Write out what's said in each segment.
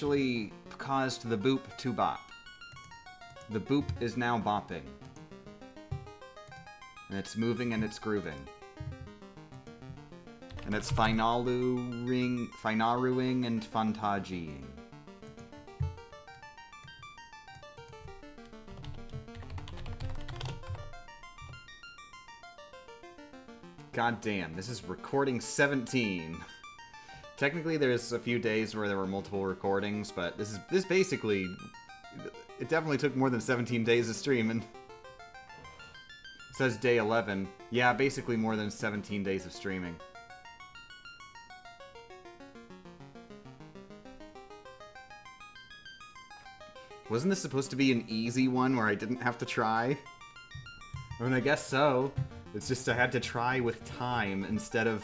actually caused the boop to bop. The boop is now bopping. And it's moving and it's grooving. And it's finaruing and fantagying. God damn, this is recording 17. Technically, there's a few days where there were multiple recordings, but this basically, it definitely took more than 17 days of streaming. It says day 11. Yeah, basically more than 17 days of streaming. Wasn't this supposed to be an easy one where I didn't have to try? I mean, I guess so. It's just I had to try with time instead of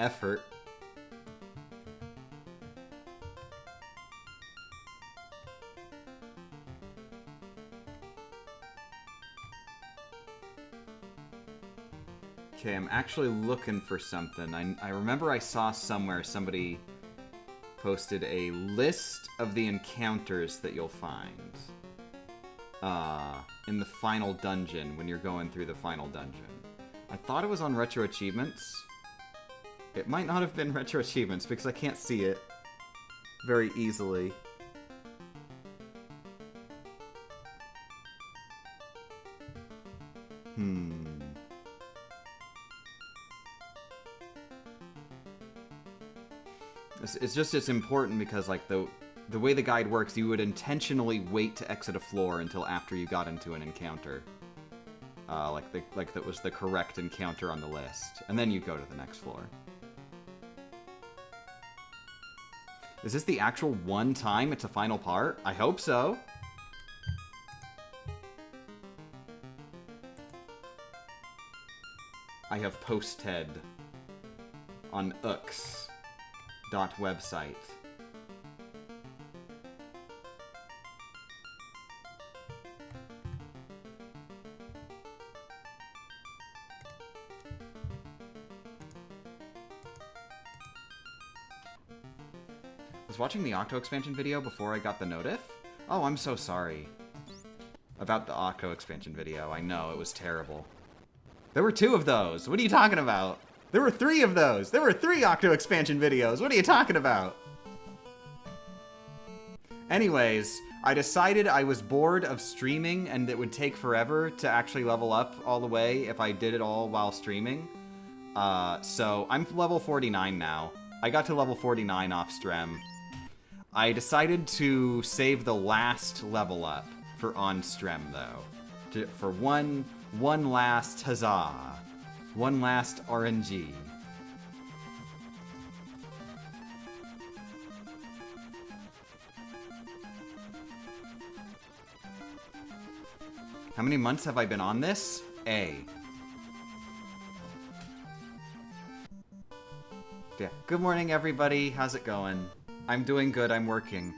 effort. Okay, I'm actually looking for something. I remember I saw somewhere somebody posted a list of the encounters that you'll find in the final dungeon when you're going through the final dungeon. I thought it was on Retro Achievements. It might not have been Retro Achievements because I can't see it very easily. It's important because, like, the way the guide works, you would intentionally wait to exit a floor until after you got into an encounter. Like that was the correct encounter on the list. And then you go to the next floor. Is this the actual one time it's a final part? I hope so. I have posted on ux.website. Was watching the Octo expansion video before I got the notif? Oh, I'm so sorry. About the Octo expansion video. I know, it was terrible. There were 2 of those. What are you talking about? There were 3 of those. There were 3 Octo expansion videos. What are you talking about? Anyways, I decided I was bored of streaming and it would take forever to actually level up all the way if I did it all while streaming. So I'm level 49 now. I got to level 49 off Strem. I decided to save the last level up for on Strem, though. For one last huzzah. One last RNG. How many months have I been on this? A. Yeah. Good morning, everybody. How's it going? I'm doing good. I'm working.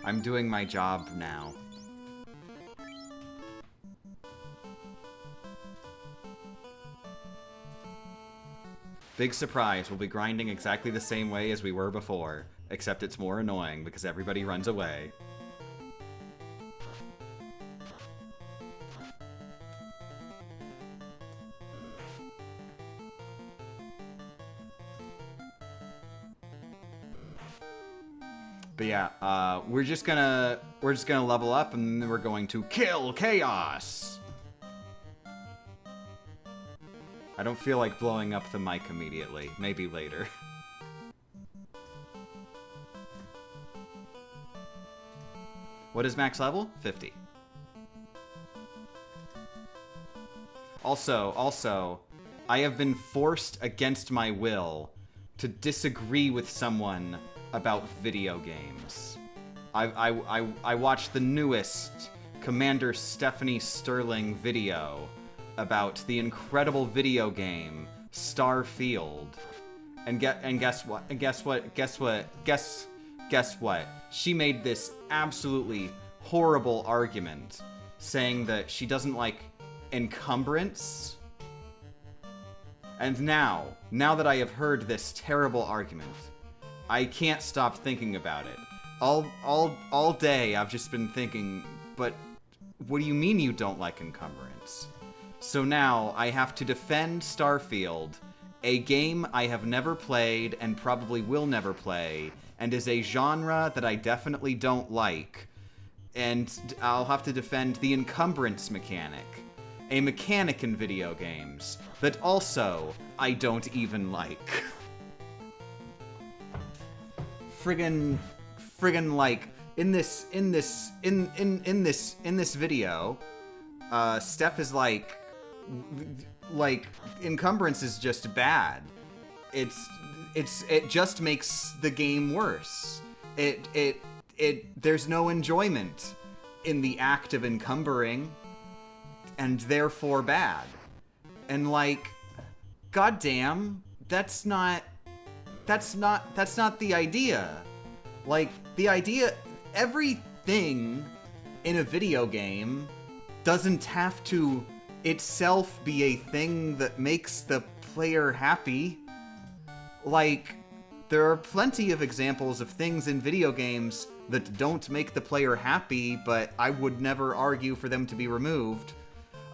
I'm doing my job now. Big surprise, we'll be grinding exactly the same way as we were before, except it's more annoying because everybody runs away. But yeah, we're just gonna level up and then we're going to kill chaos. I don't feel like blowing up the mic immediately. Maybe later. What is max level? 50. Also, I have been forced against my will to disagree with someone about video games. I watched the newest Commander Stephanie Sterling video about the incredible video game Starfield, and guess what? She made this absolutely horrible argument, saying that she doesn't like encumbrance. And now that I have heard this terrible argument, I can't stop thinking about it. all day I've just been thinking, but what do you mean you don't like encumbrance? So now I have to defend Starfield, a game I have never played and probably will never play, and is a genre that I definitely don't like. And I'll have to defend the encumbrance mechanic, a mechanic in video games that also I don't even like. Friggin' like in this video, Steph is like encumbrance is just bad. It just makes the game worse. There's no enjoyment in the act of encumbering, and therefore bad. And like, goddamn, that's not the idea. Like, the idea, everything in a video game doesn't have to itself be a thing that makes the player happy. Like, there are plenty of examples of things in video games that don't make the player happy, but I would never argue for them to be removed.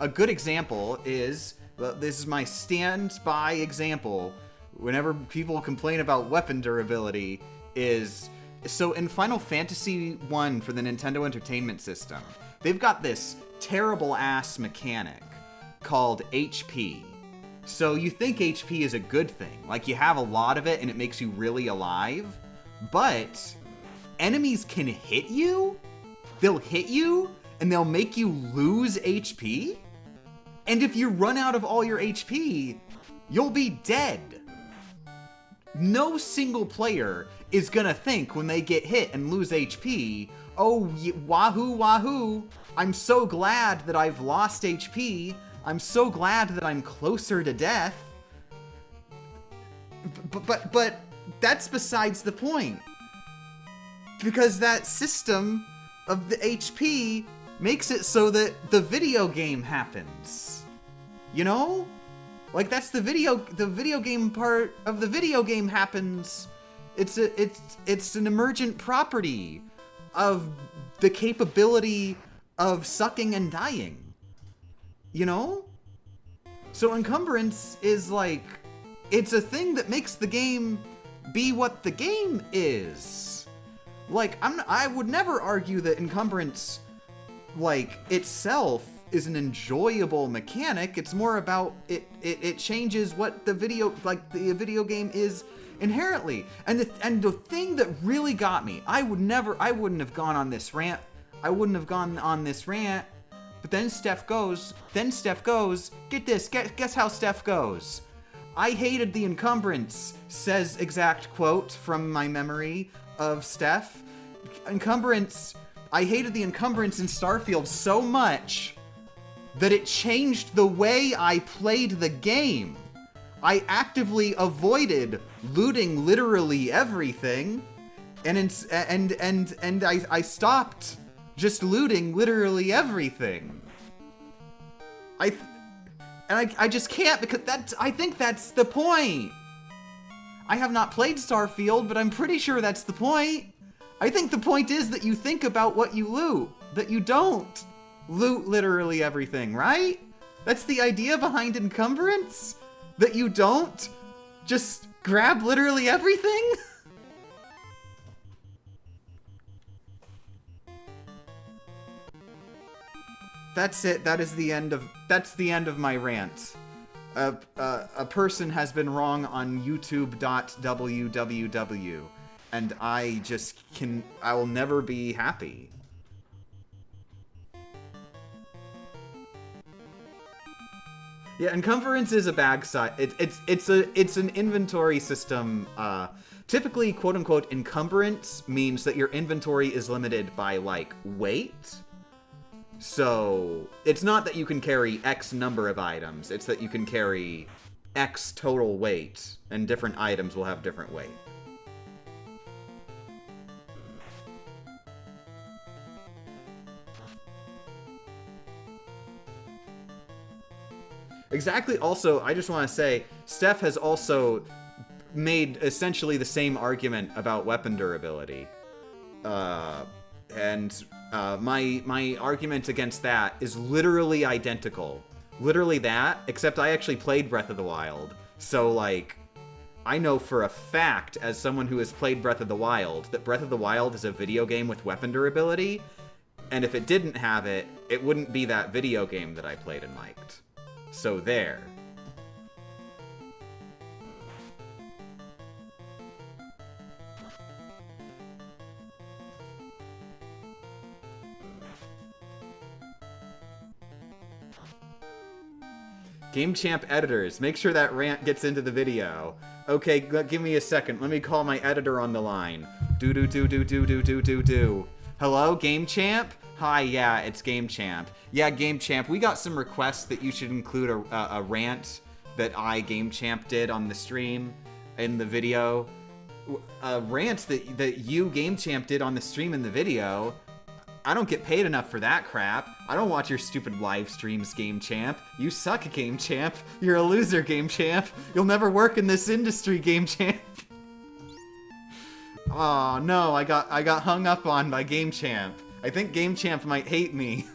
A good example is, this is my stand-by example, whenever people complain about weapon durability, is, so in Final Fantasy I for the Nintendo Entertainment System, they've got this terrible-ass mechanic called HP. So you think HP is a good thing, like you have a lot of it and it makes you really alive, but enemies can hit you, they'll hit you, and they'll make you lose HP, and if you run out of all your HP, you'll be dead. No single player is gonna think when they get hit and lose HP, oh, wahoo, wahoo, I'm so glad that I've lost HP, I'm so glad that I'm closer to death. But that's besides the point. Because that system of the HP makes it so that the video game happens. You know? Like, that's the video game part of the video game happens. It's an emergent property of the capability of sucking and dying. You know? So encumbrance is like, it's a thing that makes the game be what the game is. Like, I would never argue that encumbrance, like, itself is an enjoyable mechanic. It's more about it changes what the video game is inherently. And the thing that really got me, I wouldn't have gone on this rant. But then Steph goes, get this, guess how Steph goes. I hated the encumbrance, says exact quote from my memory of Steph. I hated the encumbrance in Starfield so much that it changed the way I played the game. I actively avoided looting literally everything, and I stopped just looting literally everything. I just can't, because I think that's the point. I have not played Starfield, but I'm pretty sure that's the point. I think the point is that you think about what you loot, that you don't loot literally everything, right? That's the idea behind encumbrance? That you don't just grab literally everything? That's it. That's the end of my rant. A person has been wrong on youtube.www, and I will never be happy. Yeah, encumbrance is a bag size. It's an inventory system. Typically, quote unquote, encumbrance means that your inventory is limited by like weight. So it's not that you can carry X number of items. It's that you can carry X total weight, and different items will have different weight. Exactly. Also, I just want to say, Steph has also made essentially the same argument about weapon durability. My argument against that is literally identical. Literally that, except I actually played Breath of the Wild. So, like, I know for a fact, as someone who has played Breath of the Wild, that Breath of the Wild is a video game with weapon durability, and if it didn't have it, it wouldn't be that video game that I played and liked. So there. Game Champ editors, make sure that rant gets into the video. Okay, give me a second. Let me call my editor on the line. Do. Hello, Game Champ? Hi, yeah, it's Game Champ. Yeah, Game Champ, we got some requests that you should include a rant that Game Champ, did on the stream in the video. A rant that you, Game Champ, did on the stream in the video. I don't get paid enough for that crap. I don't watch your stupid live streams, Game Champ. You suck, Game Champ. You're a loser, Game Champ. You'll never work in this industry, Game Champ. Oh no, I got hung up on by Game Champ. I think Game Champ might hate me.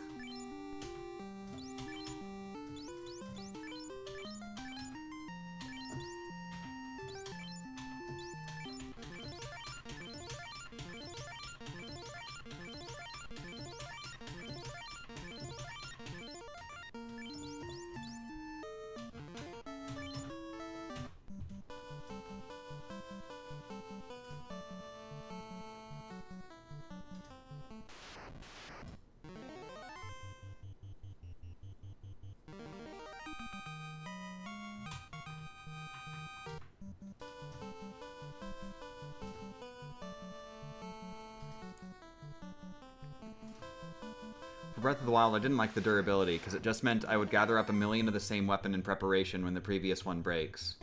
Breath of the Wild, I didn't like the durability, because it just meant I would gather up a million of the same weapon in preparation when the previous one breaks.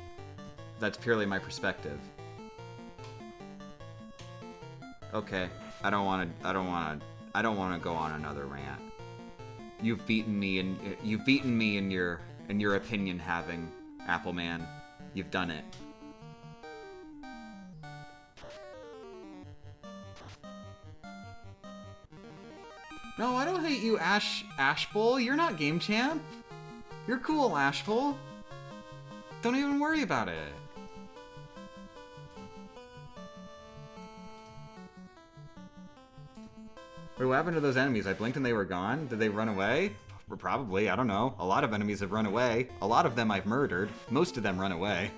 That's purely my perspective. Okay, I don't want to go on another rant. You've beaten me in your opinion having, Appleman. You've done it. No, I don't hate you, Ashbull. You're not Game Champ. You're cool, Ashbull. Don't even worry about it. Wait, what happened to those enemies? I blinked and they were gone? Did they run away? Probably, I don't know. A lot of enemies have run away. A lot of them I've murdered. Most of them run away.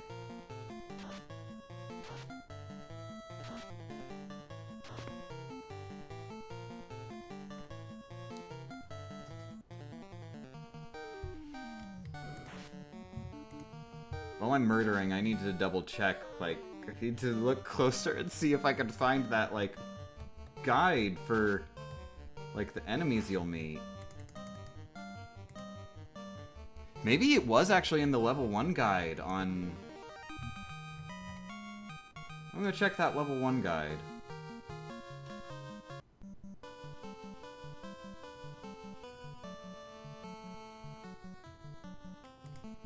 While I'm murdering, I need to double check, like, I need to look closer and see if I can find that, like, guide for, like, the enemies you'll meet. Maybe it was actually in the level 1 guide on... I'm gonna check that level 1 guide.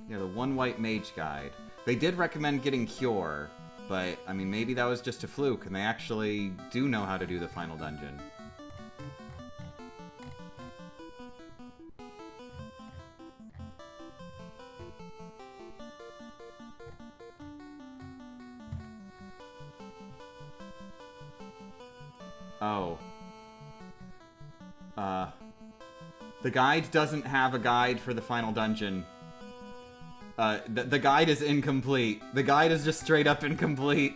Yeah, the One White Mage guide. They did recommend getting Cure, but, I mean, maybe that was just a fluke, and they actually do know how to do the final dungeon. Oh. The guide doesn't have a guide for the final dungeon. The guide is incomplete. The guide is just straight up incomplete.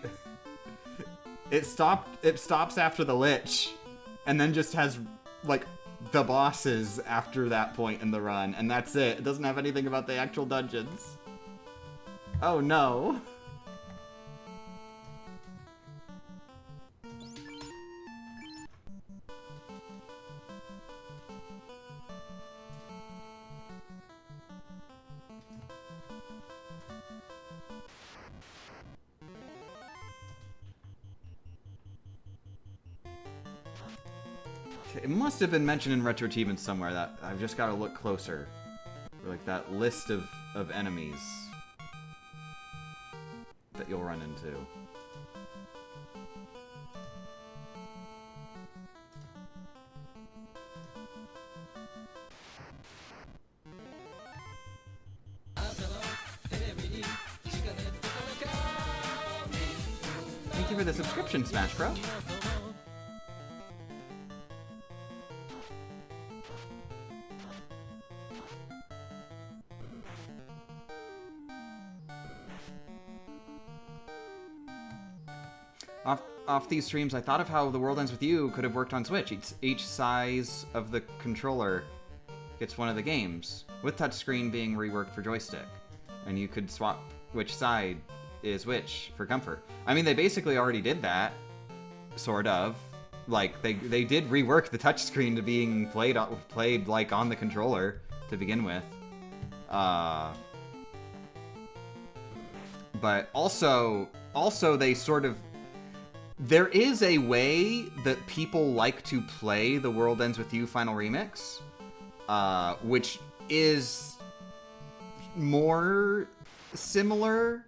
It stops after the Lich, and then just has, like, the bosses after that point in the run, and that's it. It doesn't have anything about the actual dungeons. Oh no. It must have been mentioned in Retro Achievements somewhere that I've just got to look closer. For, like, that list of enemies that you'll run into. for the subscription, Smash Bro. Off these streams, I thought of how The World Ends With You could have worked on Switch. Each size of the controller gets one of the games, with touchscreen being reworked for joystick. And you could swap which side is which for comfort. I mean, they basically already did that, sort of. Like, they did rework the touchscreen to being played like on the controller to begin with. But also they sort of... There is a way that people like to play The World Ends With You Final Remix, which is more similar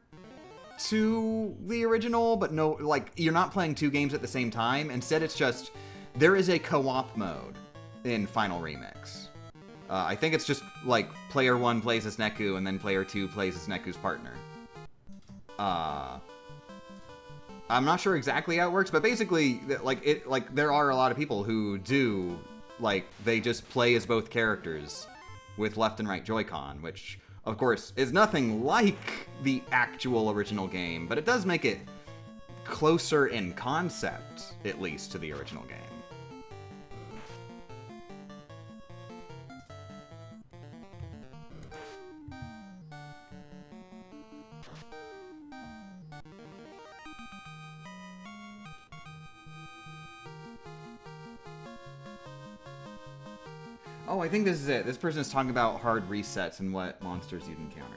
to the original, but no, like, you're not playing two games at the same time. Instead, it's just, there is a co-op mode in Final Remix. I think it's just, like, player 1 plays as Neku, and then player 2 plays as Neku's partner. I'm not sure exactly how it works, but basically, like, there are a lot of people who do, like, they just play as both characters with left and right Joy-Con, which, of course, is nothing like the actual original game, but it does make it closer in concept, at least, to the original game. Oh, I think this is it. This person is talking about hard resets and what monsters you'd encounter.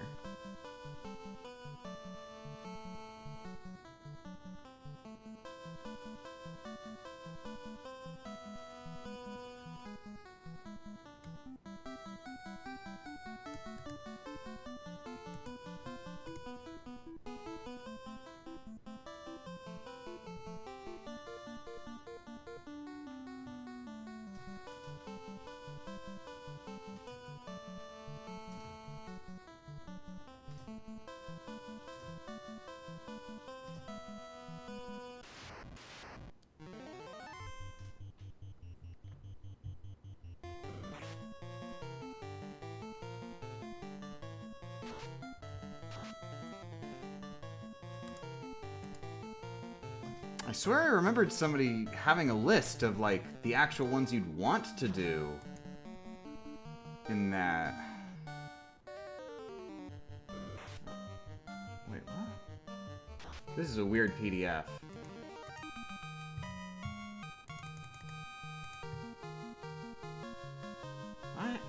I swear I remembered somebody having a list of, like, the actual ones you'd want to do in that. Wait, what? This is a weird PDF. What?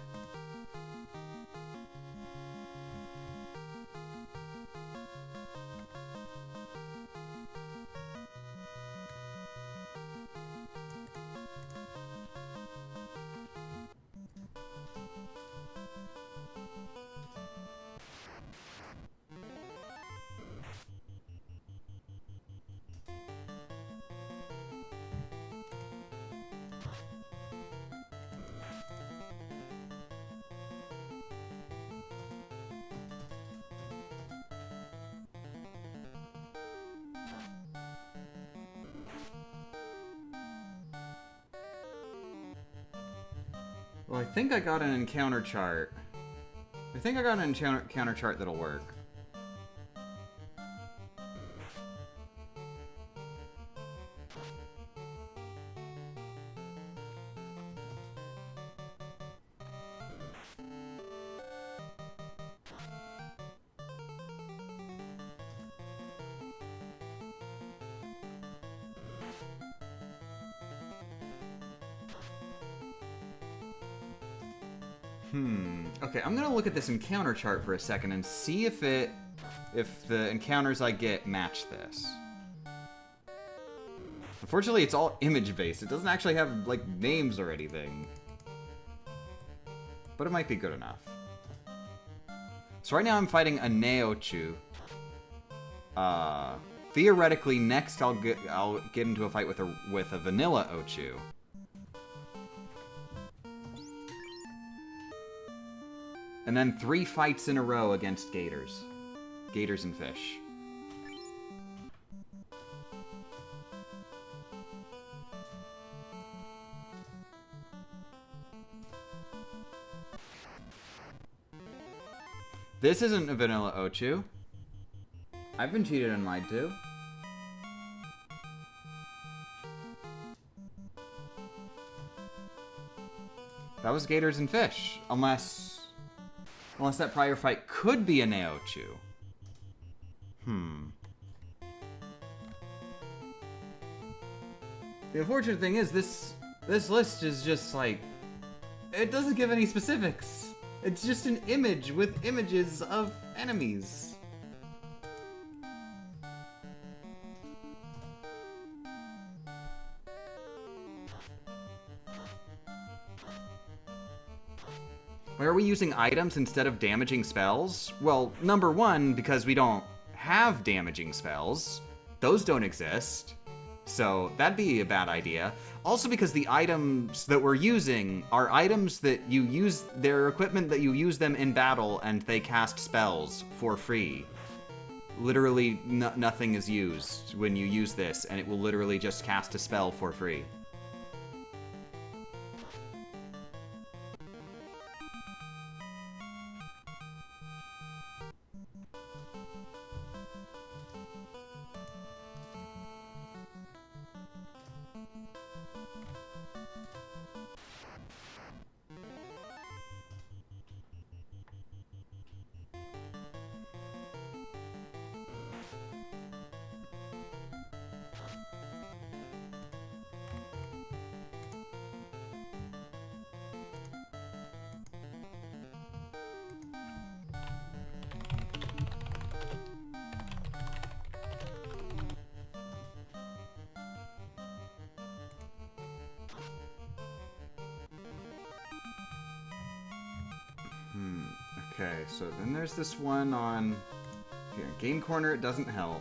Well, I think I got an encounter chart. I think I got an encounter chart that'll work. Okay, I'm gonna look at this encounter chart for a second and see if the encounters I get match this. Unfortunately, it's all image-based. It doesn't actually have, like, names or anything. But it might be good enough. So right now I'm fighting a Neochu. Theoretically, next I'll get into a fight with a vanilla Ochu. And then 3 fights in a row against Gators. Gators and fish. This isn't a vanilla Ochu. I've been cheated and lied to. That was gators and fish. Unless that prior fight could be a Neochu. The unfortunate thing is this list is just like, it doesn't give any specifics. It's just an image with images of enemies. Why are we using items instead of damaging spells? Well, number one, because we don't have damaging spells. Those don't exist. So that'd be a bad idea. Also because the items that we're using are items that you use, they're equipment that you use them in battle and they cast spells for free. Literally nothing is used when you use this, and it will literally just cast a spell for free. Okay, so then there's this one on here. Game Corner, it doesn't help.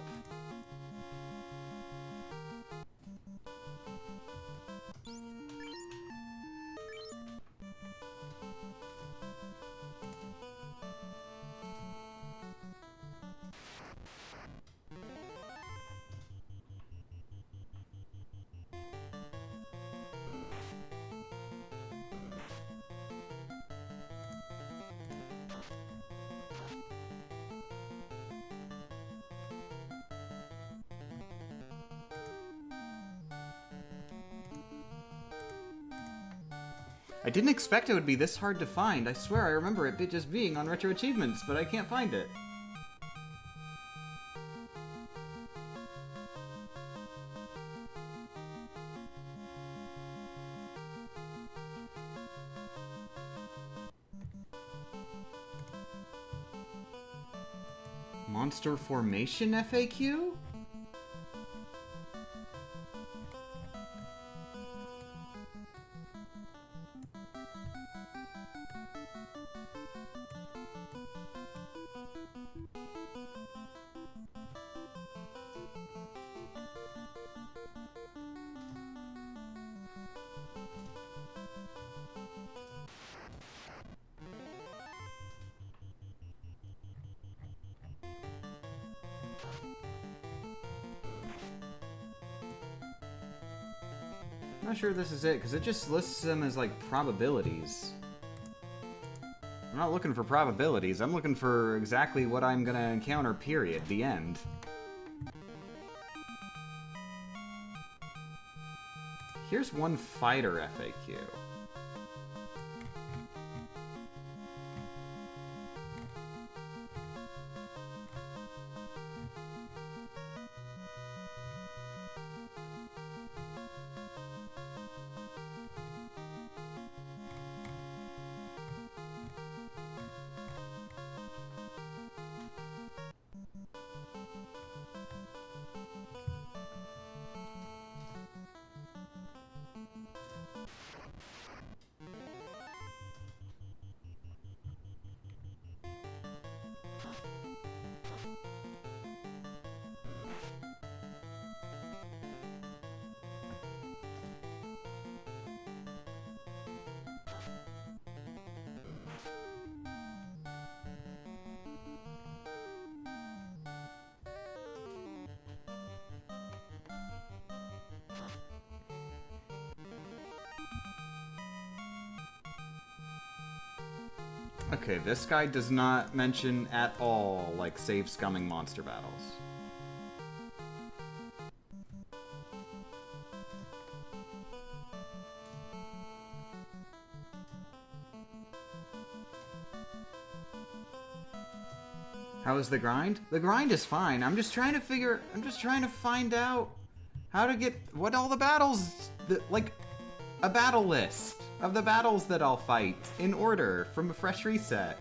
I didn't expect it would be this hard to find. I swear I remember it just being on Retro Achievements, but I can't find it. Monster Formation FAQ? I'm not sure this is it, because it just lists them as, like, probabilities. I'm not looking for probabilities, I'm looking for exactly what I'm gonna encounter, period. The end. Here's one fighter FAQ. Okay, this guy does not mention at all, like, save scumming monster battles. How is the grind? The grind is fine. I'm just trying to find out how to get, what all the battles, like, a battle list of the battles that I'll fight in order from a fresh reset.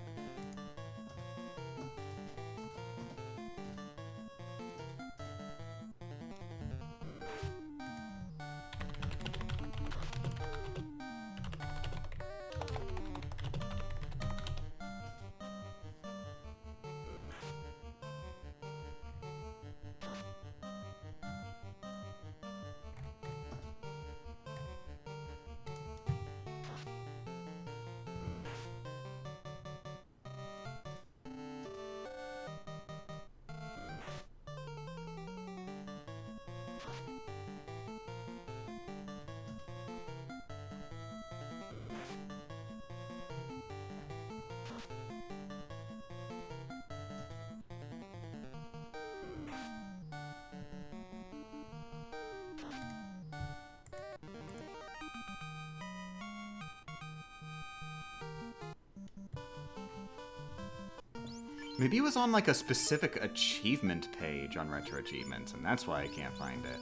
Maybe it was on, like, a specific achievement page on Retro Achievements, and that's why I can't find it.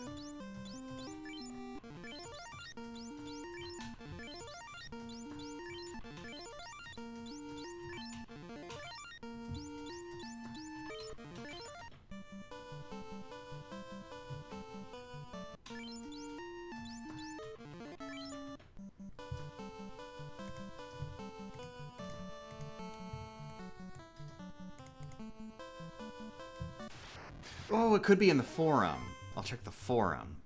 Oh, it could be in the forum. I'll check the forum.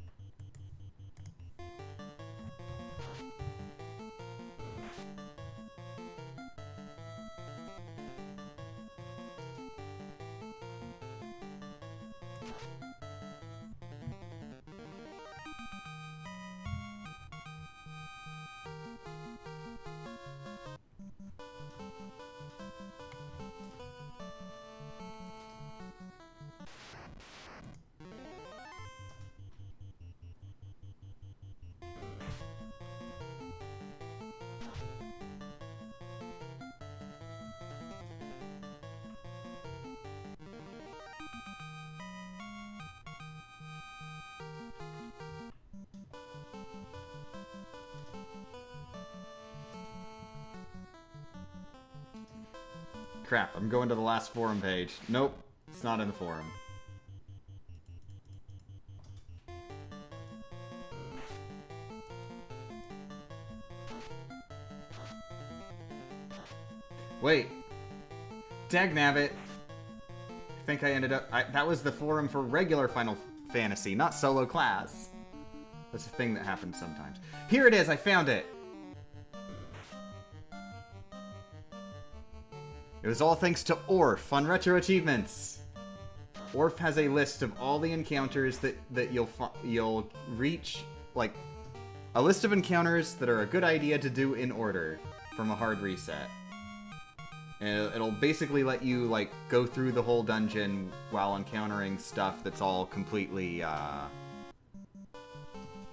Crap, I'm going to the last forum page. Nope, it's not in the forum. Wait. Dagnabbit. I think I ended up... that was the forum for regular Final Fantasy, not solo class. That's a thing that happens sometimes. Here it is, I found it! It was all thanks to Orf on Retro Achievements. Orf has a list of all the encounters that you'll reach, like, a list of encounters that are a good idea to do in order from a hard reset. And it'll basically let you, like, go through the whole dungeon while encountering stuff that's all completely,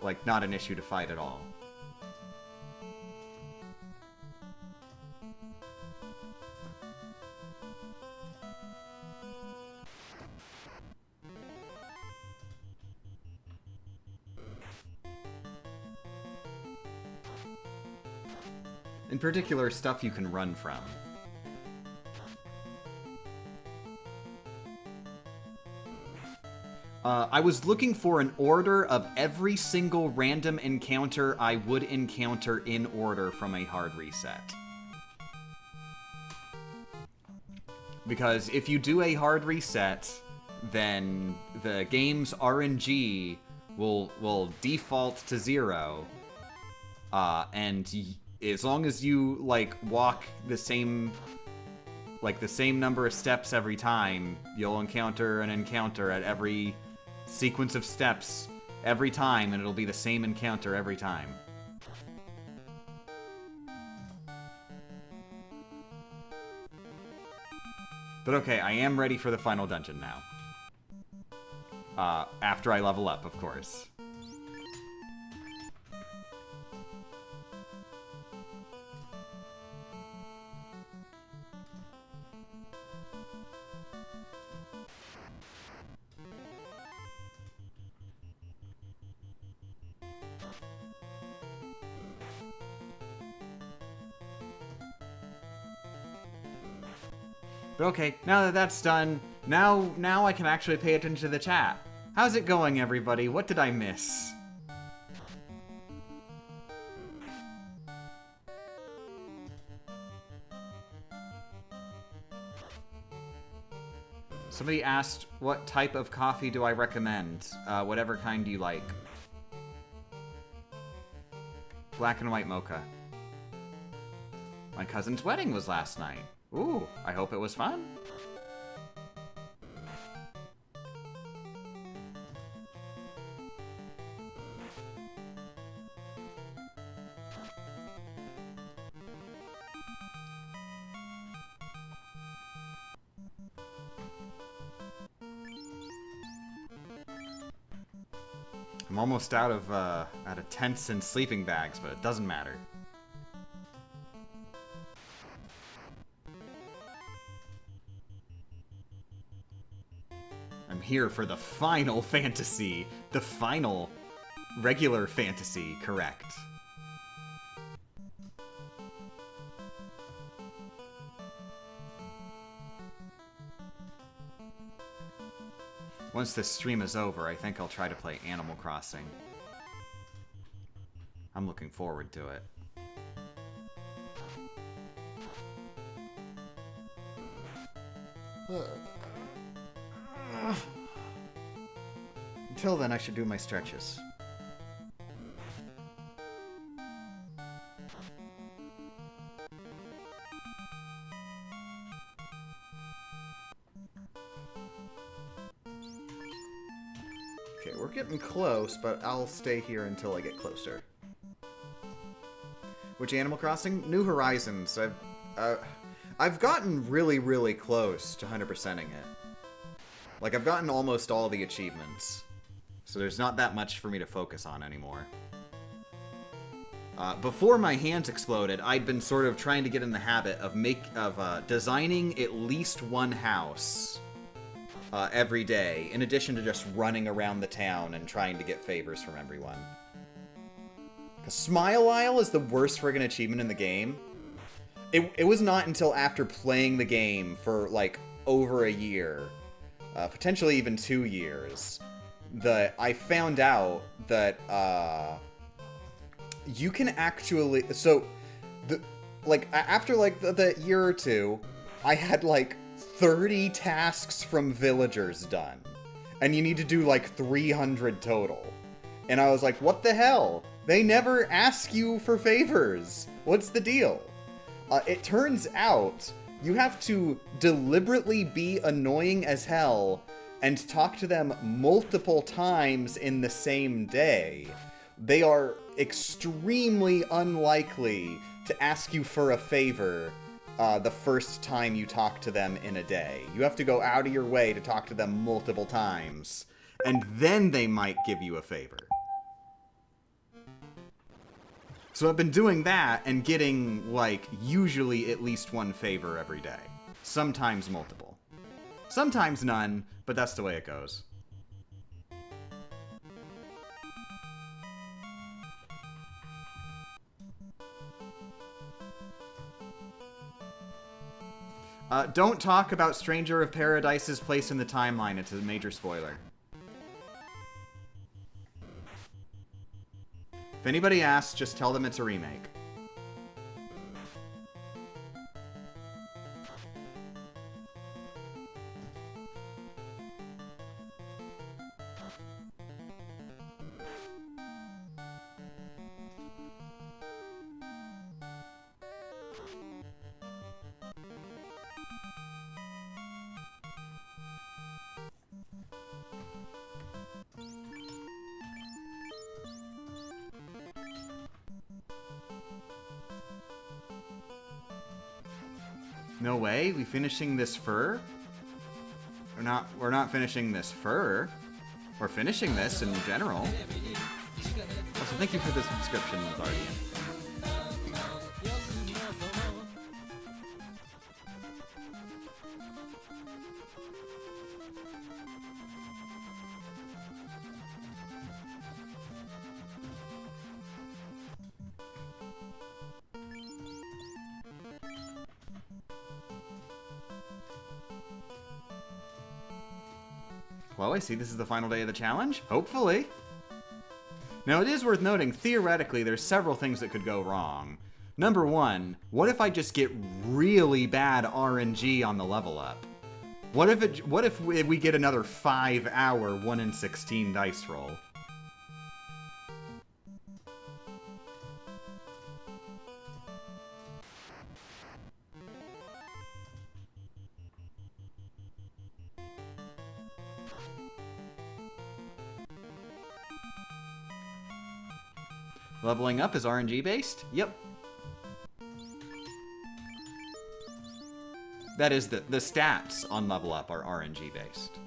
like, not an issue to fight at all. In particular, stuff you can run from. I was looking for an order of every single random encounter I would encounter in order from a hard reset. Because if you do a hard reset, then the game's RNG will default to 0. And as long as you, like, walk the same number of steps every time, you'll encounter an encounter at every sequence of steps every time, and it'll be the same encounter every time. But okay, I am ready for the final dungeon now. After I level up, of course. But okay, now that that's done, now I can actually pay attention to the chat. How's it going, everybody? What did I miss? Somebody asked, what type of coffee do I recommend? Whatever kind you like. Black and white mocha. My cousin's wedding was last night. Ooh, I hope it was fun. I'm almost out of tents and sleeping bags, but it doesn't matter. I'm here for the final fantasy. The final regular fantasy, correct. Once this stream is over, I think I'll try to play Animal Crossing. I'm looking forward to it. Until then, I should do my stretches. Okay, we're getting close, but I'll stay here until I get closer. Which Animal Crossing? New Horizons. I've gotten really, really close to 100%ing it. Like, I've gotten almost all the achievements. So there's not that much for me to focus on anymore. Before my hands exploded, I'd been sort of trying to get in the habit of designing at least one house every day, in addition to just running around the town and trying to get favors from everyone. 'Cause Smile Isle is the worst friggin' achievement in the game. It was not until after playing the game for, like, over a year, potentially even 2 years, that I found out that, you can actually... So, after, the year or two, I had, 30 tasks from villagers done. And you need to do, 300 total. And I was like, what the hell? They never ask you for favors. What's the deal? It turns out you have to deliberately be annoying as hell and talk to them multiple times in the same day. They are extremely unlikely to ask you for a favor the first time you talk to them in a day. You have to go out of your way to talk to them multiple times, and then they might give you a favor. So I've been doing that and getting, usually at least one favor every day. Sometimes multiple. Sometimes none, but that's the way it goes. Don't talk about Stranger of Paradise's place in the timeline. It's a major spoiler. If anybody asks, just tell them it's a remake. No way? We finishing this fur? We're not finishing this fur. We're finishing this in general. Also, thank you for the subscription, Guardian. Well, I see this is the final day of the challenge. Hopefully. Now, it is worth noting, theoretically, there's several things that could go wrong. Number one, what if I just get really bad RNG on the level up? What if we get another 5-hour 1 in 16 dice roll? Leveling up is RNG based? Yep. That is, the stats on level up are RNG based.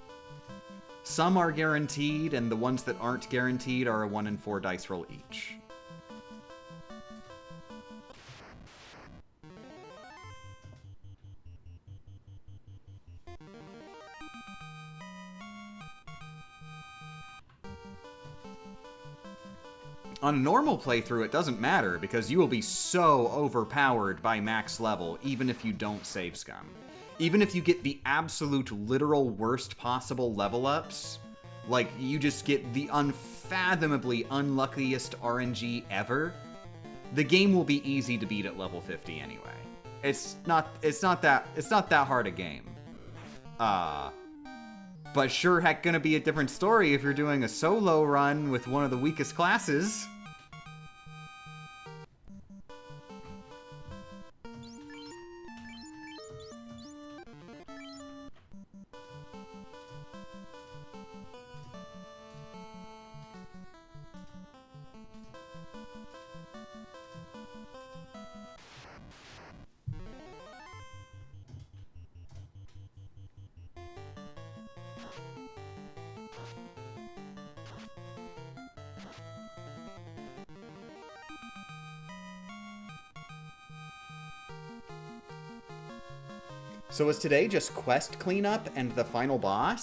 Some are guaranteed, and the ones that aren't guaranteed are a 1 in 4 dice roll each. On a normal playthrough, it doesn't matter, because you will be so overpowered by max level, even if you don't save scum. Even if you get the absolute literal worst possible level ups, like you just get the unfathomably unluckiest RNG ever, the game will be easy to beat at level 50 anyway. It's not that hard a game. But sure heck gonna be a different story if you're doing a solo run with one of the weakest classes. So was today just quest cleanup and the final boss?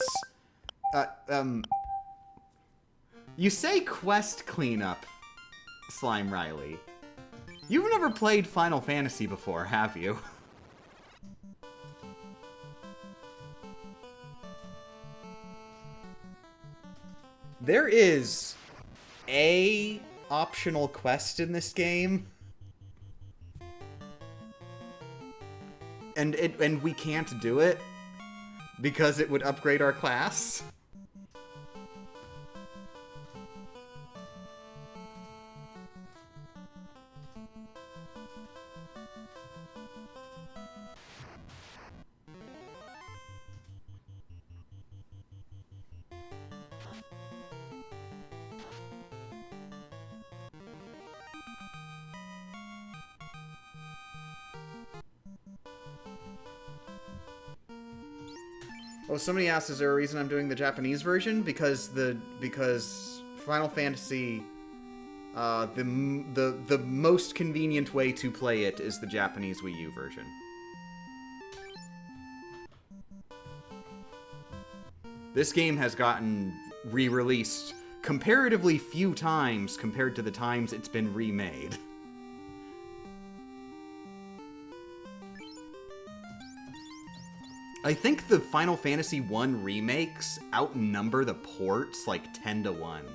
You say quest cleanup, Slime Riley. You've never played Final Fantasy before, have you? There is a optional quest in this game. And we can't do it because it would upgrade our class. Oh, somebody asked, is there a reason I'm doing the Japanese version? Because Final Fantasy, the most convenient way to play it is the Japanese Wii U version. This game has gotten re-released comparatively few times compared to the times it's been remade. I think the Final Fantasy I remakes outnumber the ports like 10 to 1.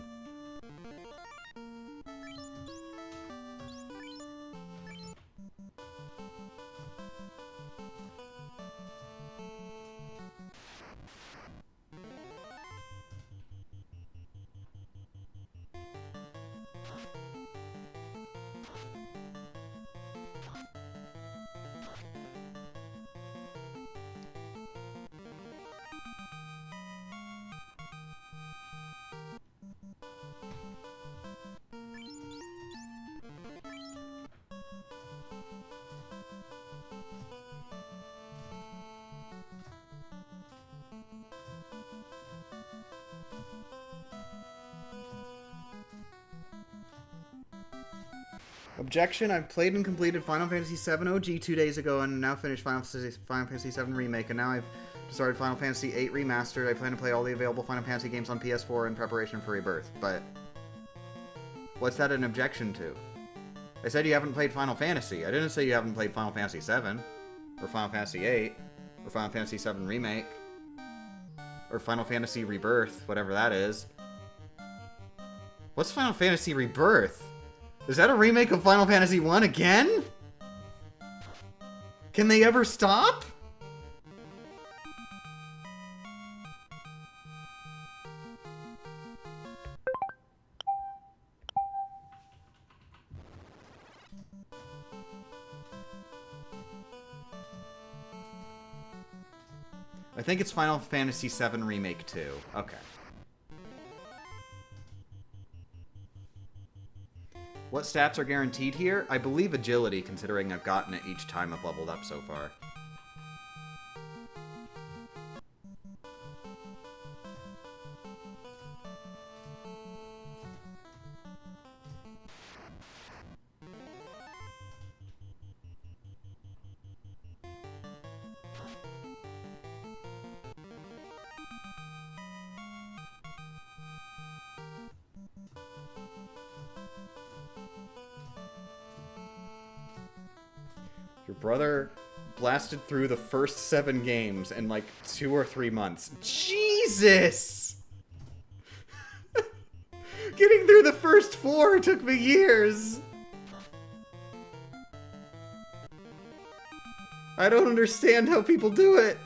Objection, I've played and completed Final Fantasy VII OG 2 days ago and now finished Final Fantasy VII Remake, and now I've started Final Fantasy VIII Remastered. I plan to play all the available Final Fantasy games on PS4 in preparation for Rebirth, but... what's that an objection to? I said you haven't played Final Fantasy. I didn't say you haven't played Final Fantasy VII, or Final Fantasy VIII, or Final Fantasy VII Remake, or Final Fantasy Rebirth, whatever that is. What's Final Fantasy Rebirth? Is that a remake of Final Fantasy 1 again? Can they ever stop? I think it's Final Fantasy VII Remake 2. Okay. What stats are guaranteed here? I believe agility, considering I've gotten it each time I've leveled up so far. Your brother blasted through the first 7 games in like 2 or 3 months. Jesus! Getting through the first 4 took me years! I don't understand how people do it.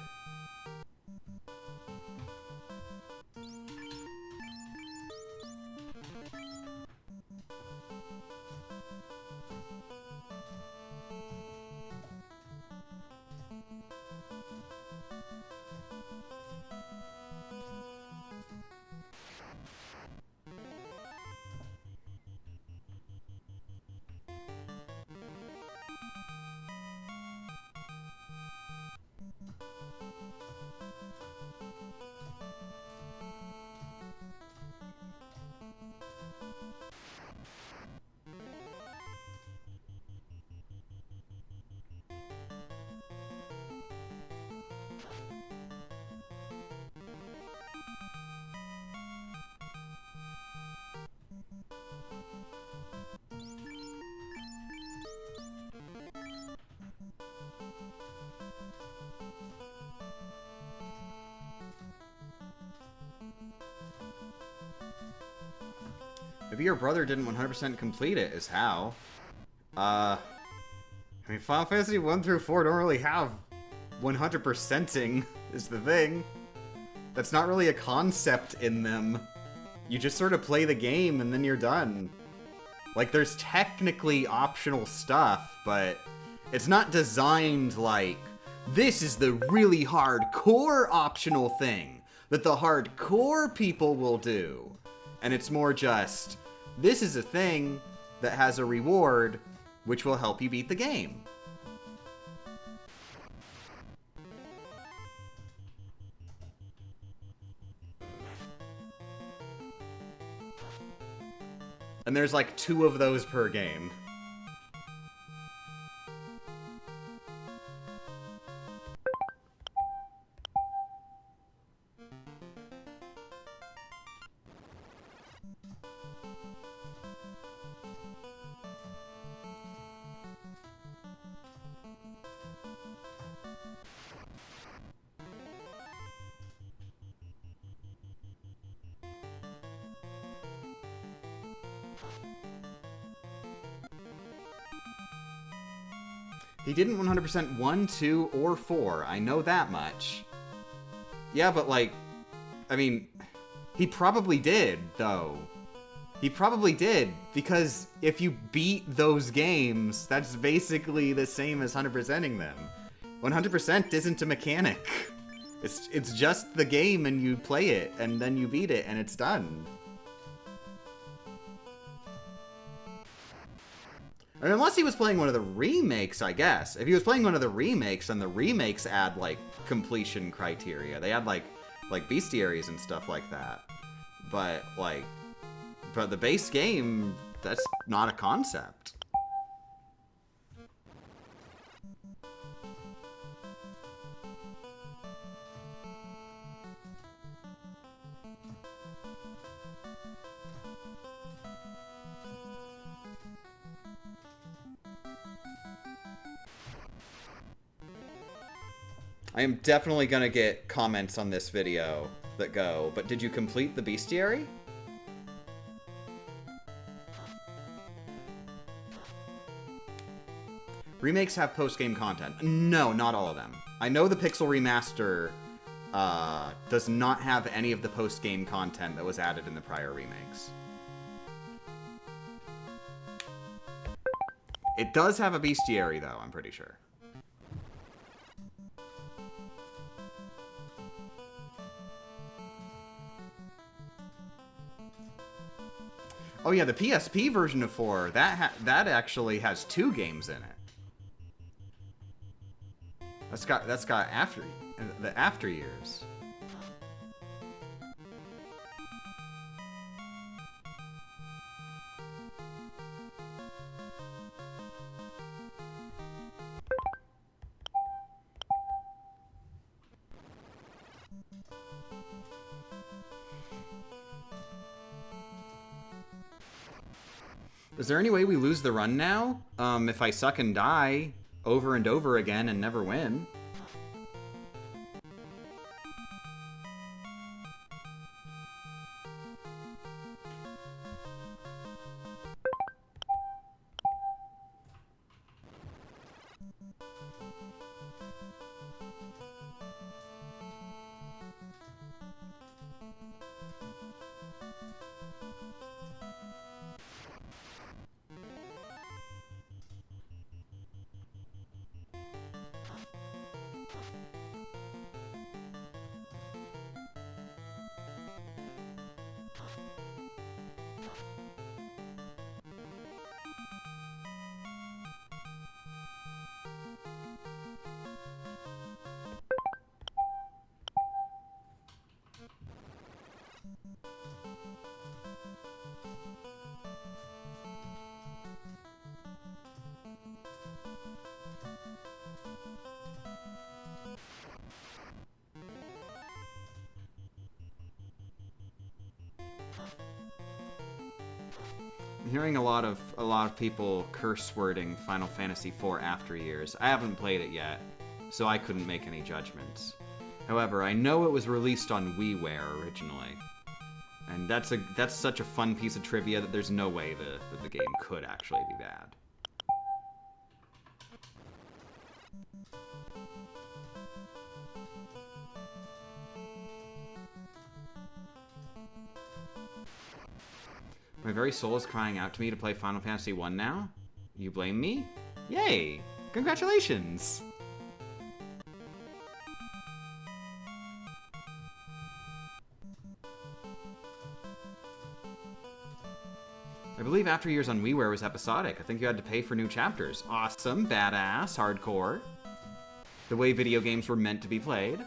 Maybe your brother didn't 100% complete it, is how. I mean, Final Fantasy 1 through 4 don't really have 100%ing, is the thing. That's not really a concept in them. You just sort of play the game and then you're done. Like, there's technically optional stuff, but it's not designed like, this is the really hardcore optional thing that the hardcore people will do. And it's more just, this is a thing that has a reward which will help you beat the game. And there's like 2 of those per game. He didn't 100% 1, 2, or 4. I know that much. Yeah, but like, I mean, he probably did, though. He probably did, because if you beat those games, that's basically the same as 100%ing them. 100% isn't a mechanic. It's just the game and you play it, and then you beat it, and it's done. I mean, unless he was playing one of the remakes, I guess. If he was playing one of the remakes, then the remakes add, like, completion criteria. They add, like bestiaries and stuff like that. But, like, but the base game, that's not a concept. I am definitely gonna get comments on this video that go, but did you complete the bestiary? Remakes have post-game content. No, not all of them. I know the Pixel Remaster does not have any of the post-game content that was added in the prior remakes. It does have a bestiary, though, I'm pretty sure. Oh yeah, the PSP version of 4, that actually has 2 games in it. That's got the after years. Is there any way we lose the run now? If I suck and die over and over again and never win? I'm hearing a lot of people curse wording Final Fantasy IV After Years. I haven't played it yet, so I couldn't make any judgments. However, I know it was released on WiiWare originally, and that's such a fun piece of trivia that there's no way that the game could actually be bad. My very soul is crying out to me to play Final Fantasy I now? You blame me? Yay! Congratulations! I believe After Years on WiiWare was episodic. I think you had to pay for new chapters. Awesome, badass, hardcore. The way video games were meant to be played.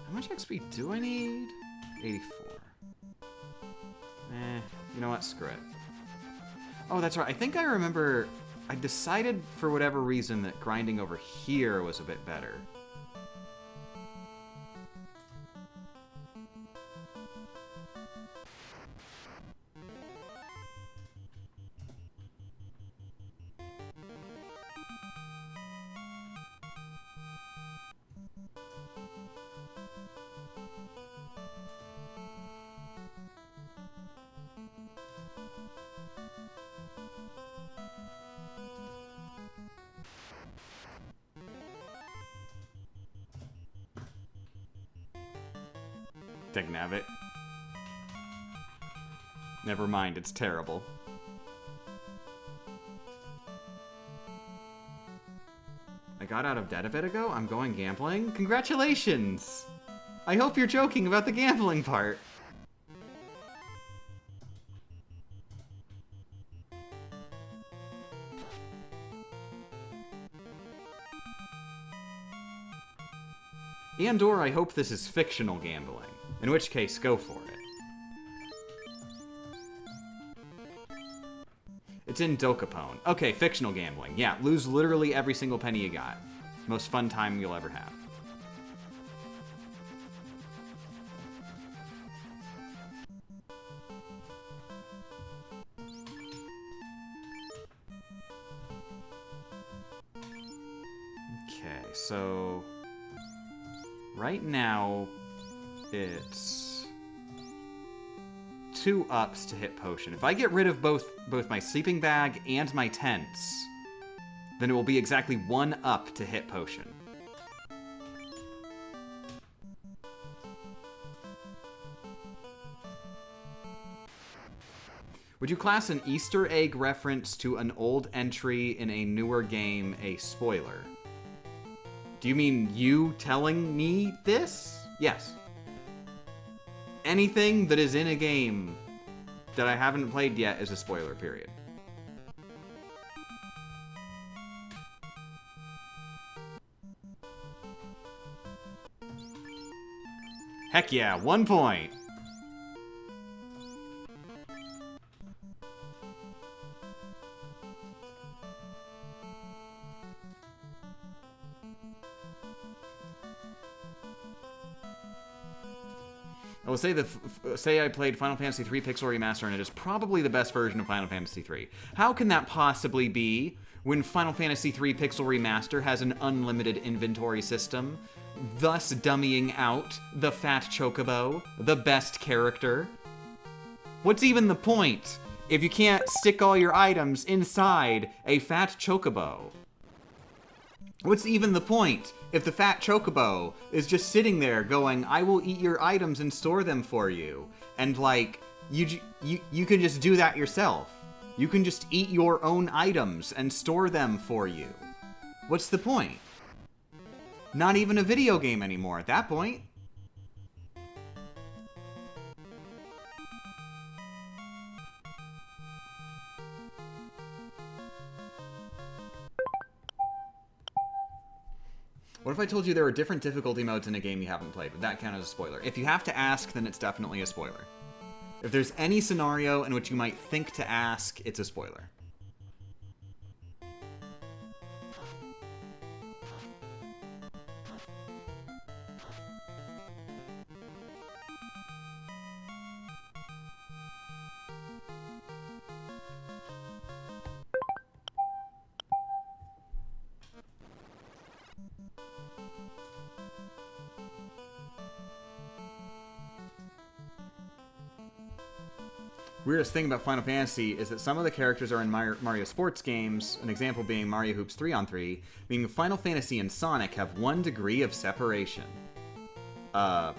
How much XP do I need? 84. You know what? Screw it. Oh, that's right. I think I remember I decided for whatever reason that grinding over here was a bit better. Dignabbit. Never mind, it's terrible. I got out of debt a bit ago? I'm going gambling? Congratulations! I hope you're joking about the gambling part. And/or I hope this is fictional gambling. In which case, go for it. It's in Dokapone. Okay, fictional gambling. Yeah, lose literally every single penny you got. Most fun time you'll ever have. Okay, so right now it's 2 ups to hit potion. If I get rid of both my sleeping bag and my tents, then it will be exactly 1 up to hit potion. Would you class an Easter egg reference to an old entry in a newer game a spoiler? Do you mean you telling me this? Yes. Anything that is in a game that I haven't played yet is a spoiler, period. Heck yeah, 1 point. I will say say I played Final Fantasy III Pixel Remaster and it is probably the best version of Final Fantasy III. How can that possibly be when Final Fantasy III Pixel Remaster has an unlimited inventory system, thus dummying out the Fat Chocobo, the best character? What's even the point if you can't stick all your items inside a Fat Chocobo? What's even the point if the Fat Chocobo is just sitting there going, I will eat your items and store them for you? And, like, you can just do that yourself. You can just eat your own items and store them for you. What's the point? Not even a video game anymore at that point. What if I told you there are different difficulty modes in a game you haven't played? Would that count as a spoiler? If you have to ask, then it's definitely a spoiler. If there's any scenario in which you might think to ask, it's a spoiler. Weirdest thing about Final Fantasy is that some of the characters are in Mario sports games, an example being Mario Hoops 3-on-3, meaning Final Fantasy and Sonic have 1 degree of separation. So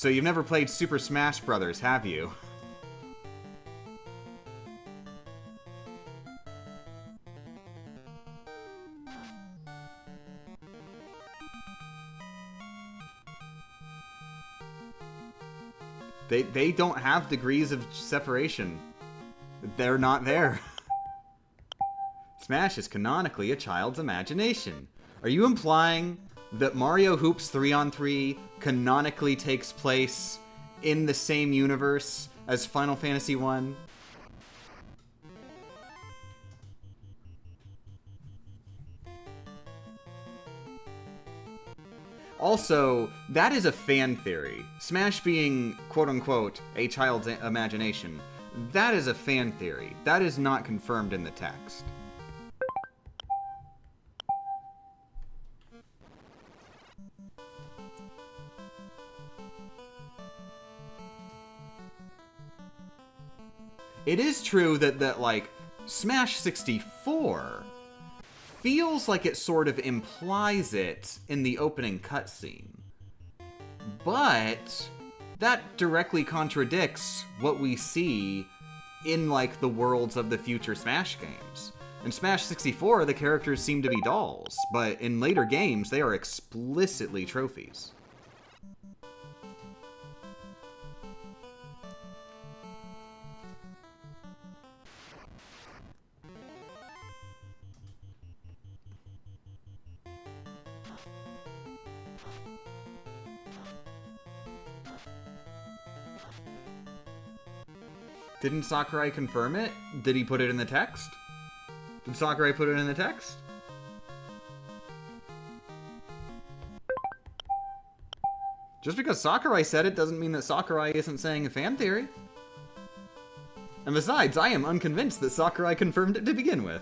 you've never played Super Smash Brothers, have you? They don't have degrees of separation. They're not there. Smash is canonically a child's imagination. Are you implying that Mario Hoops 3-on-3 canonically takes place in the same universe as Final Fantasy 1? Also, that is a fan theory. Smash being, quote-unquote, a child's imagination. That is a fan theory. That is not confirmed in the text. It is true that like, Smash 64 feels like it sort of implies it in the opening cutscene. But that directly contradicts what we see in, like, the worlds of the future Smash games. In Smash 64, the characters seem to be dolls, but in later games, they are explicitly trophies. Didn't Sakurai confirm it? Did he put it in the text? Did Sakurai put it in the text? Just because Sakurai said it doesn't mean that Sakurai isn't saying a fan theory. And besides, I am unconvinced that Sakurai confirmed it to begin with.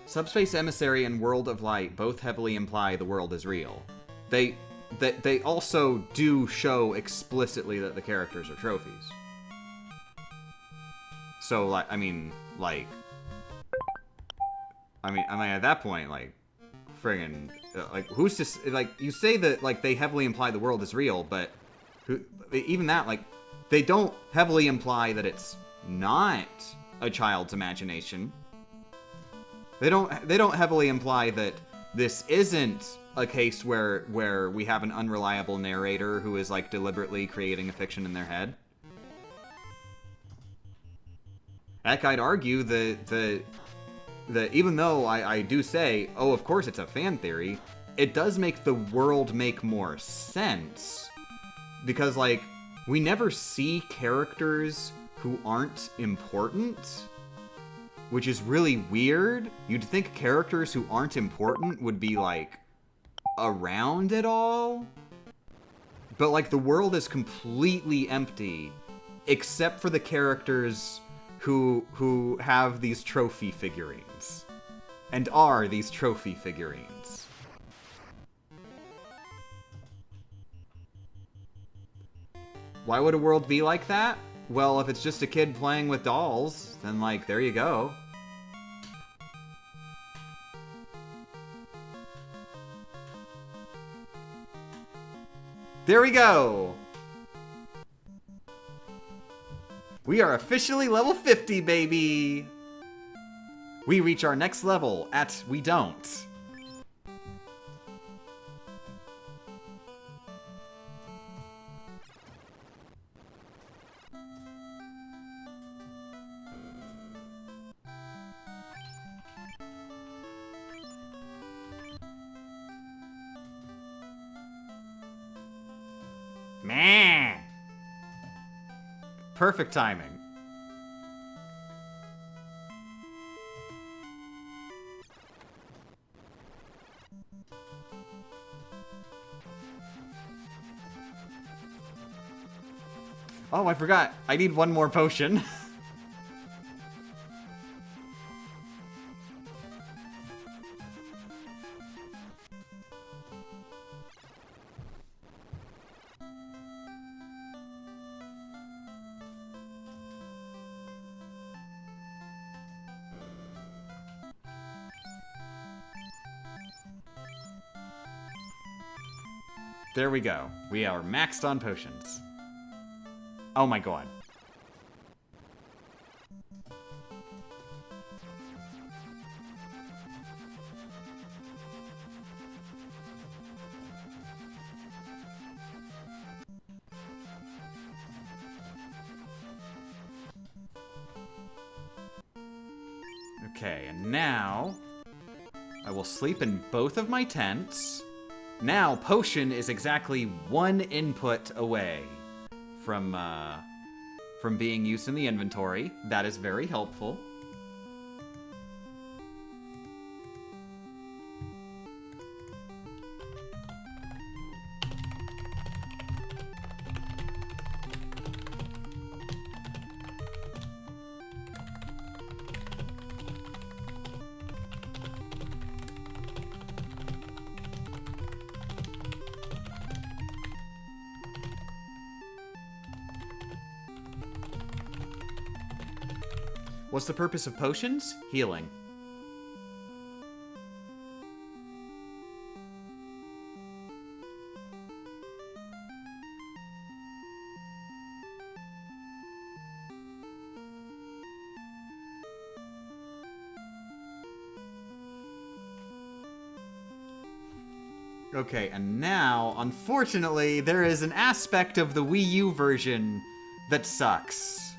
Subspace Emissary and World of Light both heavily imply the world is real. They also do show explicitly that the characters are trophies. So, like, I mean, at that point, like, friggin', like, who's to, like, you say that, like, they heavily imply the world is real, but even that, like, they don't heavily imply that it's not a child's imagination. They don't heavily imply that this isn't a case where we have an unreliable narrator who is, like, deliberately creating a fiction in their head. Heck, I'd argue that even though I do say, oh, of course it's a fan theory, it does make the world make more sense. Because, like, we never see characters who aren't important, which is really weird. You'd think characters who aren't important would be, like, around at all. But, like, the world is completely empty, except for the characters who have these trophy figurines. And are these trophy figurines. Why would a world be like that? Well, if it's just a kid playing with dolls, then, like, there you go. There we go! We are officially level 50, baby! We reach our next level at We Don't. Meh! Perfect timing. Oh, I forgot. I need one more potion. There we go. We are maxed on potions. Oh my god. Okay, and now I will sleep in both of my tents. Now, potion is exactly one input away from being used in the inventory. That is very helpful. What's the purpose of potions? Healing. Okay, and now, unfortunately, there is an aspect of the Wii U version that sucks.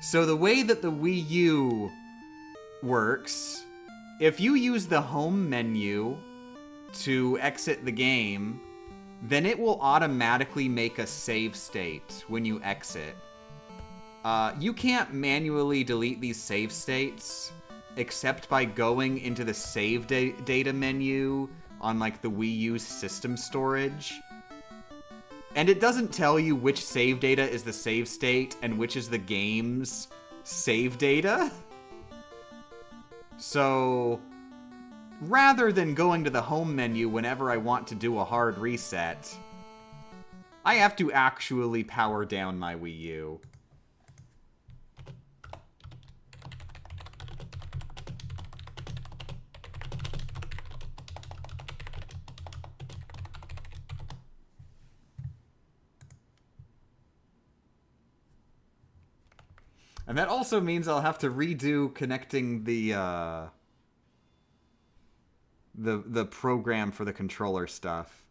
So the way that the Wii U works, if you use the home menu to exit the game, then it will automatically make a save state when you exit. You can't manually delete these save states except by going into the save data menu on like the Wii U system storage. And it doesn't tell you which save data is the save state and which is the game's save data. So rather than going to the home menu whenever I want to do a hard reset, I have to actually power down my Wii U. And that also means I'll have to redo connecting the program for the controller stuff.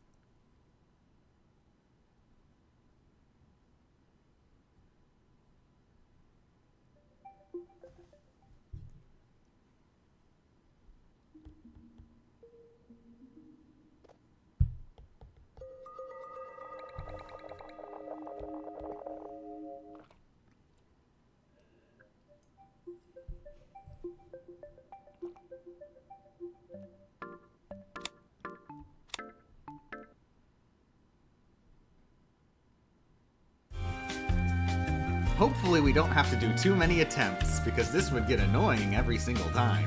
Hopefully we don't have to do too many attempts, because this would get annoying every single time.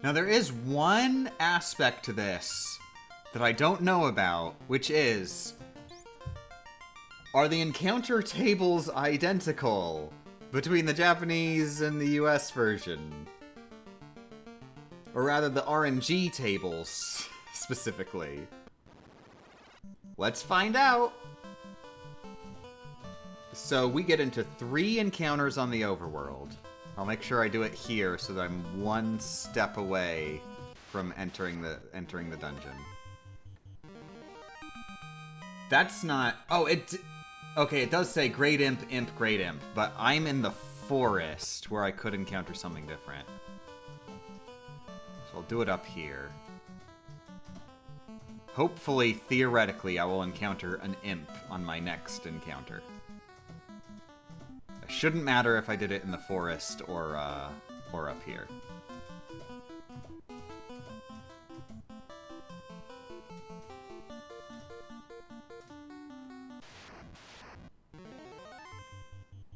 Now there is one aspect to this that I don't know about, which is, are the encounter tables identical between the Japanese and the US version? Or rather, the RNG tables, specifically. Let's find out! So we get into 3 encounters on the overworld. I'll make sure I do it here so that I'm one step away from entering the dungeon. That's not... Oh, okay, it does say Great Imp, Imp, Great Imp, but I'm in the forest where I could encounter something different. So I'll do it up here. Hopefully, theoretically, I will encounter an imp on my next encounter. It shouldn't matter if I did it in the forest or up here.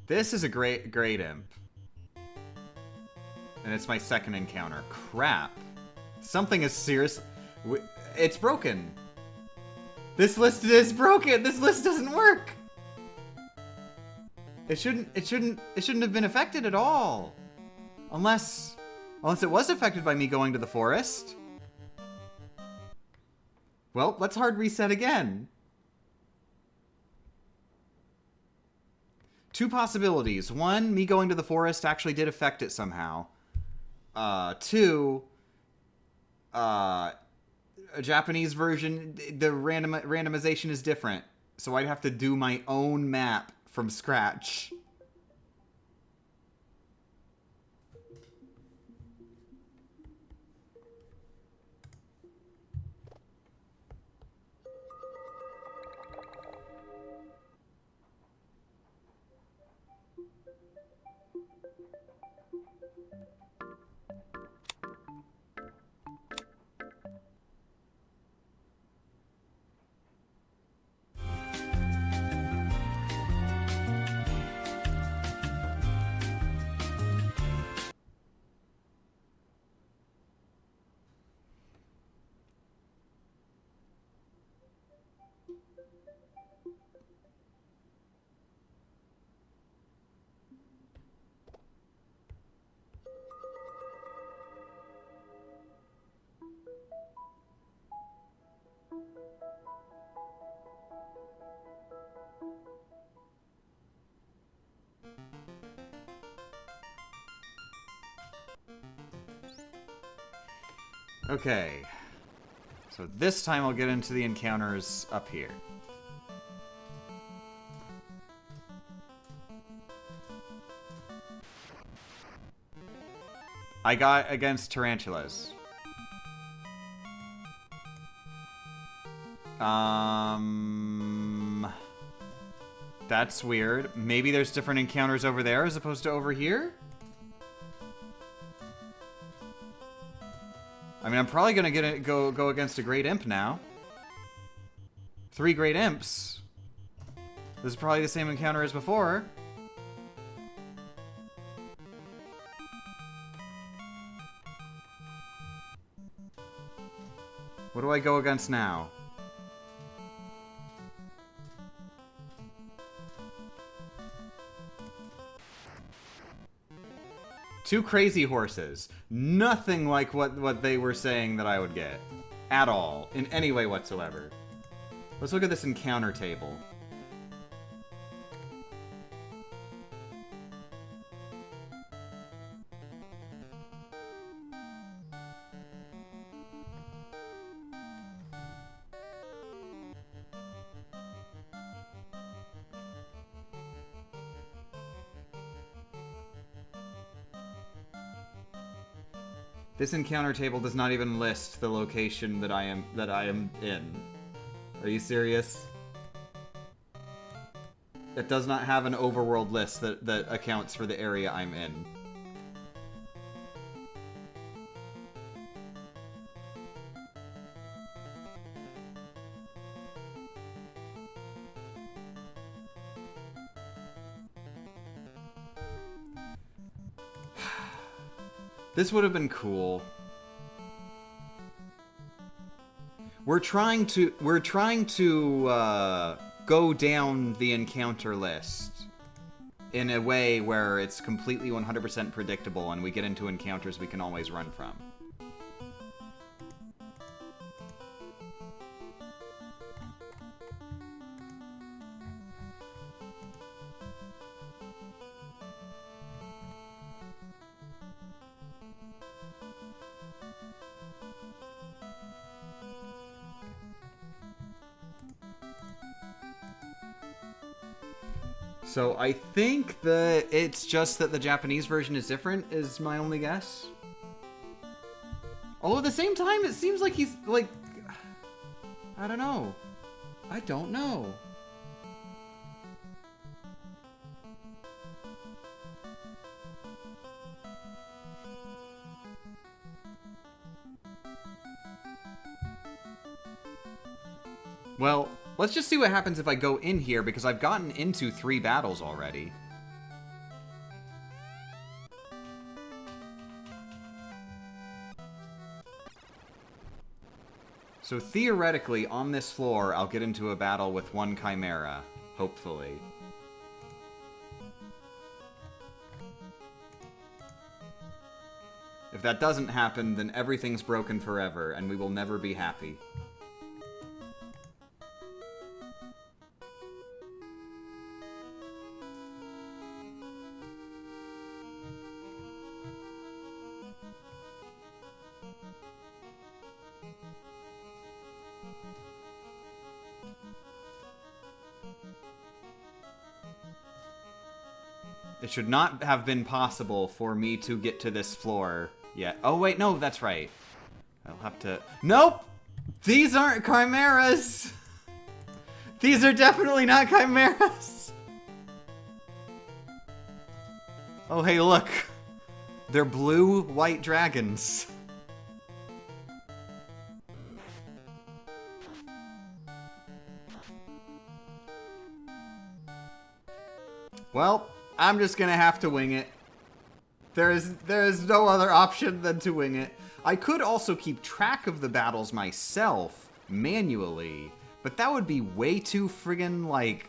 This is a great imp. And it's my second encounter. Crap. Something is serious. It's broken. This list is broken. This list doesn't work. It shouldn't have been affected at all. Unless it was affected by me going to the forest. Well, let's hard reset again. 2 possibilities. 1, me going to the forest actually did affect it somehow. 2, a Japanese version, the randomization is different. So I'd have to do my own map from scratch. Okay. So this time I'll get into the encounters up here. I got against tarantulas. That's weird. Maybe there's different encounters over there as opposed to over here? I mean, I'm probably gonna go against a Great Imp now. 3 Great Imps. This is probably the same encounter as before. What do I go against now? Two crazy horses. Nothing like what they were saying that I would get. At all. In any way whatsoever. Let's look at this encounter table. This encounter table does not even list the location that I am in. Are you serious? It does not have an overworld list that accounts for the area I'm in. This would have been cool. We're trying to go down the encounter list in a way where it's completely 100% predictable and we get into encounters we can always run from. So I think that it's just that the Japanese version is different, is my only guess. Although at the same time, it seems like he's, like... I don't know. I don't know. Well... let's just see what happens if I go in here, because I've gotten into 3 battles already. So theoretically, on this floor, I'll get into a battle with 1 Chimera. Hopefully. If that doesn't happen, then everything's broken forever, and we will never be happy. It should not have been possible for me to get to this floor yet. Oh, wait, no, that's right. I'll have to... Nope! These aren't chimeras! These are definitely not chimeras! Oh, hey, look. They're blue white dragons. Well... I'm just gonna have to wing it. There is no other option than to wing it. I could also keep track of the battles myself, manually, but that would be way too friggin', like...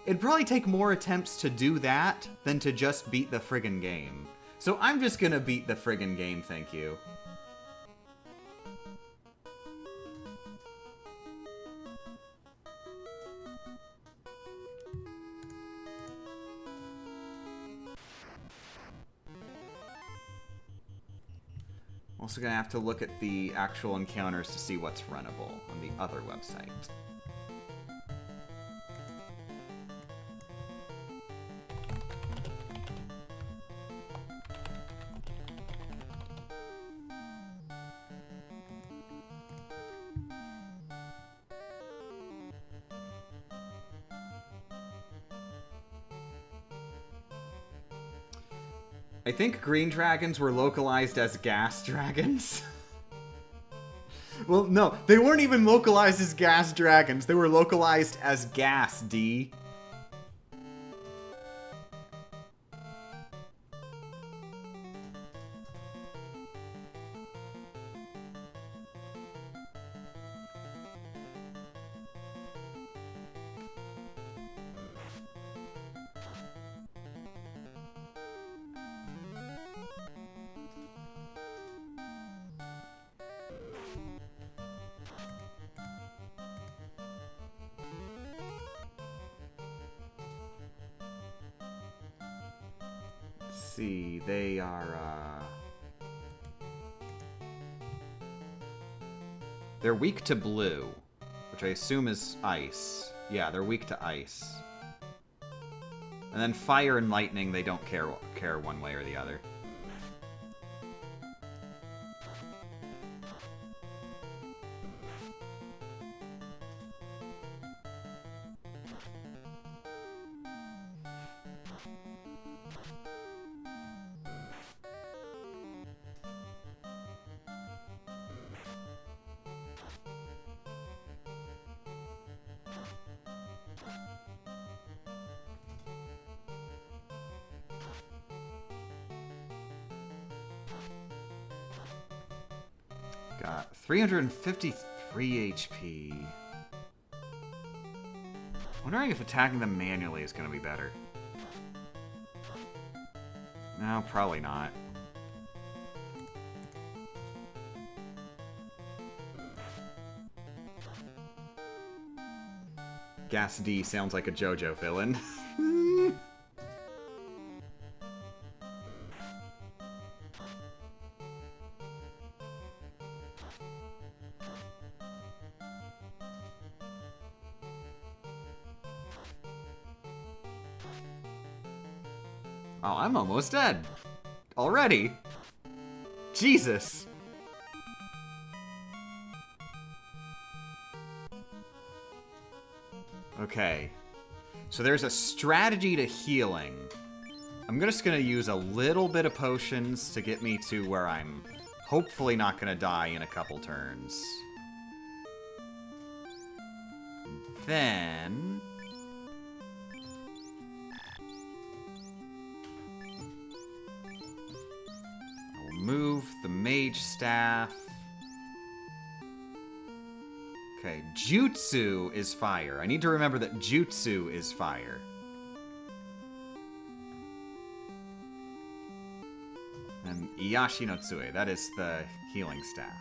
It'd probably take more attempts to do that than to just beat the friggin' game. So I'm just gonna beat the friggin' game, thank you. Also gonna have to look at the actual encounters to see what's runnable on the other website. I think green dragons were localized as gas dragons. Well, no, they weren't even localized as gas dragons. They were localized as gas, D. See, they are, they're weak to blue, which I assume is ice. Yeah, they're weak to ice. And then fire and lightning, they don't care one way or the other. Got 353 HP. Wondering if attacking them manually is going to be better. No, probably not. Gas D sounds like a JoJo villain. Oh, I'm almost dead. Already? Jesus. Okay. So there's a strategy to healing. I'm just gonna use a little bit of potions to get me to where I'm hopefully not gonna die in a couple turns. Then... move the mage staff. Okay, jutsu is fire. I need to remember that jutsu is fire. And Iyashi no Tsue, that is the healing staff.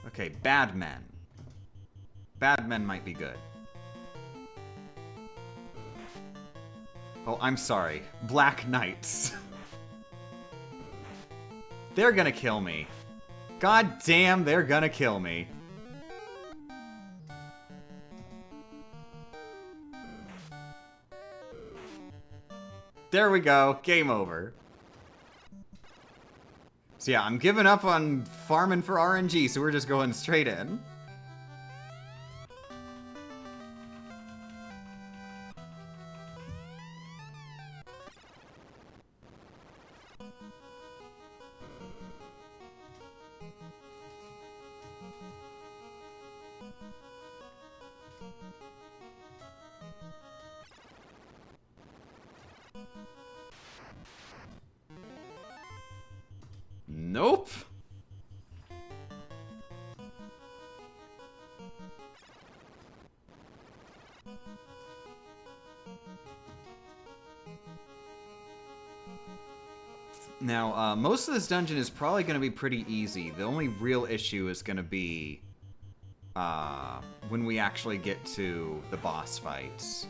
Okay, bad men. Bad men might be good. Oh, I'm sorry. Black Knights. They're gonna kill me. God damn, they're gonna kill me. There we go. Game over. So yeah, I'm giving up on farming for RNG, so we're just going straight in. Nope. Now, most of this dungeon is probably going to be pretty easy. The only real issue is going to be when we actually get to the boss fights.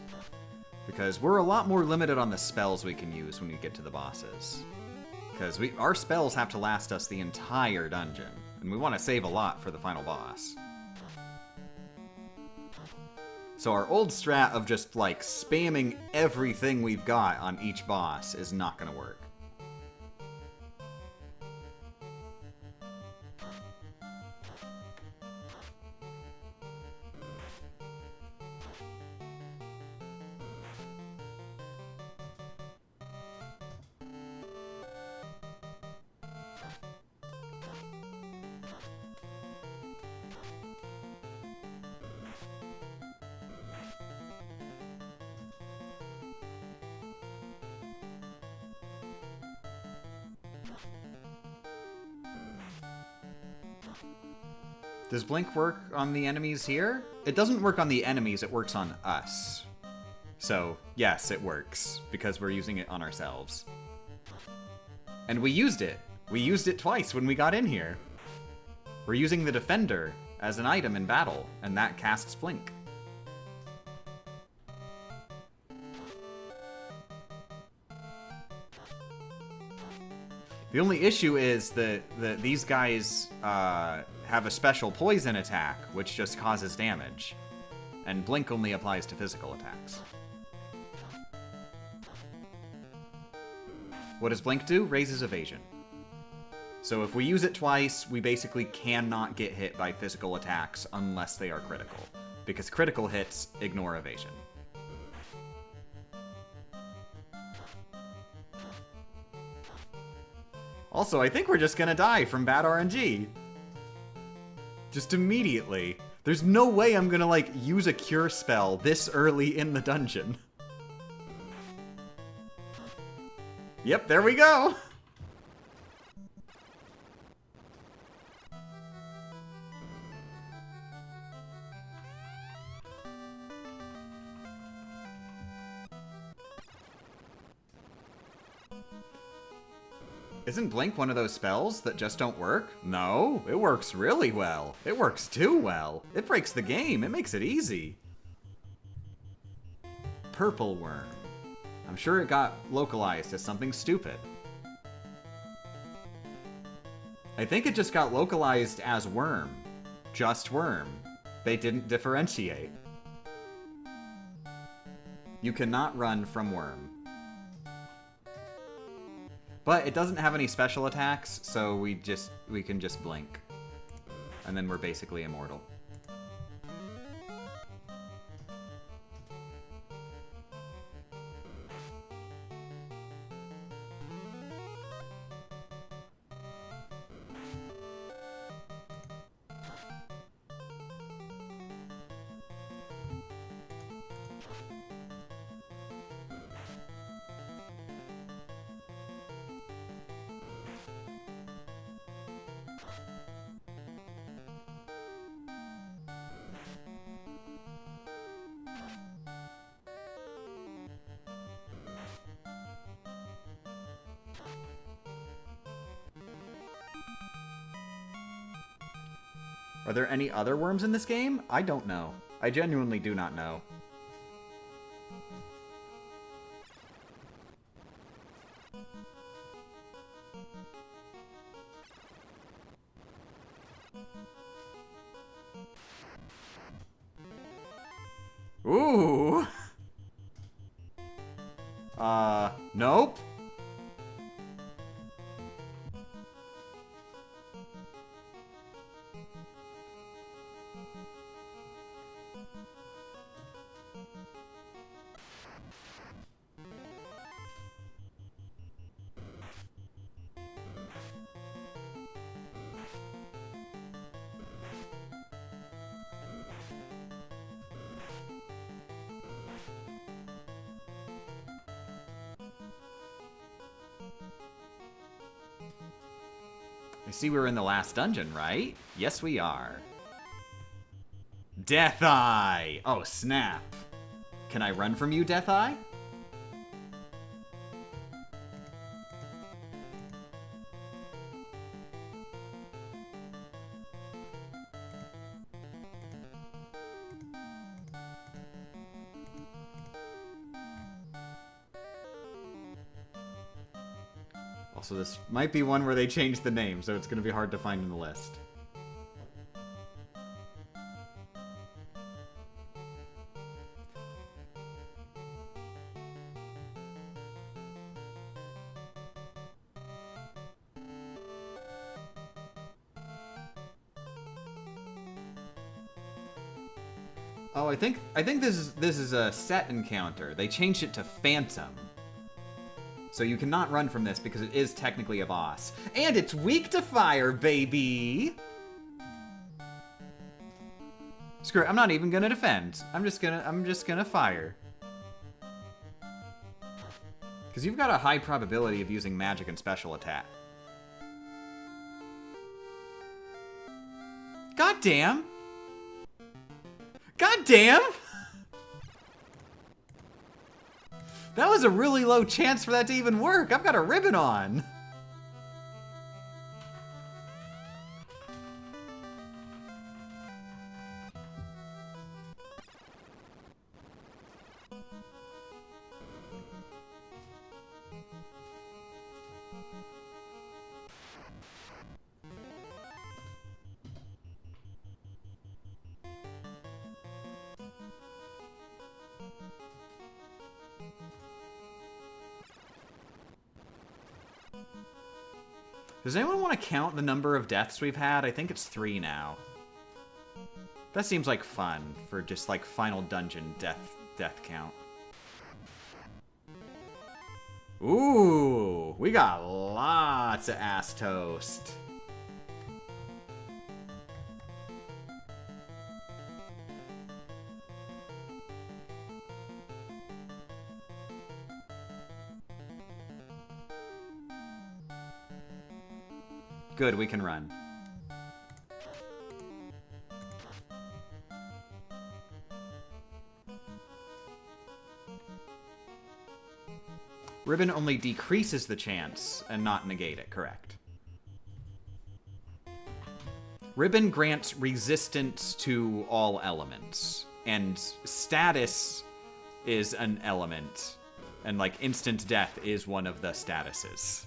Because we're a lot more limited on the spells we can use when we get to the bosses. Because our spells have to last us the entire dungeon. And we want to save a lot for the final boss. So our old strat of just, like, spamming everything we've got on each boss is not going to work. Does Blink work on the enemies here? It doesn't work on the enemies, it works on us. So, yes, it works, because we're using it on ourselves. And we used it! We used it twice when we got in here. We're using the Defender as an item in battle, and that casts Blink. The only issue is that these guys have a special poison attack, which just causes damage. And Blink only applies to physical attacks. What does Blink do? Raises evasion. So if we use it twice, we basically cannot get hit by physical attacks unless they are critical. Because critical hits ignore evasion. Also, I think we're just gonna die from bad RNG. Just immediately. There's no way I'm gonna, like, use a cure spell this early in the dungeon. Yep, there we go! Isn't Blink one of those spells that just don't work? No, it works really well. It works too well. It breaks the game. It makes it easy. Purple Worm. I'm sure it got localized as something stupid. I think it just got localized as Worm. Just Worm. They didn't differentiate. You cannot run from Worm. But it doesn't have any special attacks, so we can just blink. And then we're basically immortal. Are there any other worms in this game? I don't know. I genuinely do not know. Ooh! Nope. I see we're in the last dungeon, right? Yes, we are. Death Eye! Oh, snap. Can I run from you, Death Eye? so this might be one where they changed the name, so it's going to be hard to find in the list. Oh, I think this is a set encounter. They changed it to Phantom. So you cannot run from this because it is technically a boss. And it's weak to fire, baby! Screw it, I'm not even gonna defend. I'm just gonna fire. Because you've got a high probability of using magic and special attack. God damn! God damn! That was a really low chance for that to even work. I've got a ribbon on. Does anyone want to count the number of deaths we've had? I think it's 3 now. That seems like fun for just like final dungeon death count. Ooh, we got lots of ass toast. Good, we can run. Ribbon only decreases the chance and not negate it, correct. Ribbon grants resistance to all elements, and status is an element, and like instant death is one of the statuses.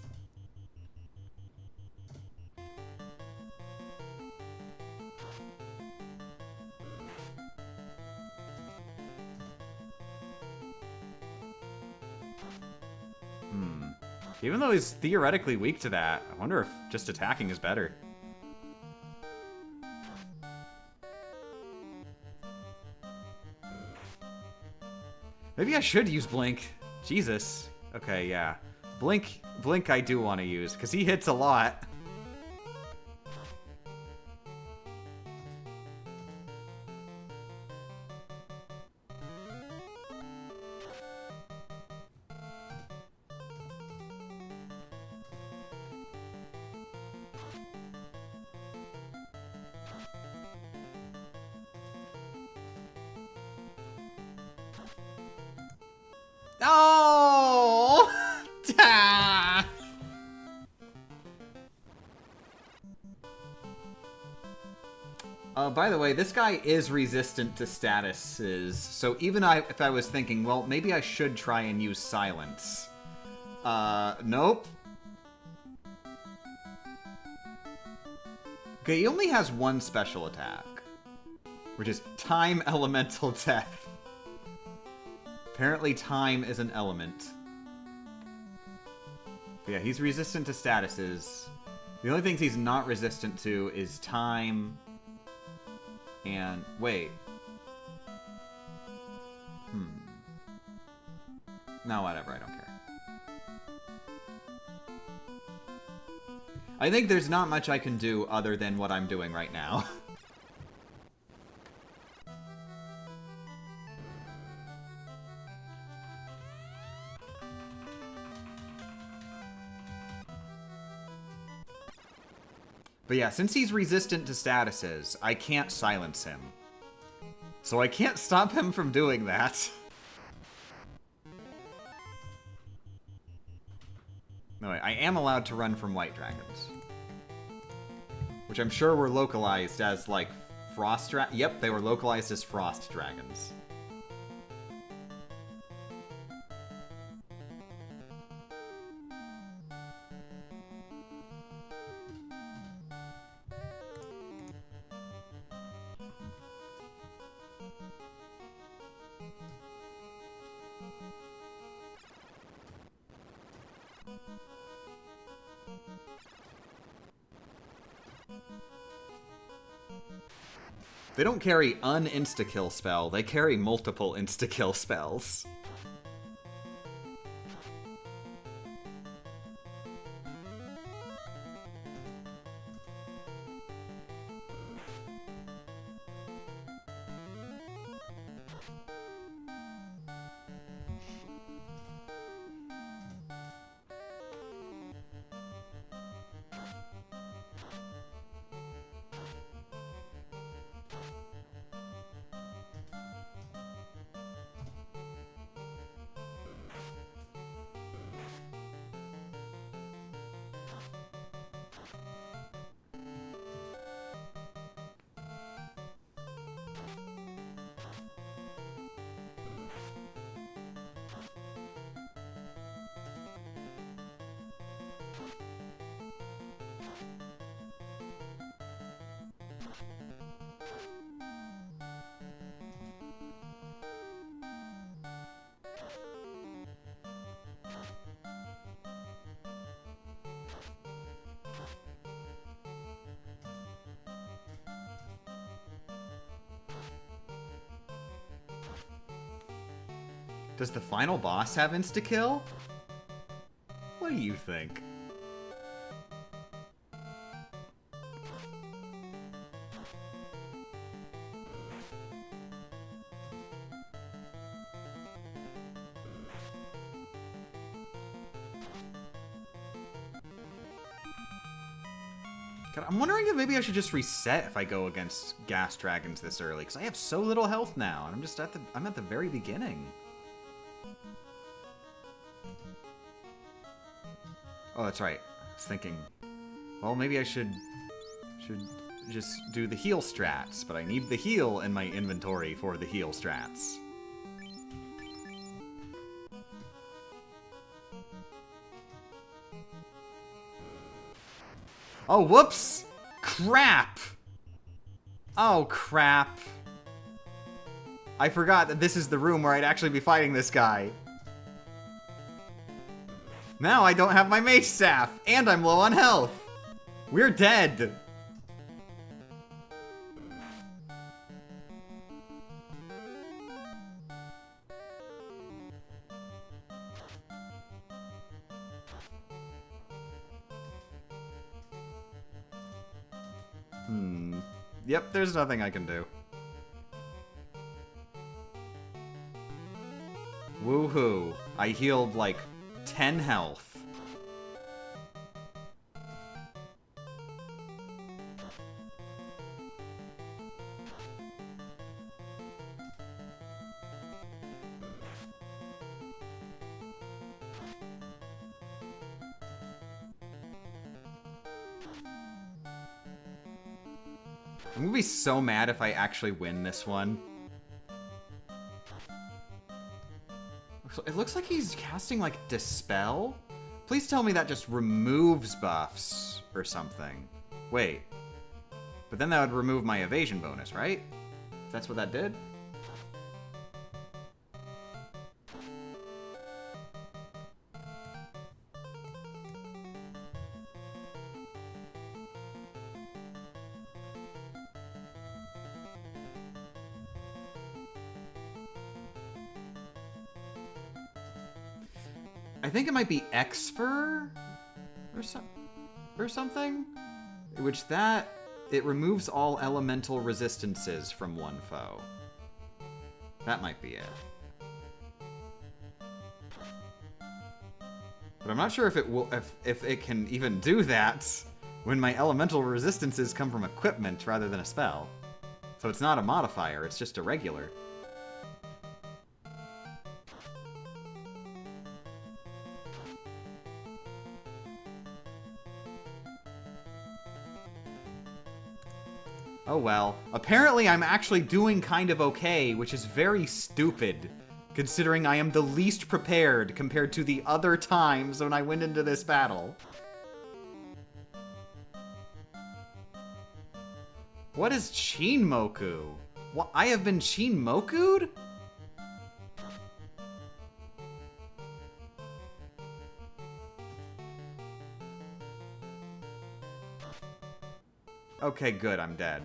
Even though he's theoretically weak to that, I wonder if just attacking is better. Maybe I should use Blink. Jesus. Okay, yeah. Blink I do want to use, because he hits a lot. Oh! By the way, this guy is resistant to statuses, so even if I was thinking, well, maybe I should try and use silence. Nope. Okay, he only has one special attack, which is Time Elemental Death. Apparently time is an element. But yeah, he's resistant to statuses. The only things he's not resistant to is time and... wait. No, whatever, I don't care. I think there's not much I can do other than what I'm doing right now. But yeah, since he's resistant to statuses, I can't silence him. So I can't stop him from doing that. No, I am allowed to run from white dragons. Which I'm sure were localized as, like, frost Yep, they were localized as frost dragons. They don't carry an insta-kill spell, they carry multiple insta-kill spells. Does the final boss have insta-kill? What do you think? God, I'm wondering if maybe I should just reset if I go against gas dragons this early, because I have so little health now, and I'm at the very beginning. Oh, that's right. I was thinking, well, maybe I should just do the heal strats, but I need the heal in my inventory for the heal strats. Oh, whoops! Crap! Oh, crap. I forgot that this is the room where I'd actually be fighting this guy. Now I don't have my mage staff, and I'm low on health. We're dead. Yep, there's nothing I can do. Woohoo. I healed like 10 health. I'm gonna be so mad if I actually win this one. It looks like he's casting, like, Dispel? Please tell me that just removes buffs or something. Wait. But then that would remove my evasion bonus, right? If that's what that did? I think it might be Exfer or something, which it removes all elemental resistances from one foe. That might be it. But I'm not sure if it will if it can even do that when my elemental resistances come from equipment rather than a spell. So it's not a modifier, it's just a regular. Oh well. Apparently I'm actually doing kind of okay, which is very stupid, considering I am the least prepared compared to the other times when I went into this battle. What is Chinmoku? What? I have been Chinmoku'd? Okay, good, I'm dead.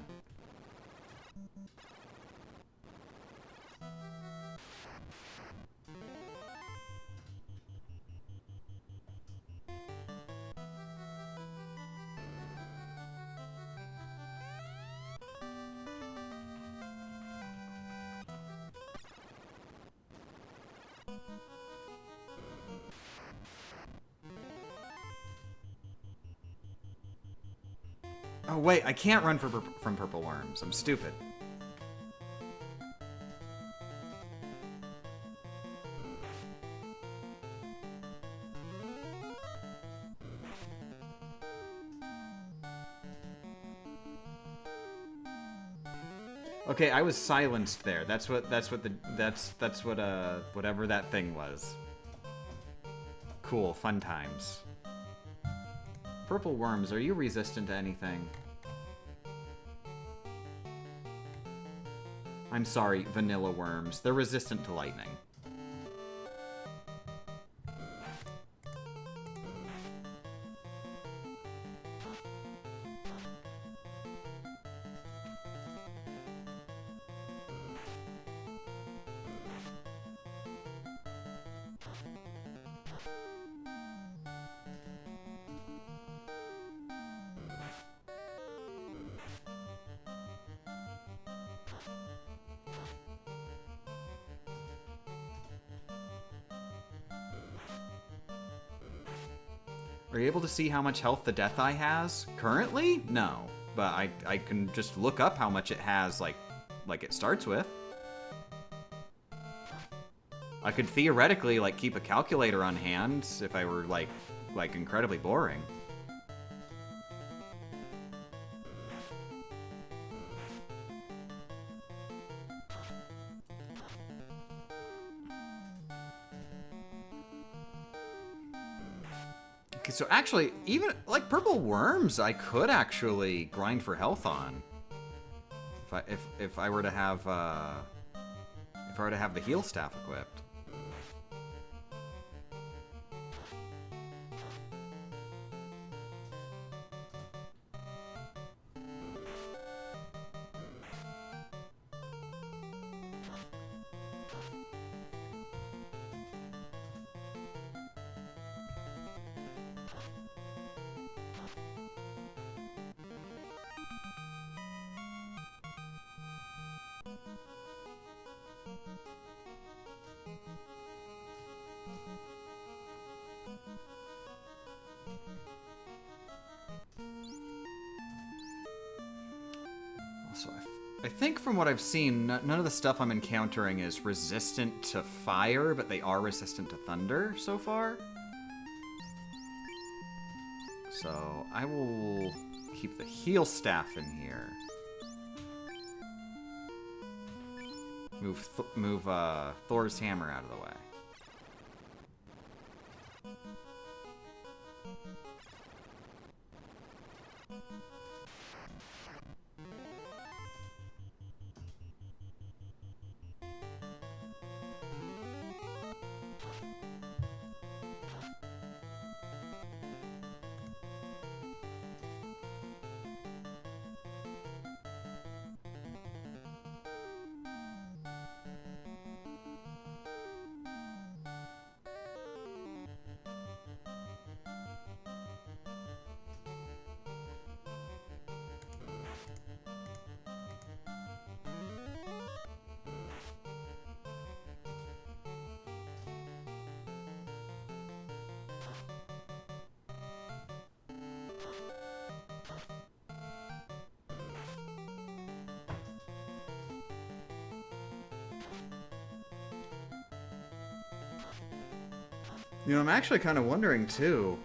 Oh wait, I can't run from purple worms. I'm stupid. Okay, I was silenced there. That's what whatever that thing was. Cool, fun times. Purple worms, are you resistant to anything? I'm sorry, vanilla worms. They're resistant to lightning. Are you able to see how much health the Death Eye has? Currently? No. But I can just look up how much it has, like it starts with. I could theoretically, like, keep a calculator on hand if I were, like incredibly boring. Okay, so actually, even, like, purple worms, I could actually grind for health on. If I were to have, if I were to have the heal staff equipped. Also, I think from what I've seen, none of the stuff I'm encountering is resistant to fire, but they are resistant to thunder so far. So I will keep the heal staff in here. Move Thor's hammer out of the way. You know, I'm actually kind of wondering, too.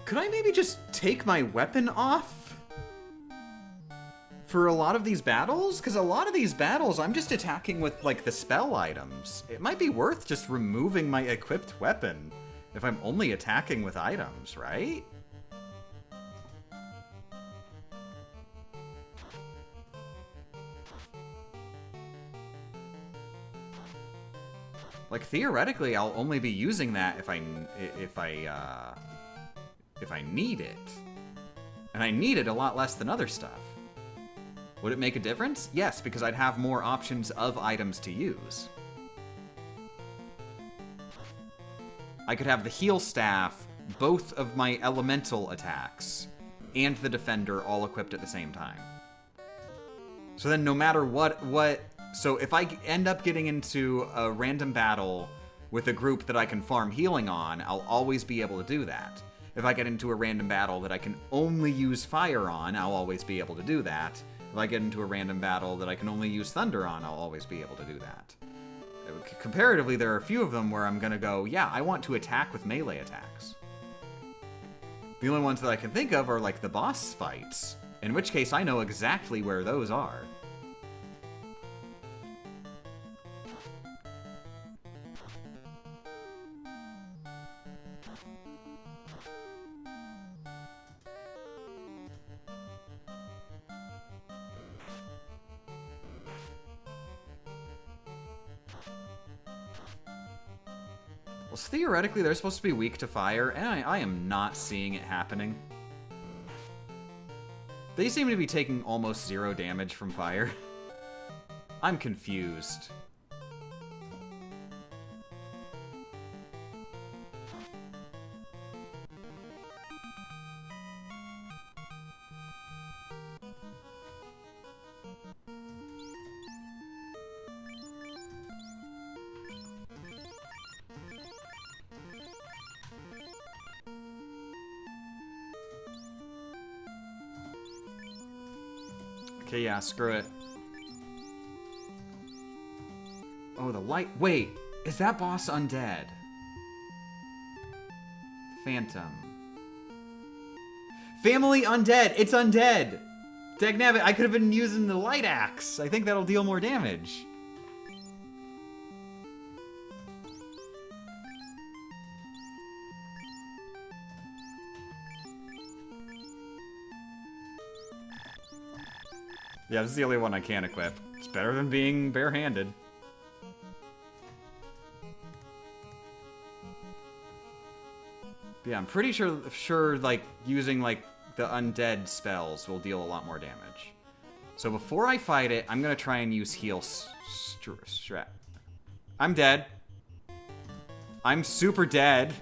Could I maybe just take my weapon off for a lot of these battles? Because a lot of these battles, I'm just attacking with, like, the spell items. It might be worth just removing my equipped weapon if I'm only attacking with items, right? Like, theoretically, I'll only be using that if I need it. And I need it a lot less than other stuff. Would it make a difference? Yes, because I'd have more options of items to use. I could have the heal staff, both of my elemental attacks, and the defender all equipped at the same time. So then no matter what... So if I end up getting into a random battle with a group that I can farm healing on, I'll always be able to do that. If I get into a random battle that I can only use fire on, I'll always be able to do that. If I get into a random battle that I can only use thunder on, I'll always be able to do that. Comparatively, there are a few of them where I'm going to go, yeah, I want to attack with melee attacks. The only ones that I can think of are like the boss fights, in which case I know exactly where those are. Well, theoretically, they're supposed to be weak to fire, and I am not seeing it happening. They seem to be taking almost 0 damage from fire. I'm confused. Okay, yeah, screw it. Oh, the light... Wait, is that boss undead? Phantom. Family undead! It's undead! Dagnabbit, I could have been using the light axe. I think that'll deal more damage. Yeah, this is the only one I can equip. It's better than being barehanded. Yeah, I'm pretty sure like using like the undead spells will deal a lot more damage. So before I fight it, I'm gonna try and use heal strat. I'm dead. I'm super dead.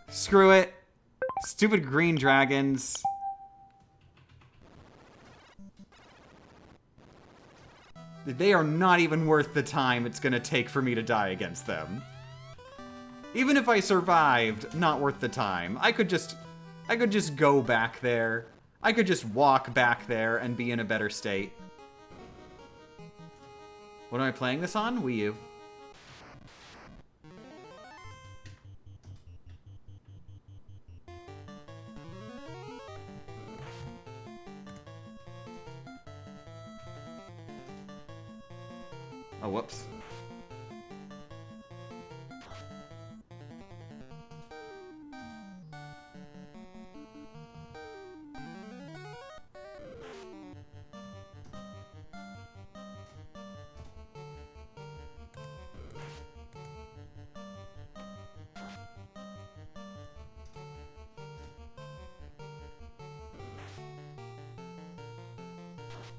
Screw it. Stupid green dragons. They are not even worth the time it's gonna take for me to die against them. Even if I survived, not worth the time. I could just go back there. I could just walk back there and be in a better state. What am I playing this on? Wii U. Oh, whoops.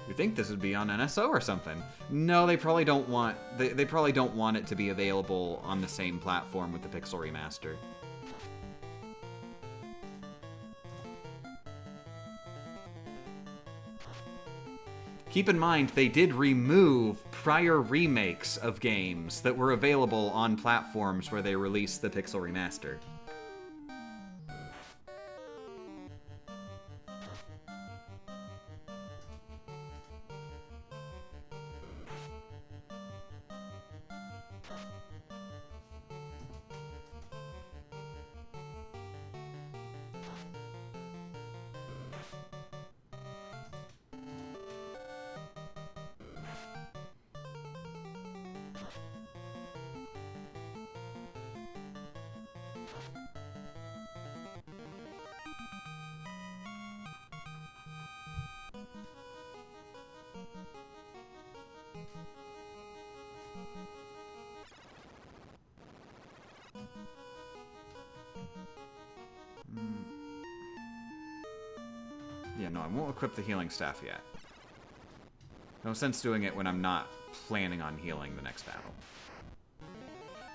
You think this would be on NSO or something? No, they probably don't want they probably don't want it to be available on the same platform with the Pixel Remaster. Keep in mind, they did remove prior remakes of games that were available on platforms where they released the Pixel Remaster. Yeah, no, I won't equip the healing staff yet. No sense doing it when I'm not planning on healing the next battle.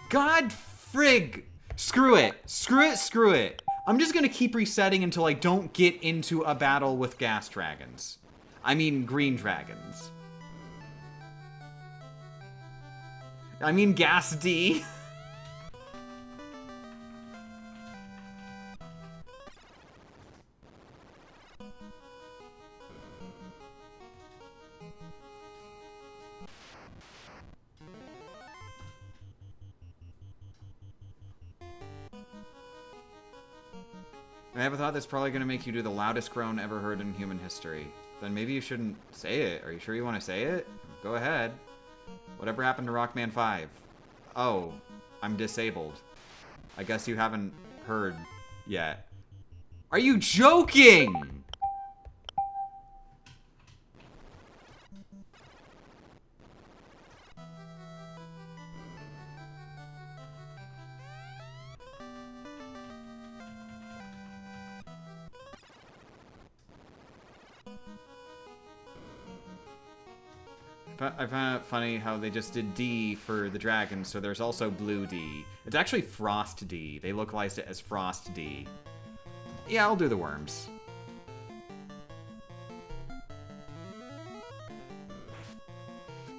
God frig! Screw it! Screw it, screw it! I'm just gonna keep resetting until I don't get into a battle with gas dragons. I mean green dragons. I mean gas D. I have a thought that's probably going to make you do the loudest groan ever heard in human history. Then maybe you shouldn't say it. Are you sure you want to say it? Go ahead. Whatever happened to Rockman 5? Oh, I'm disabled. I guess you haven't heard yet. Are you joking? I found it funny how they just did D for the dragon, so there's also blue D. It's actually Frost D. They localized it as Frost D. Yeah, I'll do the worms.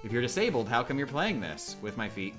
If you're disabled, how come you're playing this? With my feet.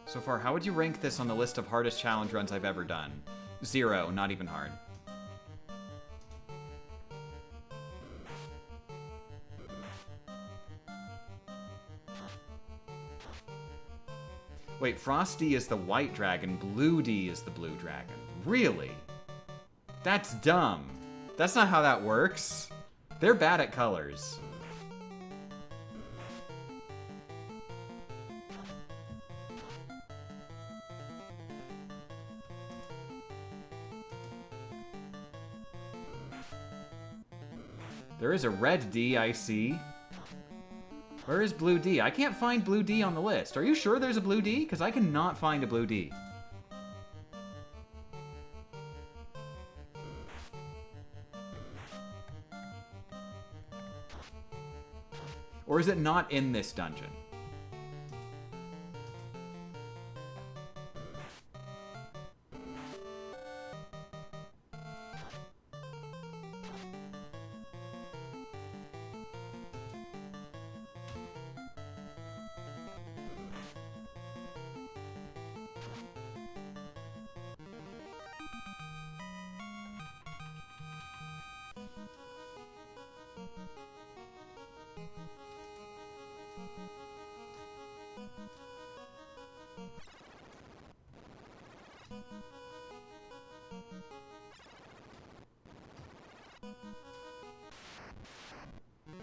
So far, how would you rank this on the list of hardest challenge runs I've ever done? 0, not even hard. Wait, Frosty is the white dragon, Blue D is the blue dragon. Really? That's dumb. That's not how that works. They're bad at colors. There is a red D, I see. Where is blue D? I can't find blue D on the list. Are you sure there's a blue D? Because I cannot find a blue D. Or is it not in this dungeon?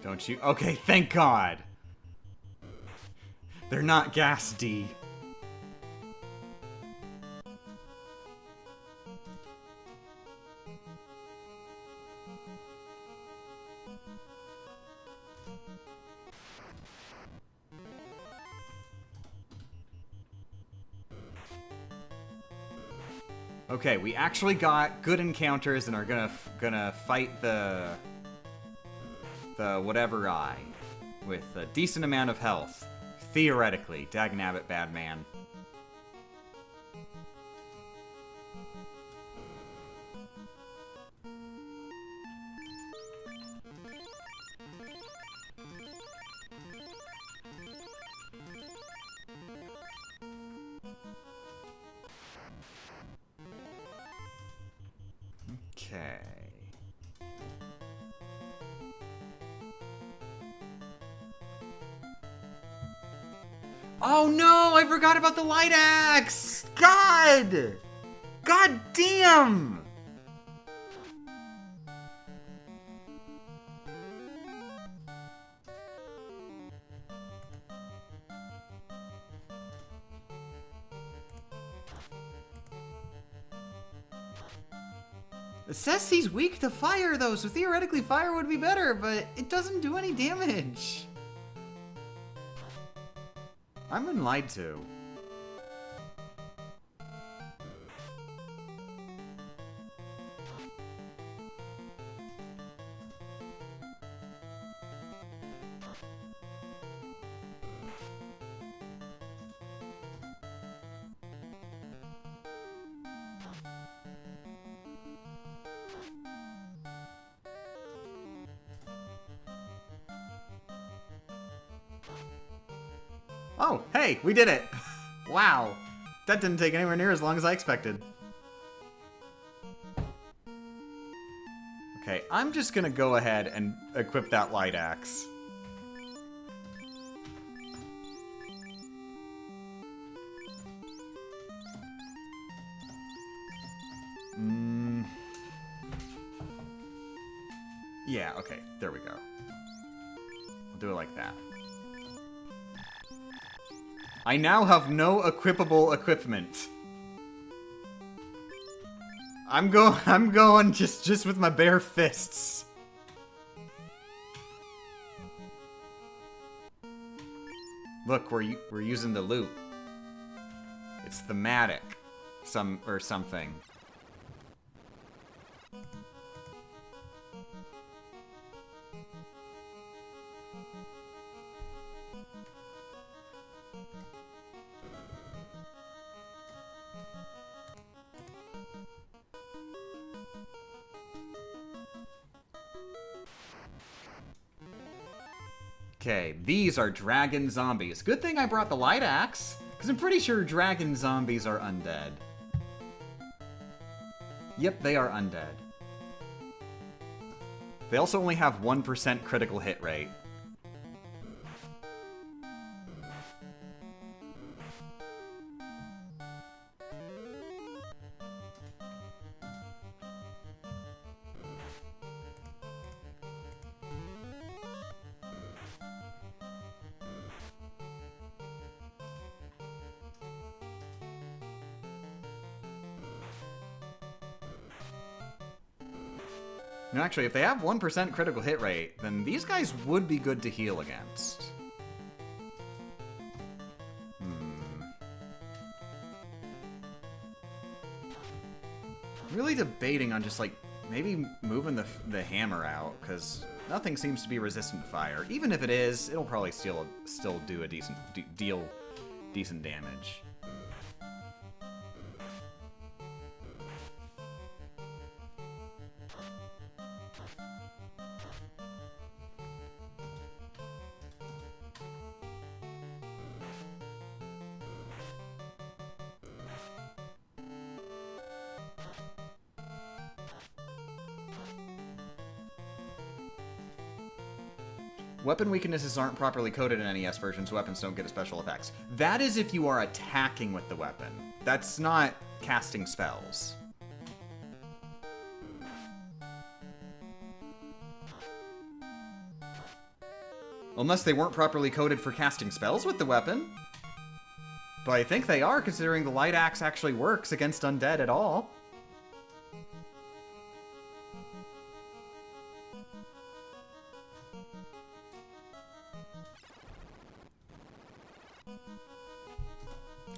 Don't you? Okay, thank God. They're not gas D. Okay, we actually got good encounters and are gonna fight the whatever eye with a decent amount of health. Theoretically, dagnabbit, bad man. Okay. Oh no, I forgot about the light axe! God! God damn! It says he's weak to fire though, so theoretically fire would be better, but it doesn't do any damage. I've been lied to. Oh, hey, we did it! Wow. That didn't take anywhere near as long as I expected. Okay, I'm just gonna go ahead and equip that light axe. Yeah, okay, there we go. I'll do it like that. I now have no equipable equipment. I'm going just with my bare fists. Look, we're using the loot. It's thematic, something. Okay, these are dragon zombies. Good thing I brought the light axe, because I'm pretty sure dragon zombies are undead. Yep, they are undead. They also only have 1% critical hit rate. No, actually, if they have 1% critical hit rate, then these guys would be good to heal against. Really debating on just, like, maybe moving the hammer out, because nothing seems to be resistant to fire. Even if it is, it'll probably still do a deal decent damage. Weapon weaknesses aren't properly coded in NES versions. Weapons don't get special effects. That is if you are attacking with the weapon. That's not casting spells. Unless they weren't properly coded for casting spells with the weapon. But I think they are, considering the light axe actually works against undead at all.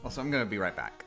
Also, I'm gonna be right back.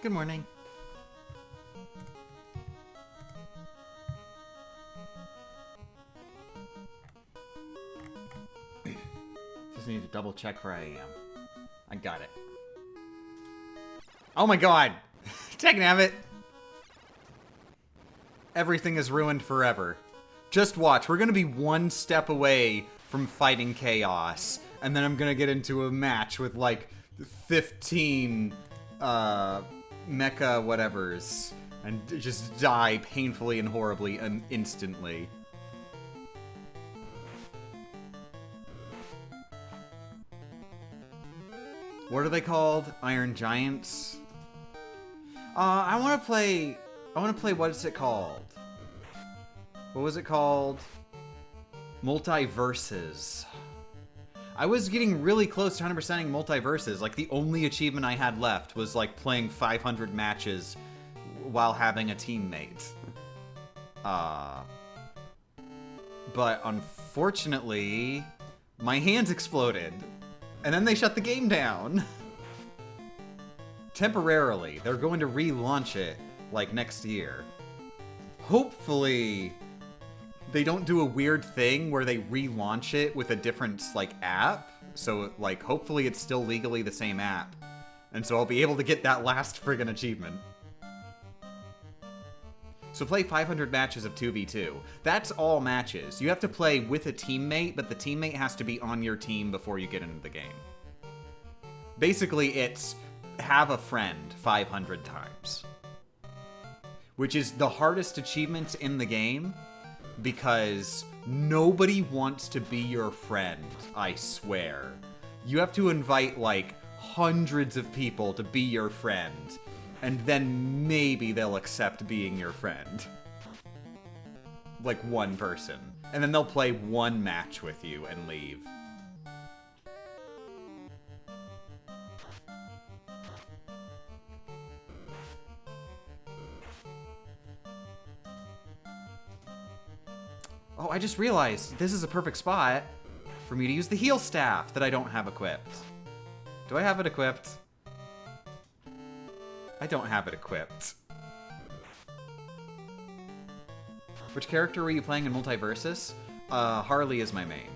Good morning. Just need to double check where I am. I got it. Oh my god! Technabbit! Everything is ruined forever. Just watch, we're gonna be one step away from fighting chaos, and then I'm gonna get into a match with like 15 mecha whatevers and just die painfully and horribly and instantly. What are they called? Iron Giants? I want to play, what is it called? What was it called? Multiverses. I was getting really close to 100%ing Multiverses. Like, the only achievement I had left was, like, playing 500 matches while having a teammate. But unfortunately, my hands exploded. And then they shut the game down. Temporarily. They're going to relaunch it, like, next year. Hopefully they don't do a weird thing where they relaunch it with a different, like, app. So, like, hopefully it's still legally the same app. And so I'll be able to get that last friggin' achievement. So play 500 matches of 2v2. That's all matches. You have to play with a teammate, but the teammate has to be on your team before you get into the game. Basically, it's have a friend 500 times. Which is the hardest achievement in the game, because nobody wants to be your friend, I swear. You have to invite, like, hundreds of people to be your friend, and then maybe they'll accept being your friend. Like, one person. And then they'll play one match with you and leave. Oh, I just realized this is a perfect spot for me to use the heal staff that I don't have equipped. Do I have it equipped? I don't have it equipped. Which character were you playing in Multiversus? Harley is my main.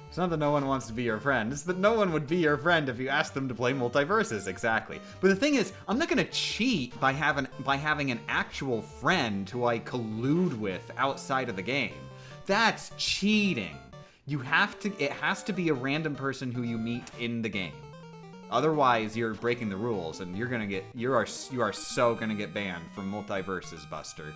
It's not that no one wants to be your friend. It's that no one would be your friend if you asked them to play Multiversus, exactly. But the thing is, I'm not gonna cheat by having an actual friend who I collude with outside of the game. That's cheating. It has to be a random person who you meet in the game. Otherwise, you're breaking the rules, and you are so gonna get banned from Multiversus, Buster.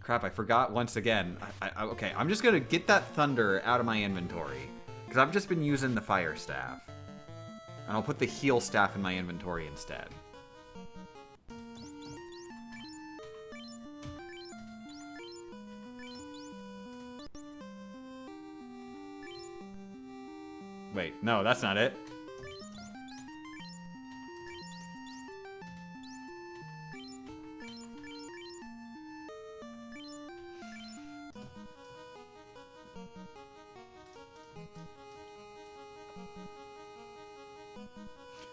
Crap, I forgot once again. Okay, I'm just gonna get that thunder out of my inventory, because I've just been using the fire staff. And I'll put the heal staff in my inventory instead. Wait, no, that's not it.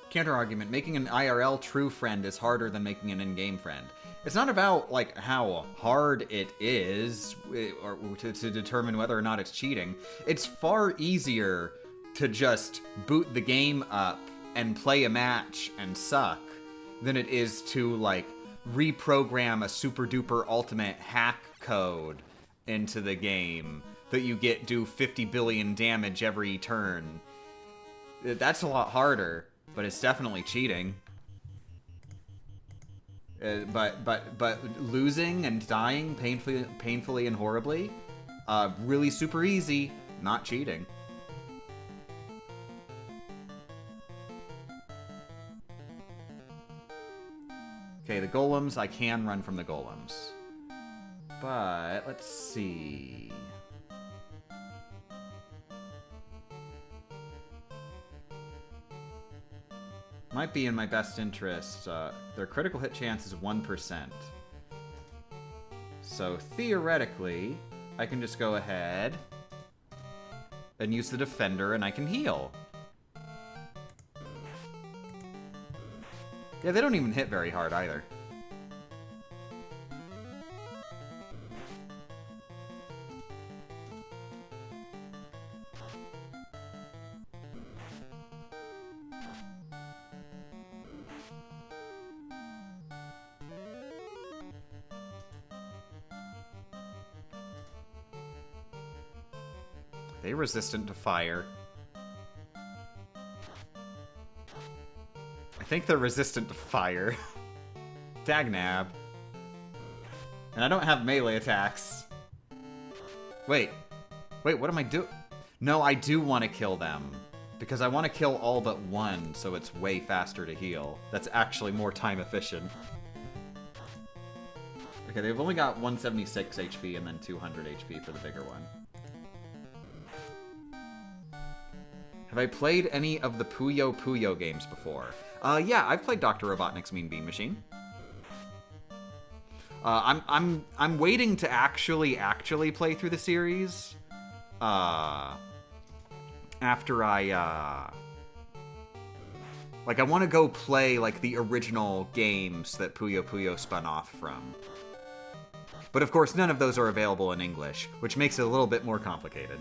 Counter-argument, making an IRL true friend is harder than making an in-game friend. It's not about, like, how hard it is, or to determine whether or not it's cheating. It's far easier to just boot the game up and play a match and suck than it is to, like, reprogram a super duper ultimate hack code into the game that you get do 50 billion damage every turn. That's a lot harder, but it's definitely cheating. But losing and dying painfully and horribly, really super easy, not cheating. Okay, the golems, I can run from the golems. But, let's see. Might be in my best interest. Their critical hit chance is 1%. So, theoretically, I can just go ahead and use the defender and I can heal. Yeah, they don't even hit very hard either. They're resistant to fire. I think they're resistant to fire. Dagnab. And I don't have melee attacks. Wait, what am I doing? No, I do want to kill them. Because I want to kill all but one, so it's way faster to heal. That's actually more time efficient. Okay, they've only got 176 HP and then 200 HP for the bigger one. Have I played any of the Puyo Puyo games before? Yeah, I've played Dr. Robotnik's Mean Bean Machine. I'm waiting to actually play through the series. After I like, I want to go play, like, the original games that Puyo Puyo spun off from. But of course, none of those are available in English, which makes it a little bit more complicated.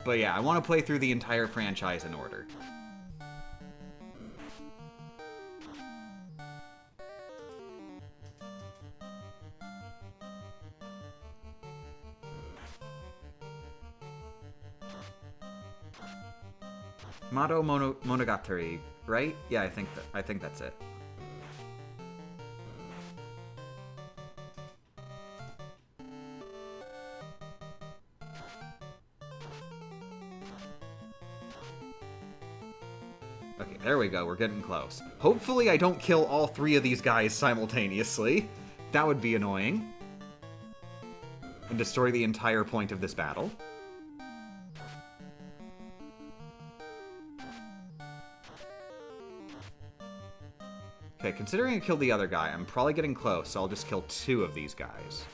But yeah, I want to play through the entire franchise in order. Mado Monogatari, right? Yeah, I think that's it. Okay, there we go. We're getting close. Hopefully I don't kill all three of these guys simultaneously. That would be annoying. And destroy the entire point of this battle. Okay, considering I killed the other guy, I'm probably getting close, so I'll just kill two of these guys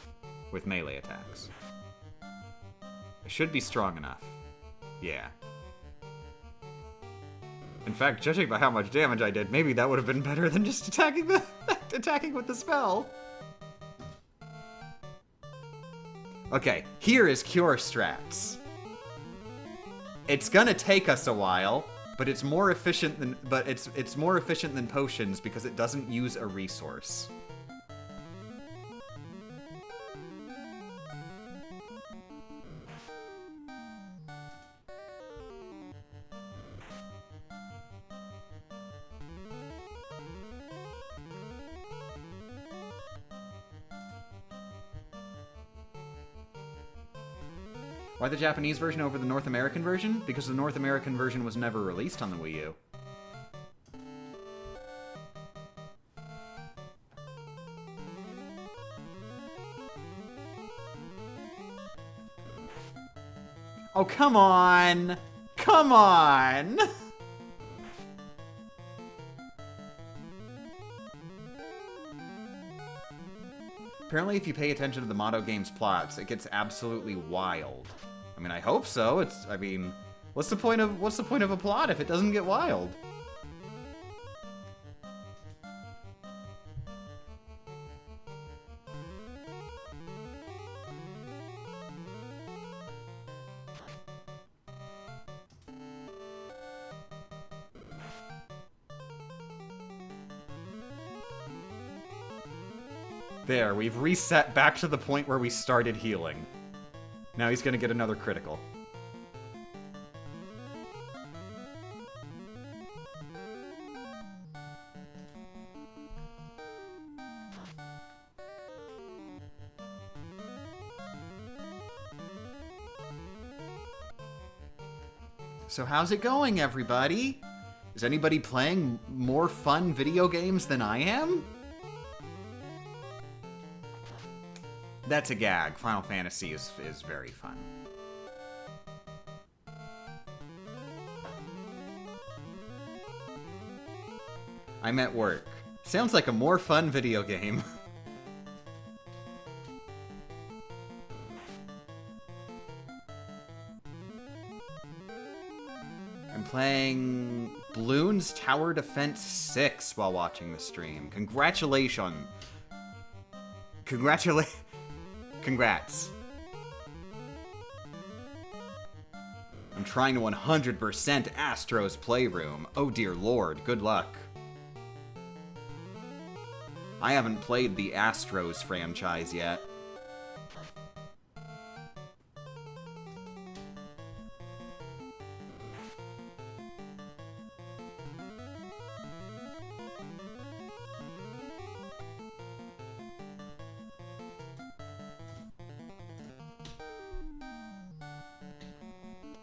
with melee attacks. I should be strong enough. Yeah. In fact, judging by how much damage I did, maybe that would have been better than just attacking with the spell. Okay, here is cure strats. It's gonna take us a while, but it's more efficient than it's more efficient than potions because it doesn't use a resource. Why the Japanese version over the North American version? Because the North American version was never released on the Wii U. Oh, come on! Come on! Apparently, if you pay attention to the Motto game's plots, it gets absolutely wild. I mean, I hope so. I mean, what's the point of a plot if it doesn't get wild? There, we've reset back to the point where we started healing. Now he's gonna get another critical. So how's it going, everybody? Is anybody playing more fun video games than I am? That's a gag. Final Fantasy is very fun. I'm at work. Sounds like a more fun video game. I'm playing Bloons Tower Defense 6 while watching the stream. Congratulations. Congrats. I'm trying to 100% Astro's Playroom. Oh dear lord, good luck. I haven't played the Astros franchise yet.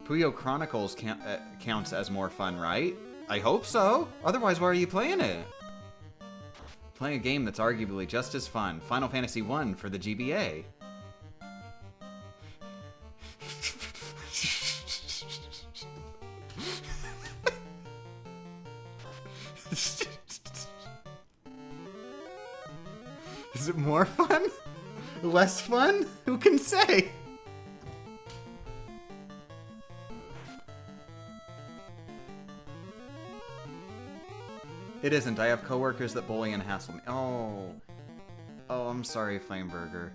Puyo Chronicles counts as more fun, right? I hope so. Otherwise, why are you playing it? Playing a game that's arguably just as fun. Final Fantasy 1 for the GBA. Is it more fun? Less fun? Who can say? It isn't. I have coworkers that bully and hassle me. Oh. Oh, I'm sorry, Flameburger.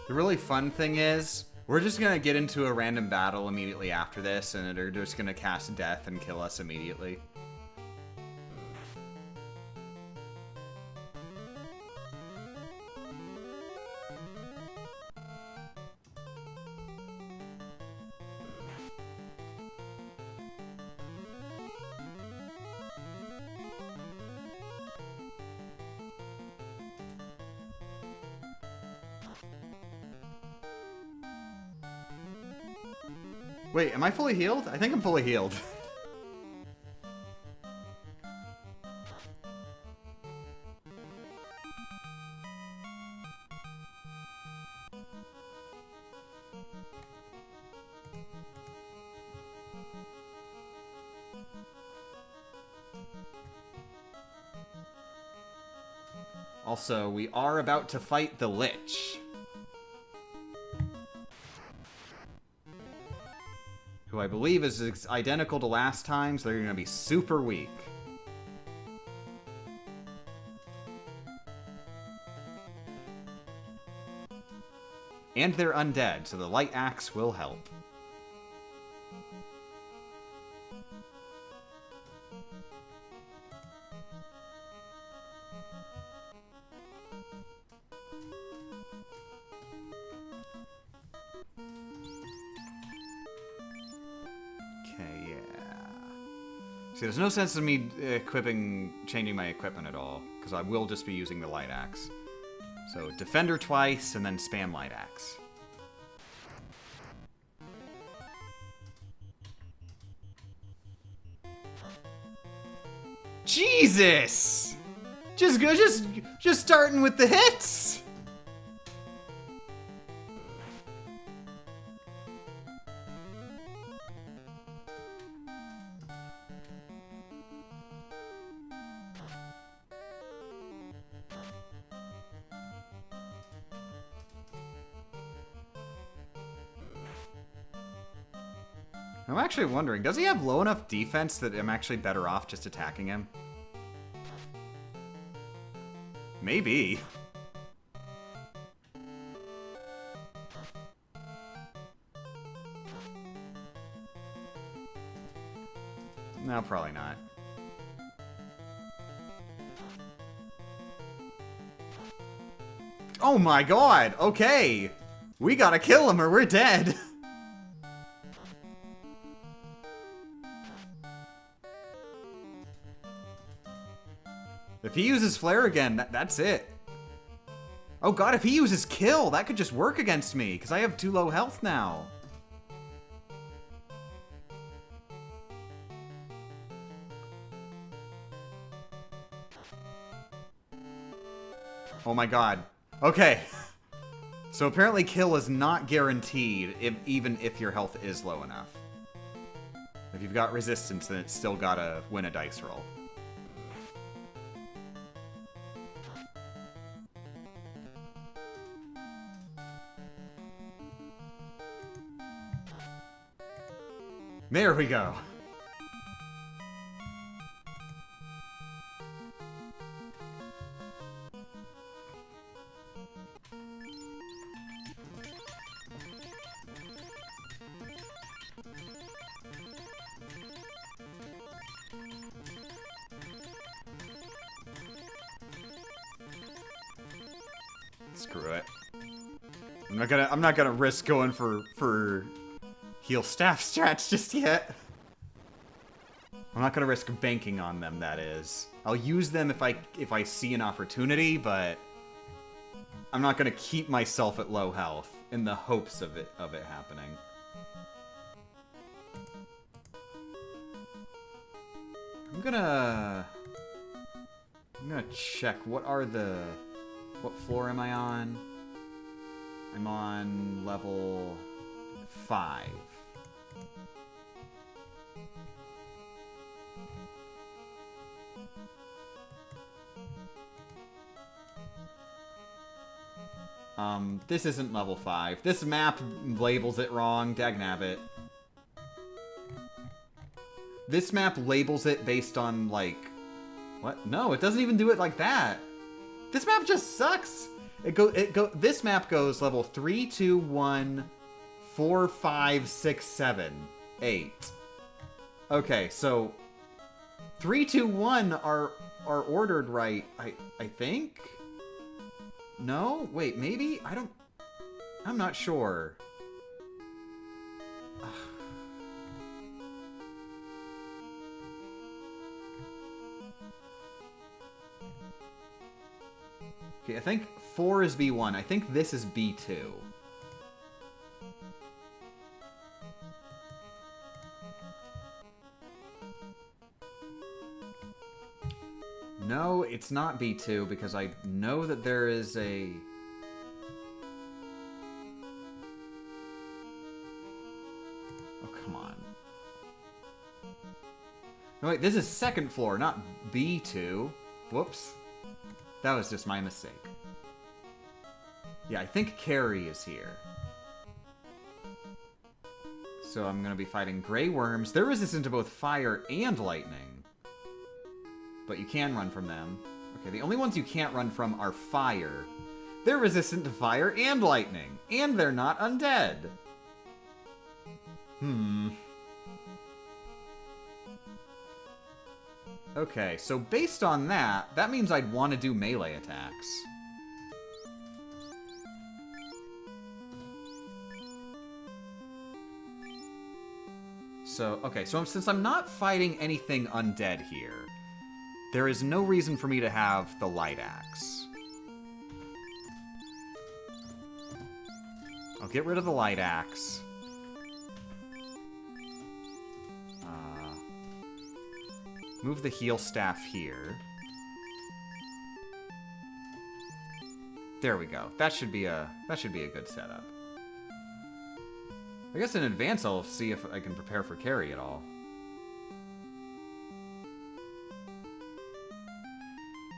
The really fun thing is, we're just gonna get into a random battle immediately after this, and they're just gonna cast death and kill us immediately. Wait, am I fully healed? I think I'm fully healed. Also, we are about to fight the Lich, who I believe is identical to last time, so they're going to be super weak. And they're undead, so the light axe will help. See, there's no sense in me changing my equipment at all, because I will just be using the light axe. So, Defender twice, and then spam light axe. Jesus! Just starting with the hits! I'm actually wondering, does he have low enough defense that I'm actually better off just attacking him? Maybe. No, probably not. Oh my god! Okay! We gotta kill him or we're dead! If he uses Flare again, that's it. Oh god, if he uses Kill, that could just work against me, because I have too low health now. Oh my god. Okay. So apparently Kill is not guaranteed, even if your health is low enough. If you've got resistance, then it's still gotta win a dice roll. There we go. Screw it. I'm not gonna risk going for heal staff strats just yet. I'm not gonna risk banking on them, that is. I'll use them if I see an opportunity, but I'm not gonna keep myself at low health in the hopes of it happening. I'm gonna check what floor am I on? I'm on level 5. This isn't level 5. This map labels it wrong, dagnabbit. This map labels it based on, like... What? No, it doesn't even do it like that. This map just sucks. This map goes level 3, 2, 1, 4, 5, 6, 7, 8. Okay, so 3, 2, 1 are ordered right, I think? No? Wait, maybe? I'm not sure. Okay, I think 4 is B1. I think this is B2. No, it's not B2 because I know that there is a... Oh, come on. No, wait, this is second floor, not B2. Whoops. That was just my mistake. Yeah, I think Carrie is here. So I'm going to be fighting Grey Worms. They're resistant to both fire and lightning. But you can run from them. Okay, the only ones you can't run from are fire. They're resistant to fire and lightning. And they're not undead. Okay, so based on that, that means I'd want to do melee attacks. So, okay, so since I'm not fighting anything undead here, there is no reason for me to have the light axe. I'll get rid of the light axe. Move the heal staff here. There we go. That should be a good setup. I guess in advance I'll see if I can prepare for carry at all.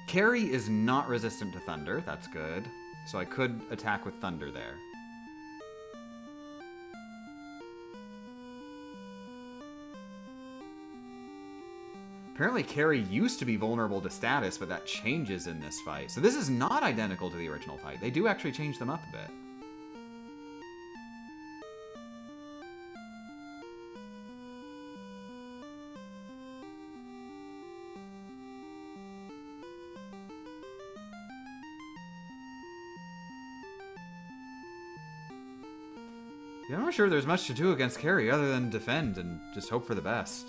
Carry is not resistant to thunder. That's good. So I could attack with thunder there. Apparently carry used to be vulnerable to status, but that changes in this fight. So this is not identical to the original fight. They do actually change them up a bit. Yeah, I'm not sure there's much to do against carry other than defend and just hope for the best.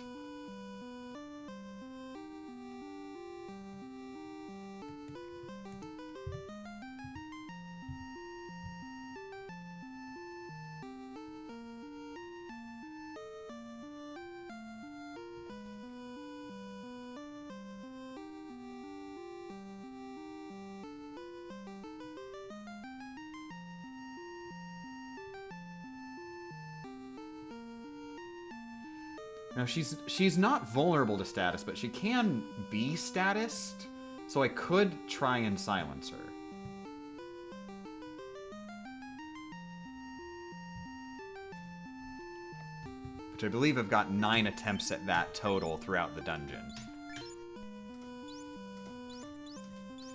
Now, she's not vulnerable to status, but she can be statused, so I could try and silence her. Which I believe I've got 9 attempts at that total throughout the dungeon.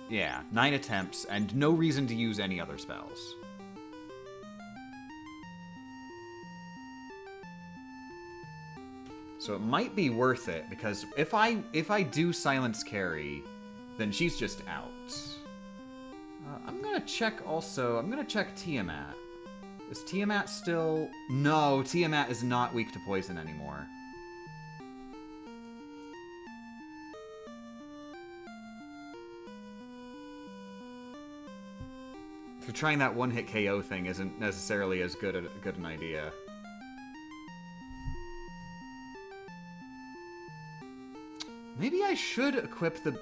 Yeah, 9 attempts, and no reason to use any other spells. So it might be worth it, because if I do silence carry, then she's just out. I'm gonna check also. I'm gonna check Tiamat. Is Tiamat still... No, Tiamat is not weak to poison anymore. So trying that one-hit KO thing isn't necessarily as good an idea. Maybe I should equip the...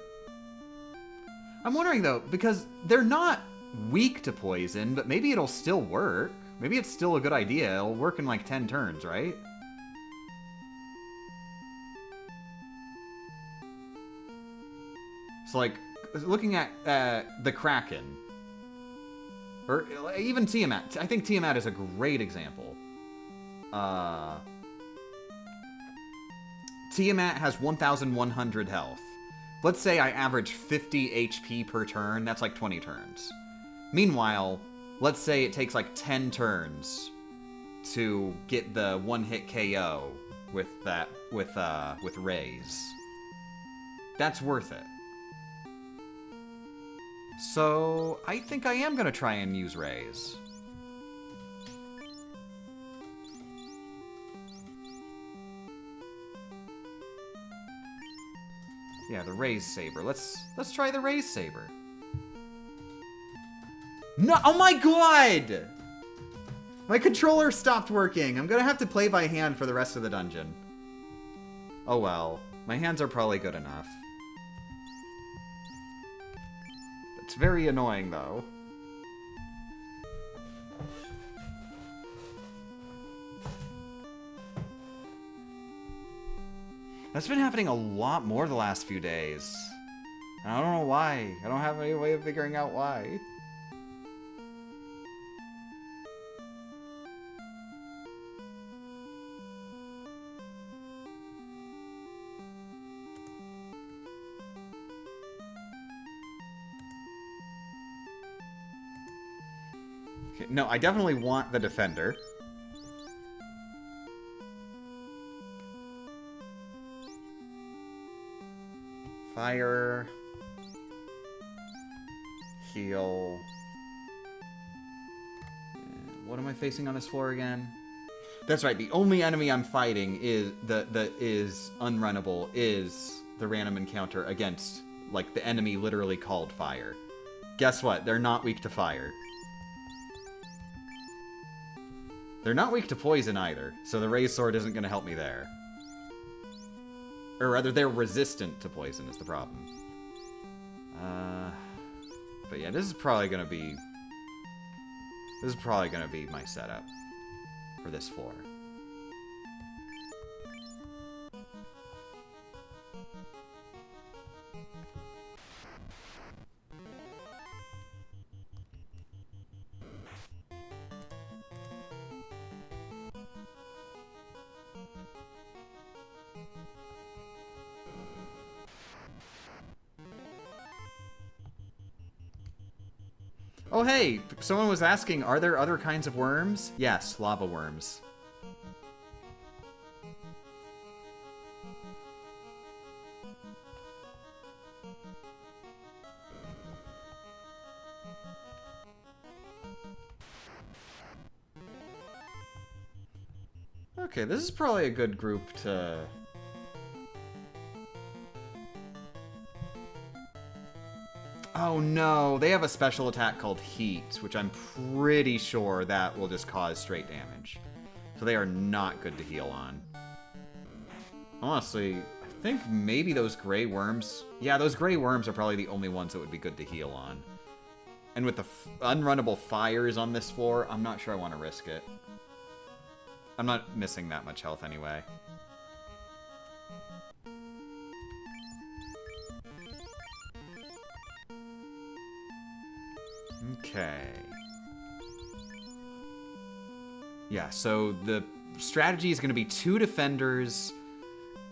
I'm wondering, though, because they're not weak to poison, but maybe it'll still work. Maybe it's still a good idea. It'll work in, like, 10 turns, right? So, like, looking at the Kraken, or even Tiamat. I think Tiamat is a great example. Tiamat has 1,100 health. Let's say I average 50 HP per turn. That's like 20 turns. Meanwhile, let's say it takes like 10 turns to get the one-hit KO with Raise. That's worth it. So I think I am gonna try and use Raise. Yeah, the Raise Saber. Let's try the Raise Saber. No! Oh my god! My controller stopped working. I'm gonna have to play by hand for the rest of the dungeon. Oh well. My hands are probably good enough. It's very annoying, though. That's been happening a lot more the last few days. I don't know why. I don't have any way of figuring out why. Okay, no, I definitely want the defender. Fire. Heal. What am I facing on this floor again? That's right, the only enemy I'm fighting is that is unrunnable is the random encounter against, like, the enemy literally called fire. Guess what? They're not weak to fire. They're not weak to poison either, so the Raised Sword isn't going to help me there. Or rather, they're resistant to poison is the problem. But yeah, this is probably gonna be my setup for this floor. Oh hey, someone was asking, are there other kinds of worms? Yes, lava worms. Okay, this is probably a good group to... Oh no, they have a special attack called Heat, which I'm pretty sure that will just cause straight damage. So they are not good to heal on. Honestly, I think maybe those gray worms... Yeah, those gray worms are probably the only ones that would be good to heal on. And with the unrunnable fires on this floor, I'm not sure I want to risk it. I'm not missing that much health anyway. Okay. Yeah, so the strategy is going to be 2 defenders,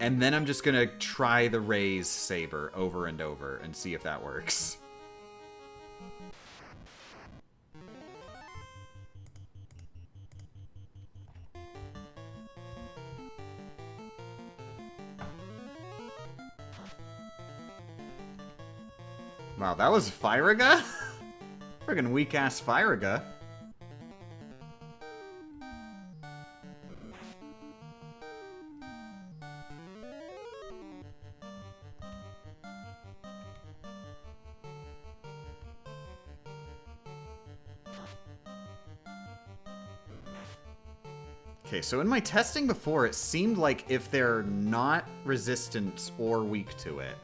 and then I'm just going to try the raise saber over and over and see if that works. Wow, that was Firaga? Friggin' weak-ass Firaga. Okay, so in my testing before, it seemed like if they're not resistant or weak to it,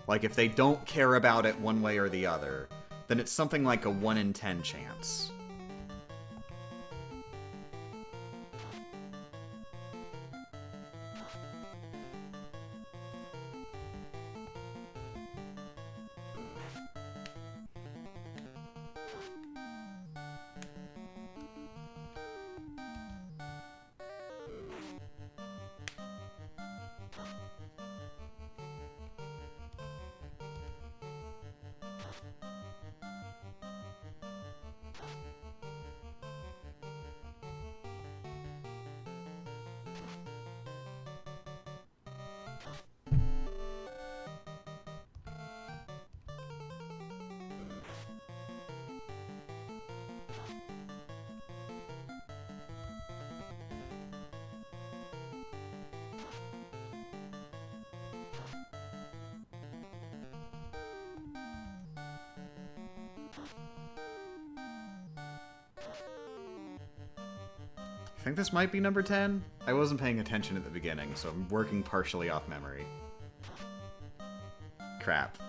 like if they don't care about it one way or the other, then it's something like a 1 in 10 chance. I think this might be number 10. I wasn't paying attention at the beginning, so I'm working partially off memory. Crap.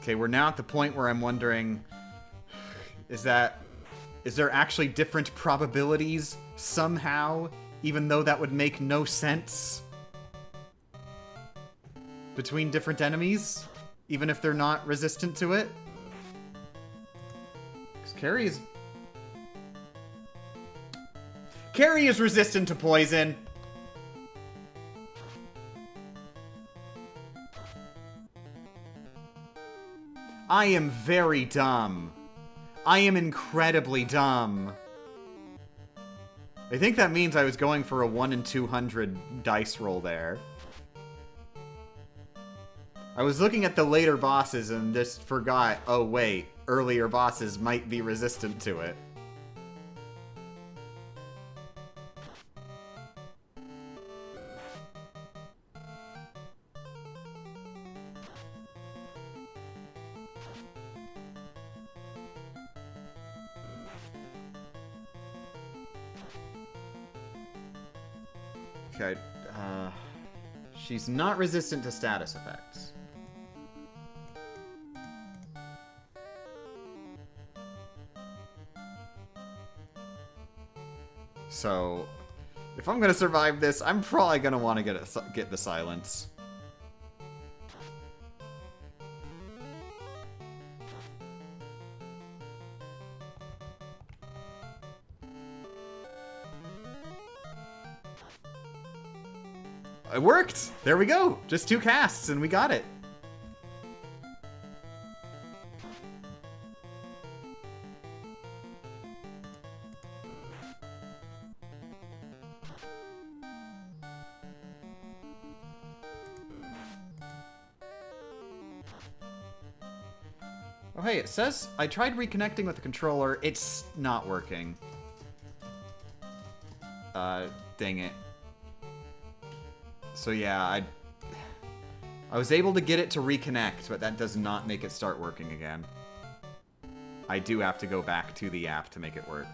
Okay, we're now at the point where I'm wondering, is there actually different probabilities somehow, even though that would make no sense between different enemies, even if they're not resistant to it? Because Carrie is resistant to poison. I am very dumb. I am incredibly dumb. I think that means I was going for a 1 in 200 dice roll there. I was looking at the later bosses and just forgot, oh wait, earlier bosses might be resistant to it. Okay, she's not resistant to status effects. So, if I'm gonna survive this, I'm probably gonna want to get the silence. It worked! There we go! Just 2 casts and we got it. Oh hey, it says I tried reconnecting with the controller. It's not working. Dang it. So yeah, I was able to get it to reconnect, but that does not make it start working again. I do have to go back to the app to make it work.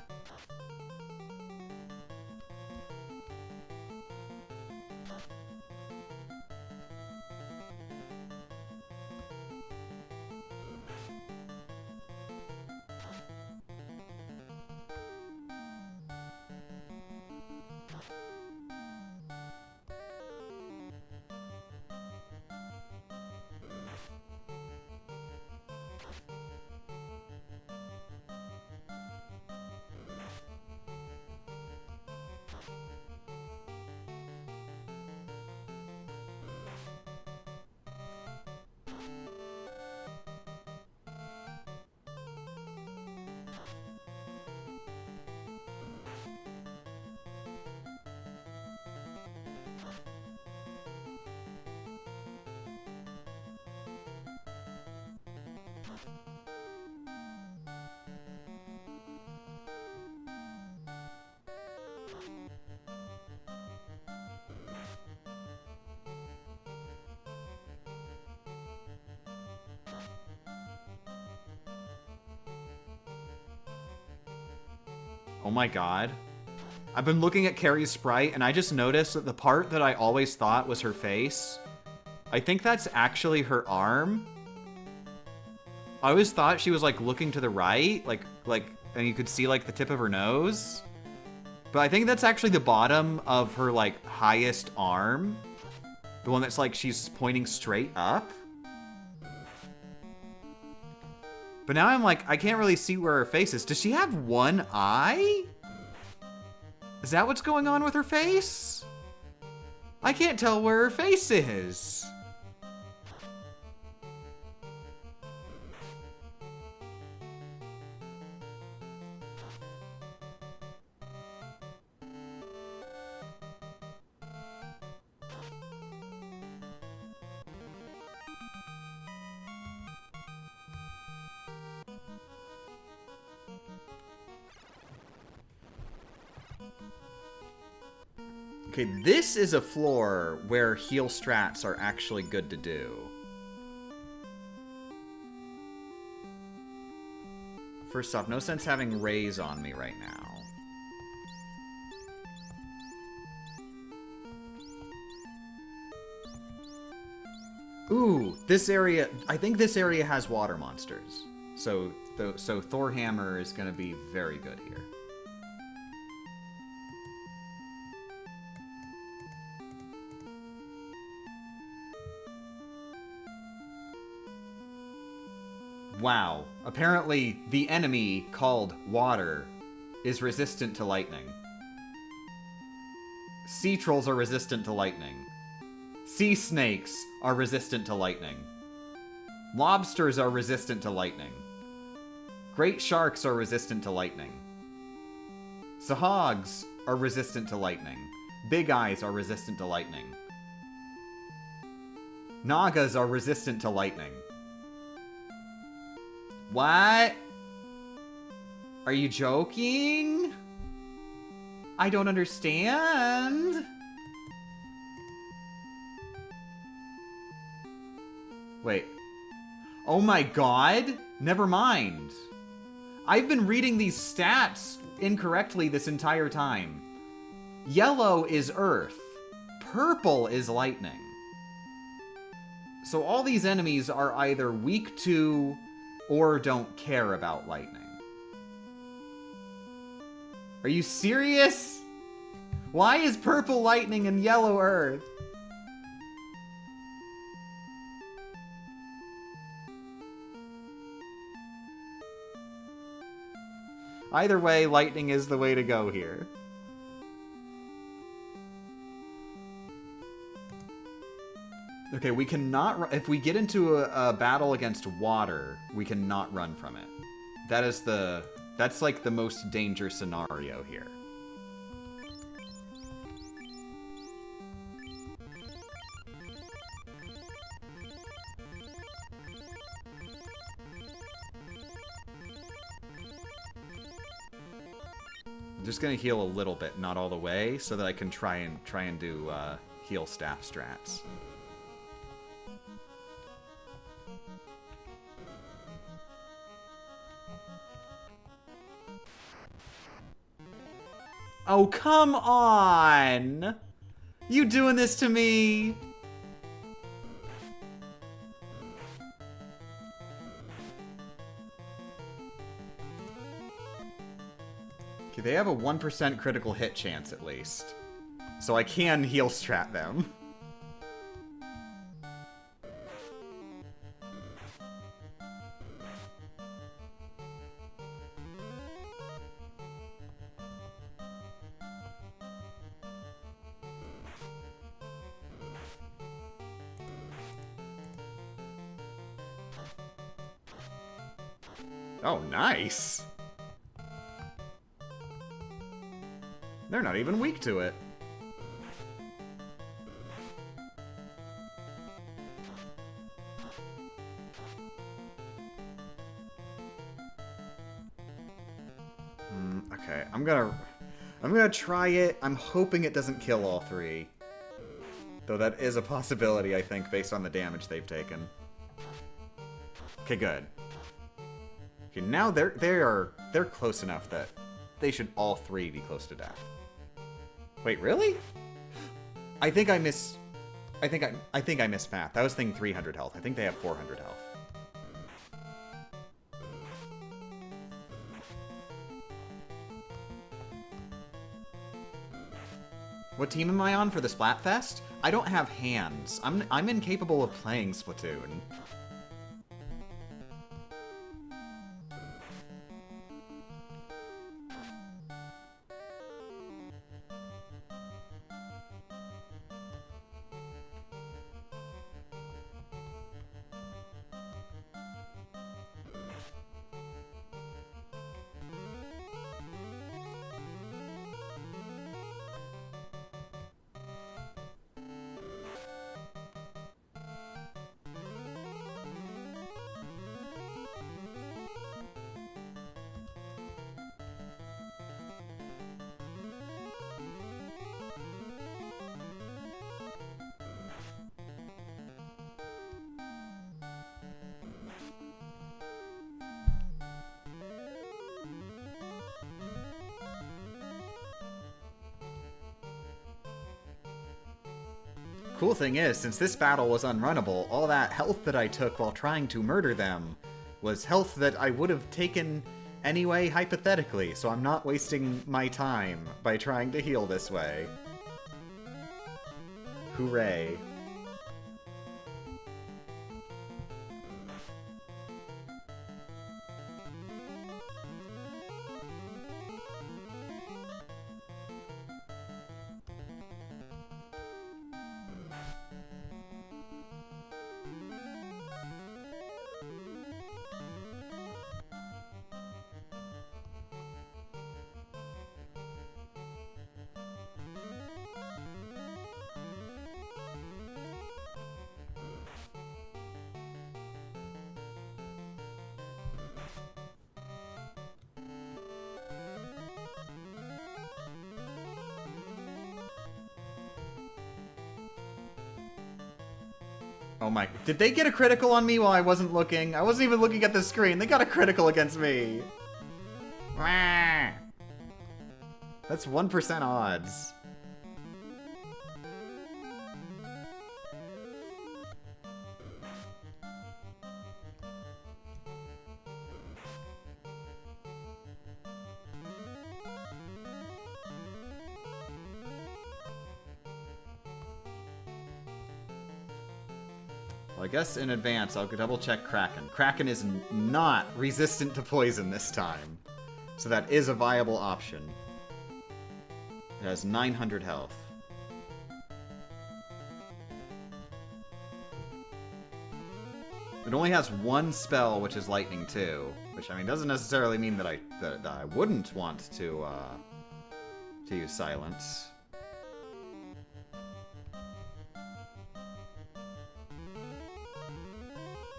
Oh my god. I've been looking at Carrie's sprite, and I just noticed that the part that I always thought was her face, I think that's actually her arm. I always thought she was, like, looking to the right, like, and you could see, like, the tip of her nose. But I think that's actually the bottom of her, like, highest arm. The one that's, like, she's pointing straight up. But now I'm like, I can't really see where her face is. Does she have one eye? Is that what's going on with her face? I can't tell where her face is. Okay, this is a floor where heal strats are actually good to do. First off, no sense having Rays on me right now. Ooh, this area, I think this area has water monsters. So Thor Hammer is going to be very good here. Wow. Apparently, the enemy called Water is resistant to lightning. Sea trolls are resistant to lightning. Sea snakes are resistant to lightning. Lobsters are resistant to lightning. Great sharks are resistant to lightning. Sahogs are resistant to lightning. Big eyes are resistant to lightning. Nagas are resistant to lightning. What? Are you joking? I don't understand. Wait. Oh my god? Never mind. I've been reading these stats incorrectly this entire time. Yellow is earth. Purple is lightning. So all these enemies are either weak to or don't care about lightning. Are you serious? Why is purple lightning and yellow earth? Either way, lightning is the way to go here. Okay, we cannot... If we get into a battle against water, we cannot run from it. That is the... That's like the most danger scenario here. I'm just gonna heal a little bit, not all the way, so that I can try and do heal staff strats. Oh, come on! You doing this to me? Okay, they have a 1% critical hit chance at least. So I can heal strat them. Oh, nice! They're not even weak to it. Okay, I'm gonna try it. I'm hoping it doesn't kill all three. Though that is a possibility, I think, based on the damage they've taken. Okay, good. Okay, now they're close enough that they should all three be close to death. Wait, really? I think I missed math. I was thinking 300 health. I think they have 400 health. What team am I on for the Splatfest? I don't have hands. I'm incapable of playing Splatoon. Cool thing is, since this battle was unrunnable, all that health that I took while trying to murder them was health that I would have taken anyway, hypothetically, so I'm not wasting my time by trying to heal this way. Hooray. Oh my... Did they get a critical on me while I wasn't looking? I wasn't even looking at the screen. They got a critical against me. That's 1% odds. Well, I guess in advance, I'll double check Kraken. Kraken is not resistant to poison this time. So that is a viable option. It has 900 health. It only has one spell, which is Lightning 2. Which, I mean, doesn't necessarily mean that I wouldn't want to use Silence.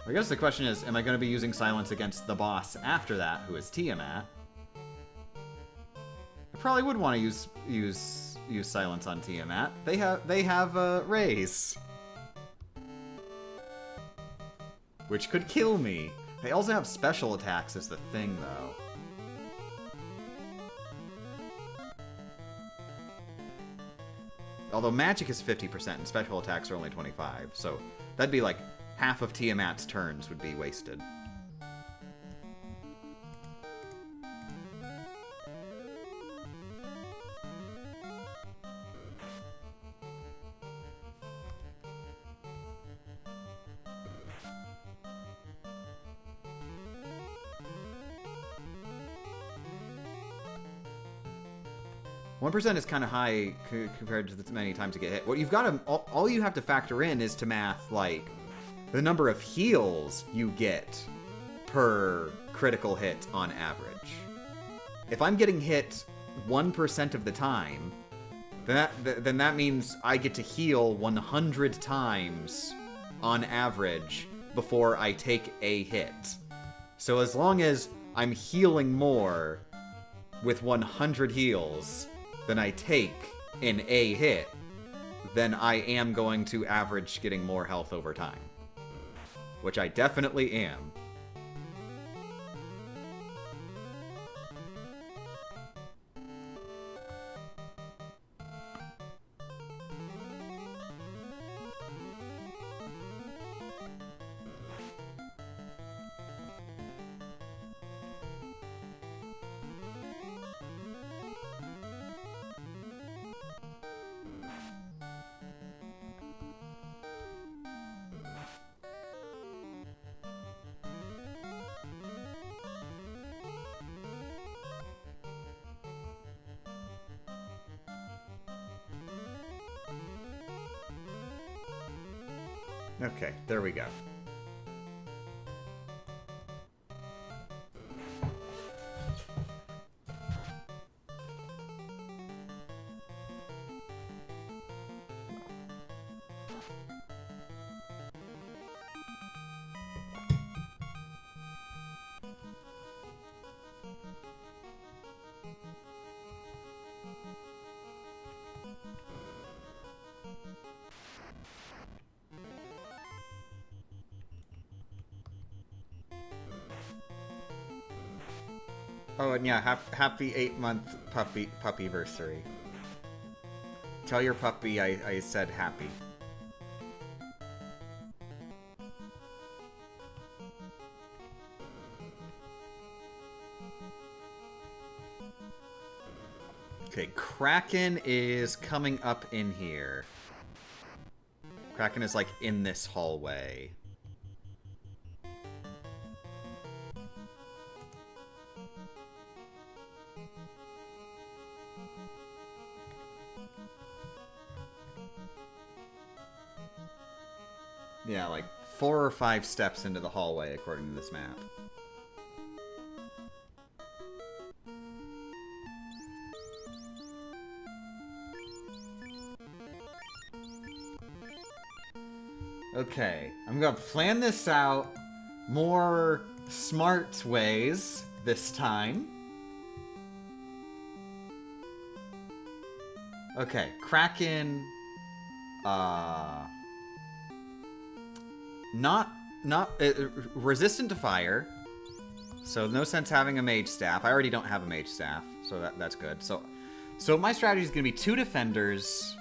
I guess the question is, am I going to be using Silence against the boss after that, who is Tiamat? I probably would want to use Silence on Tiamat. They have Raise, which could kill me. They also have special attacks as the thing, though. Although magic is 50% and special attacks are only 25, so that'd be like half of Tiamat's turns would be wasted. 1% is kind of high compared to the many times to get hit. What you've got to, all you have to factor in is to math, like, the number of heals you get per critical hit on average. If I'm getting hit 1% of the time, then that means I get to heal 100 times on average before I take a hit. So as long as I'm healing more with 100 heals than I take in a hit, then I am going to average getting more health over time. Which I definitely am. 'Kay, there we go. Oh, and yeah, happy 8-month puppyversary. Tell your puppy I said happy. Okay, Kraken is coming up in here. Kraken is like in this hallway. Yeah, like 4 or 5 steps into the hallway, according to this map. Okay, I'm gonna plan this out more smart ways this time. Okay, Kraken, not resistant to fire. So no sense having a mage staff. I already don't have a mage staff, so that's good. So my strategy is going to be 2 defenders.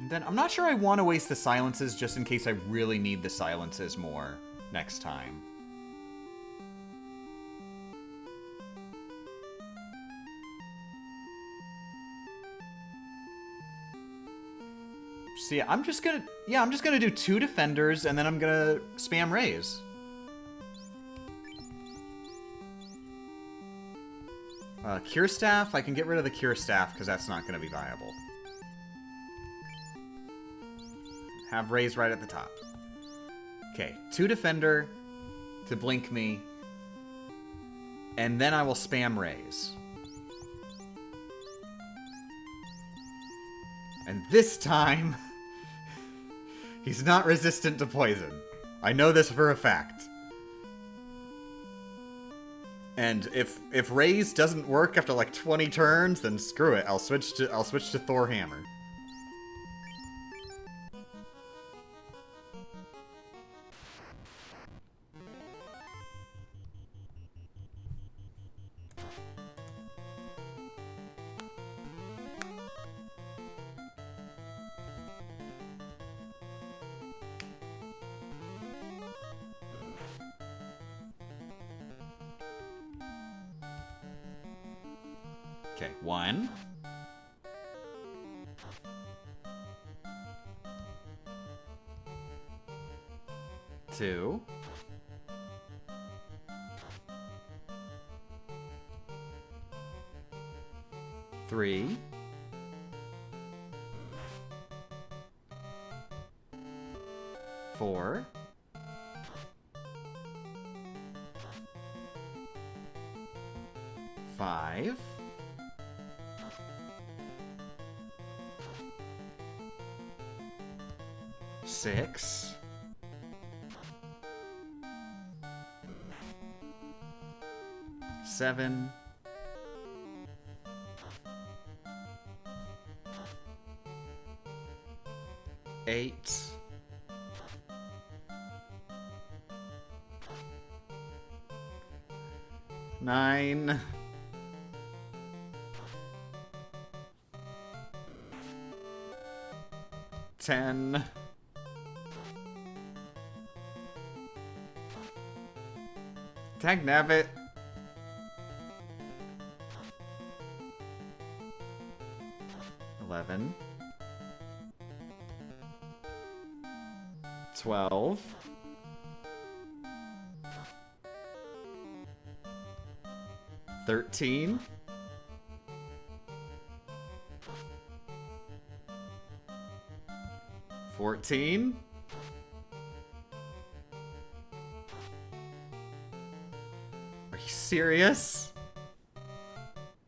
Then I'm not sure I want to waste the silences just in case I really need the silences more next time. So yeah, I'm just gonna do 2 defenders and then I'm gonna spam raise. Cure staff, I can get rid of the cure staff because that's not gonna be viable. Have raise right at the top. Okay, 2 defender to blink me, and then I will spam raise. And this time, he's not resistant to poison. I know this for a fact. And if raise doesn't work after like 20 turns, then screw it. I'll switch to Thor Hammer. Okay, 1. 2. 3. 4. 5. 6. 7. 8. 9. 10. 'Tag Nabbit. 11. 12. 13. 14. 'Are you serious?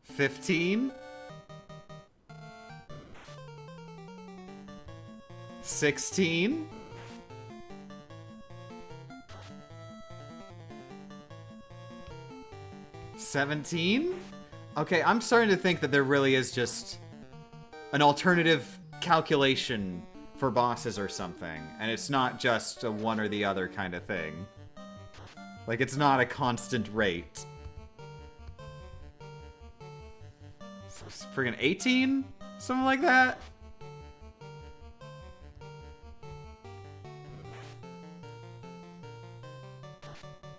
15. 16. 17. Okay, I'm starting to think that there really is just an alternative calculation for bosses or something, and it's not just a one or the other kind of thing. Like, it's not a constant rate. Friggin' 18? Something like that?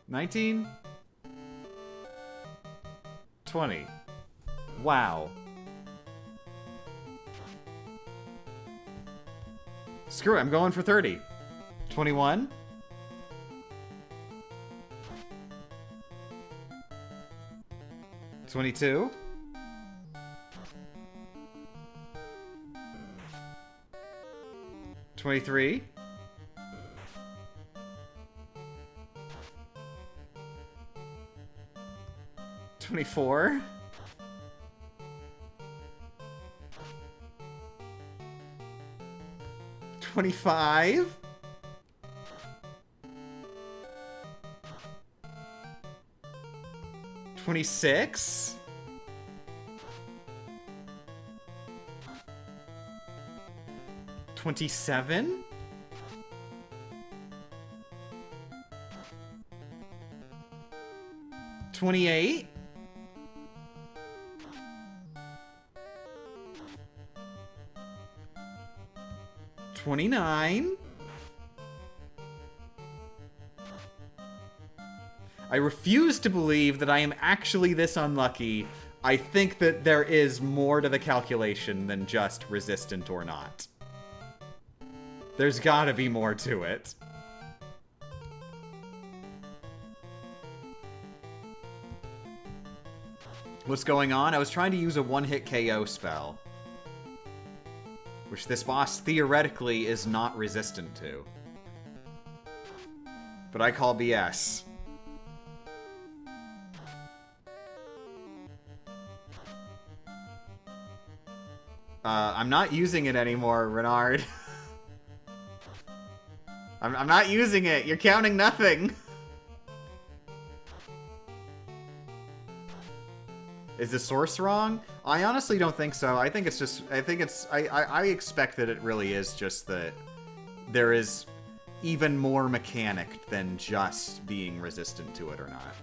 $19? $20. Wow. Screw it, I'm going for 30. 21? 22? 23? 24? 25? 26? 27? $28? $29? I refuse to believe that I am actually this unlucky. I think that there is more to the calculation than just resistant or not. There's gotta be more to it. What's going on? I was trying to use a one-hit KO spell, which this boss theoretically is not resistant to. But I call BS. I'm not using it anymore, Renard. I'm not using it. You're counting nothing. Is the source wrong? I honestly don't think so. I think it's just... I expect that it really is just that there is even more mechanic than just being resistant to it or not.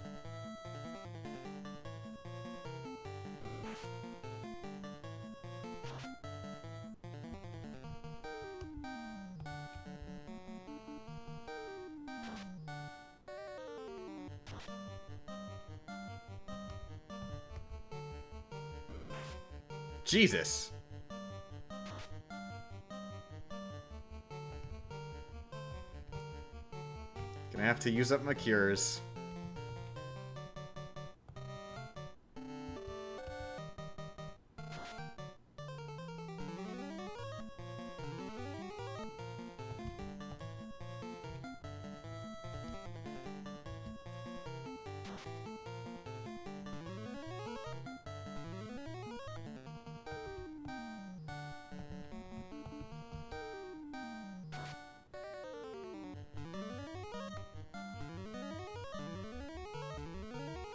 Jesus. Gonna have to use up my cures.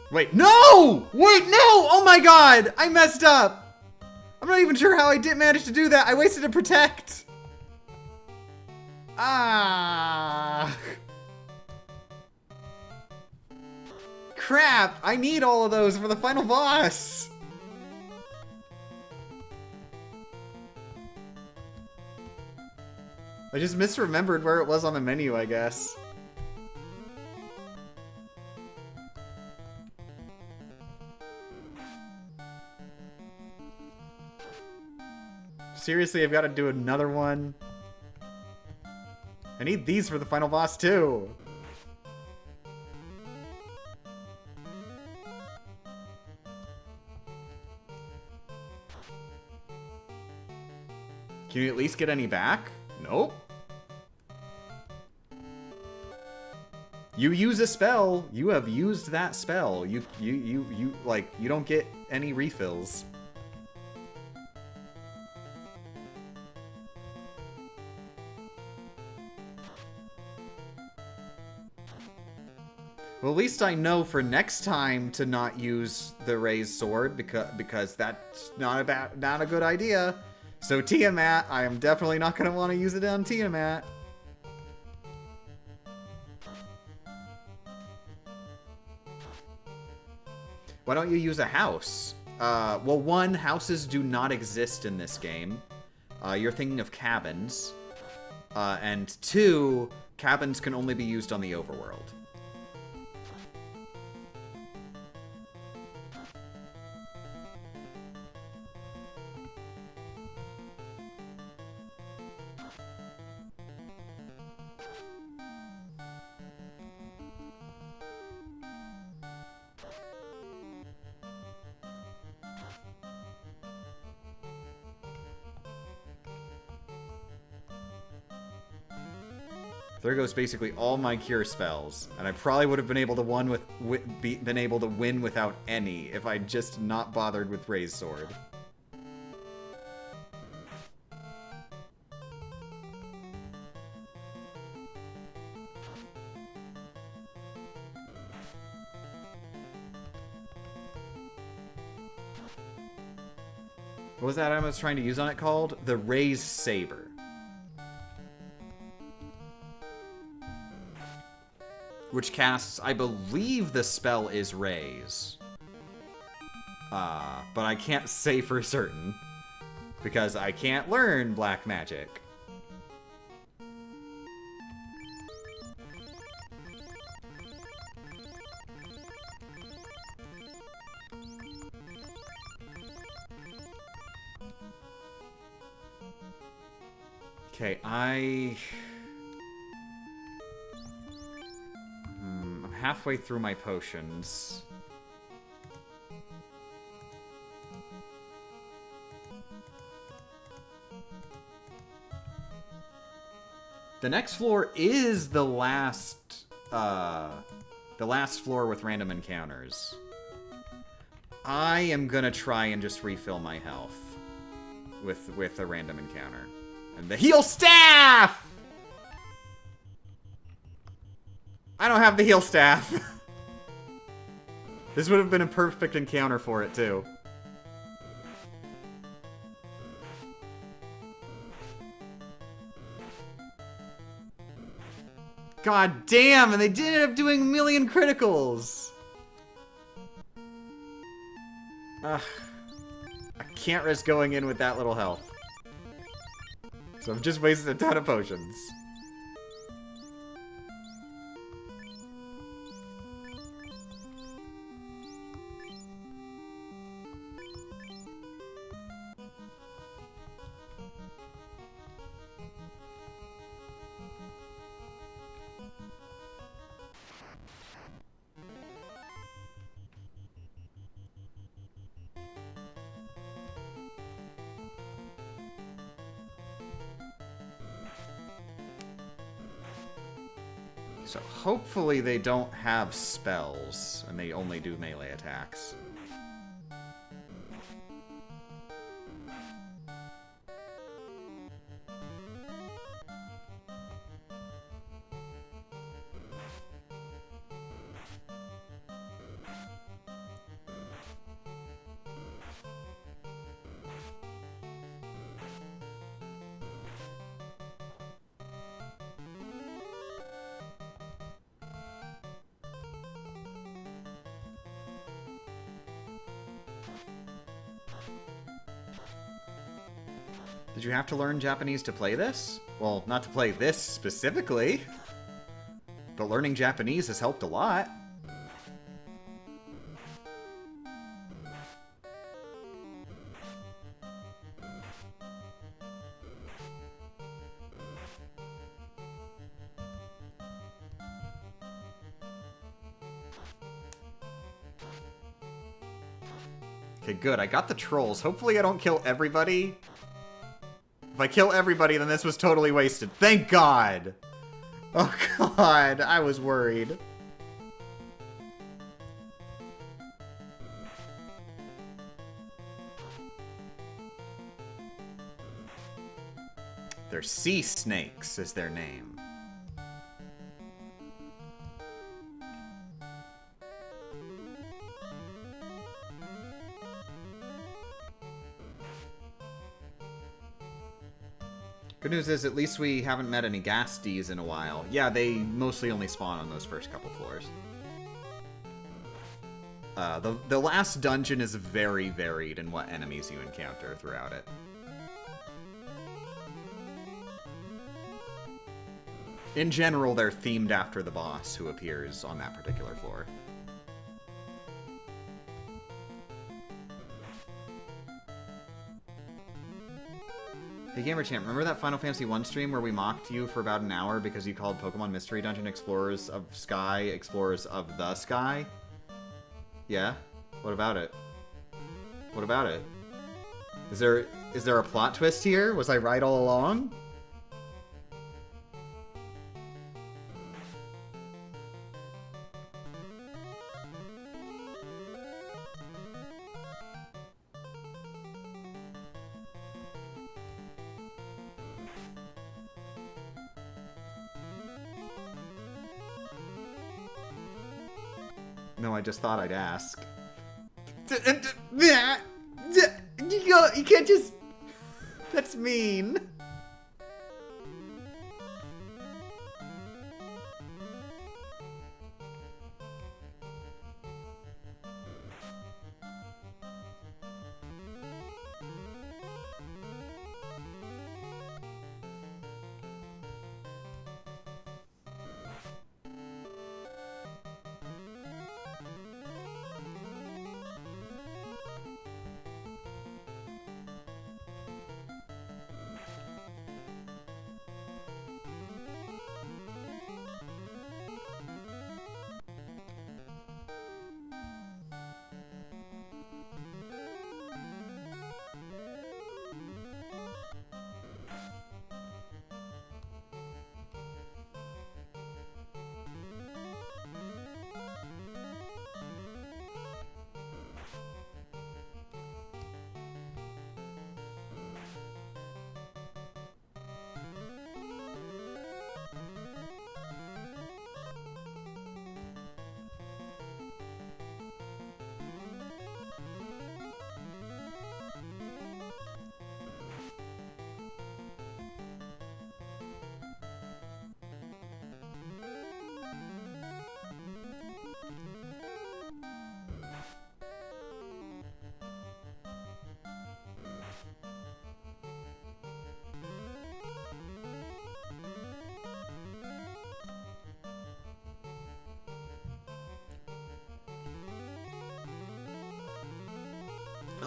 Wait, no! Wait, no! Oh my god! I messed up! I'm not even sure how I did manage to do that. I wasted a protect! Ah! Crap! I need all of those for the final boss! I just misremembered where it was on the menu, I guess. Seriously, I've got to do another one. I need these for the final boss, too. Can you at least get any back? Nope. You use a spell. You have used that spell. You don't get any refills. Well, at least I know for next time to not use the raised sword because that's not a good idea. So Tiamat, I am definitely not going to want to use it on Tiamat. Why don't you use a house? Well, one, houses do not exist in this game. You're thinking of cabins. And two, cabins can only be used on the overworld. There goes basically all my cure spells, and I probably would have been able to win without any if I'd just not bothered with raised sword. What was that item I was trying to use on it called? The Raised Saber. which casts, I believe the spell is Raise. But I can't say for certain, because I can't learn black magic. Okay, I'm halfway through my potions. The next floor is the last floor with random encounters. I am gonna try and just refill my health with a random encounter. And the heal staff! I don't have the heal staff. This would have been a perfect encounter for it, too. God damn, and they did end up doing a million criticals! Ugh. I can't risk going in with that little health. So I've just wasted a ton of potions. So hopefully they don't have spells, and they only do melee attacks. Did you have to learn Japanese to play this? Well, not to play this specifically, but learning Japanese has helped a lot. Okay, good. I got the trolls. Hopefully I don't kill everybody. If I kill everybody, then this was totally wasted. Thank God! Oh God, I was worried. They're sea snakes is their name. Good news is, at least we haven't met any Gasties in a while. Yeah, they mostly only spawn on those first couple floors. The last dungeon is very varied in what enemies you encounter throughout it. In general, they're themed after the boss who appears on that particular floor. Hey Gamerchamp, remember that Final Fantasy 1 stream where we mocked you for about an hour because you called Pokemon Mystery Dungeon Explorers of Sky Explorers of the Sky? Yeah? What about it? What about it? Is there a plot twist here? Was I right all along? No, I just thought I'd ask. You can't just... That's mean.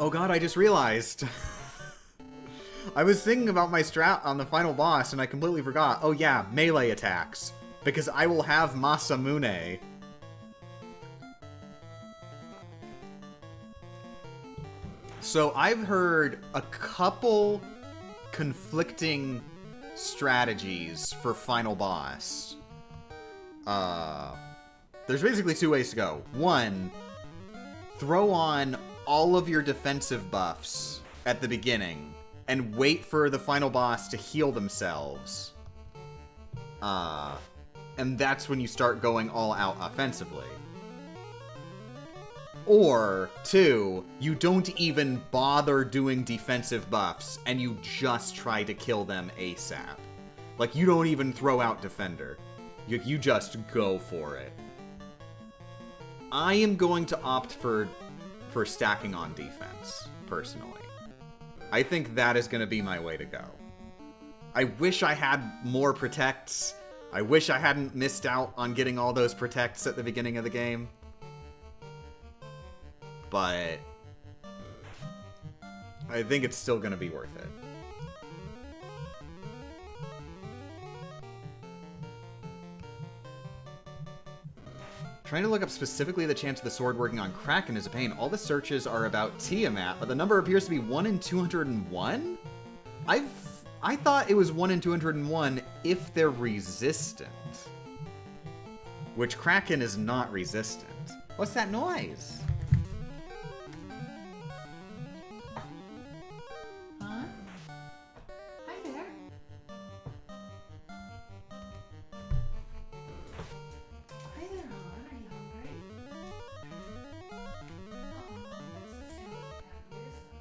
Oh god, I just realized. I was thinking about my strat on the final boss, and I completely forgot. Oh yeah, melee attacks. Because I will have Masamune. So I've heard a couple conflicting strategies for final boss. There's basically two ways to go. One, throw on all of your defensive buffs at the beginning and wait for the final boss to heal themselves. And that's when you start going all out offensively. Or, two, you don't even bother doing defensive buffs, and you just try to kill them ASAP. Like, you don't even throw out defender. You just go for it. I am going to opt for stacking on defense, personally. I think that is going to be my way to go. I wish I had more protects. I wish I hadn't missed out on getting all those protects at the beginning of the game. But I think it's still going to be worth it. Trying to look up specifically the chance of the sword working on Kraken is a pain. All the searches are about Tiamat, but the number appears to be 1 in 201? I thought it was 1 in 201 if they're resistant. Which Kraken is not resistant. What's that noise? Huh? Hi there. Hi there, hon. Are you hungry? Oh, that's the same cat who is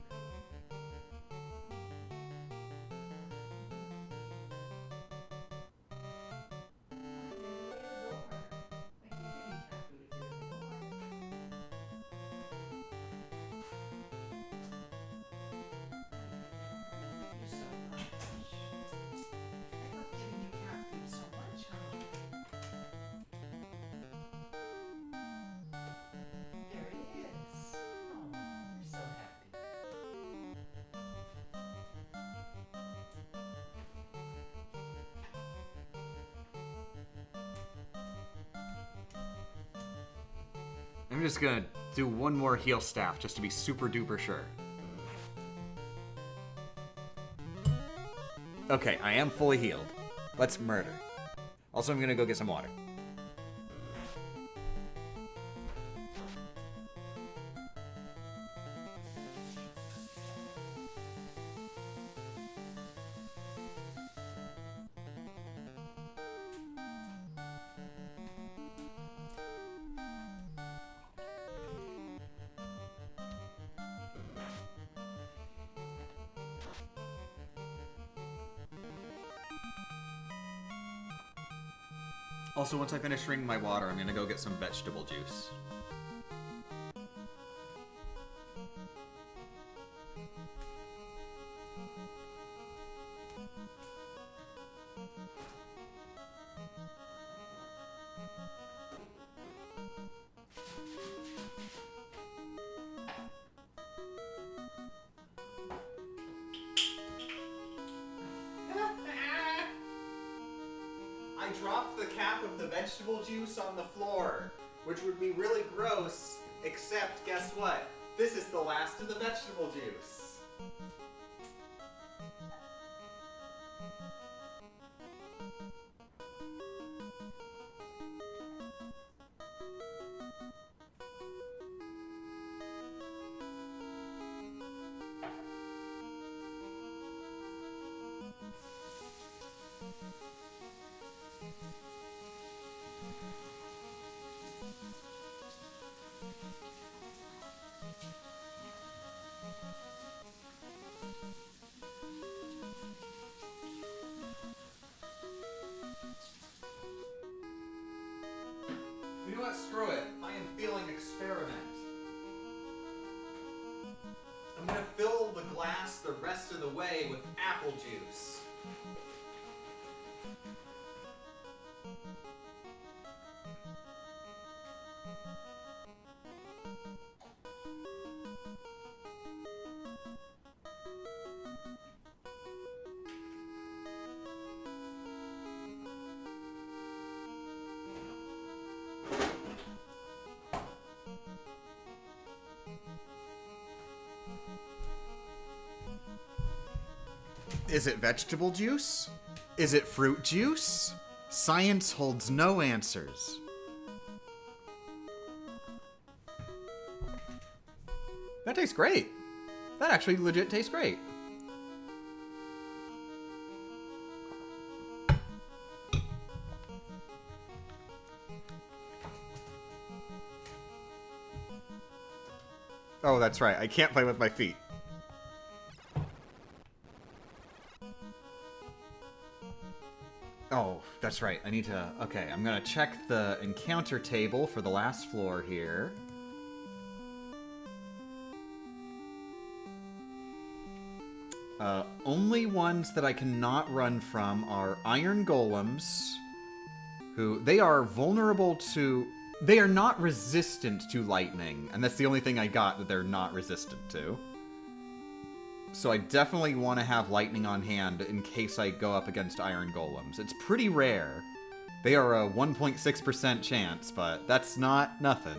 I'm just gonna do one more heal staff just to be super duper sure. Okay, I am fully healed. Let's murder. Also, I'm gonna go get some water. Also, once I finish drinking my water, I'm gonna go get some vegetable juice. I dropped the cap of the vegetable juice on the floor, which would be really gross, except guess what? This is the last of the vegetable juice. You know what? Screw it. I am feeling experiment. I'm gonna fill the glass the rest of the way with apple juice. Is it vegetable juice? Is it fruit juice? Science holds no answers. That tastes great. That actually legit tastes great. Oh, that's right. I can't play with my feet. Oh, that's right. I need to... Okay, I'm gonna check the encounter table for the last floor here. Only ones that I cannot run from are iron golems, who... They are vulnerable to... They are not resistant to lightning, and that's the only thing I got that they're not resistant to. So I definitely want to have lightning on hand in case I go up against iron golems. It's pretty rare. They are a 1.6% chance, but that's not nothing.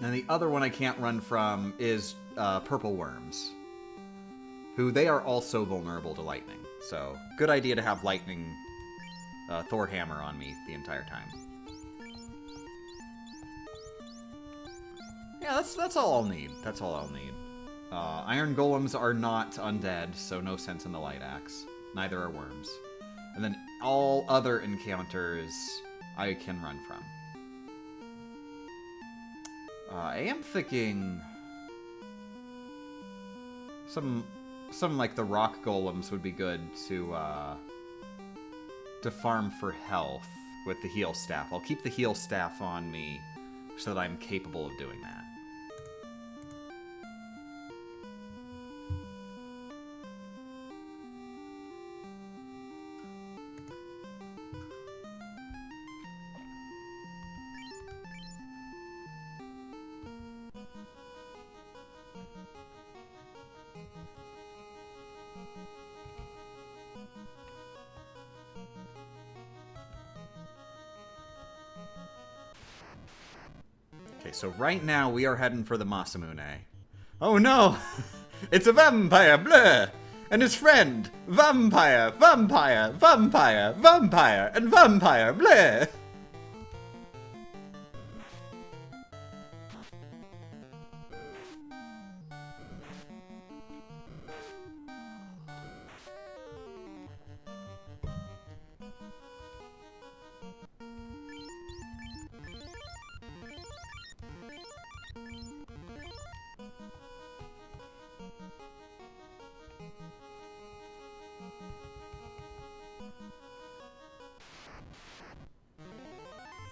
And the other one I can't run from is purple worms, who they are also vulnerable to lightning. So good idea to have lightning Thor hammer on me the entire time. Yeah, that's all I'll need. That's all I'll need. Iron golems are not undead, so no sense in the light axe. Neither are worms. And then all other encounters I can run from. I am thinking some like the rock golems would be good to farm for health with the heal staff. I'll keep the heal staff on me so that I'm capable of doing that. Okay, so right now we are heading for the Masamune. Oh no! It's a vampire, bleh! And his friend, vampire, vampire, vampire, vampire, and vampire, bleh!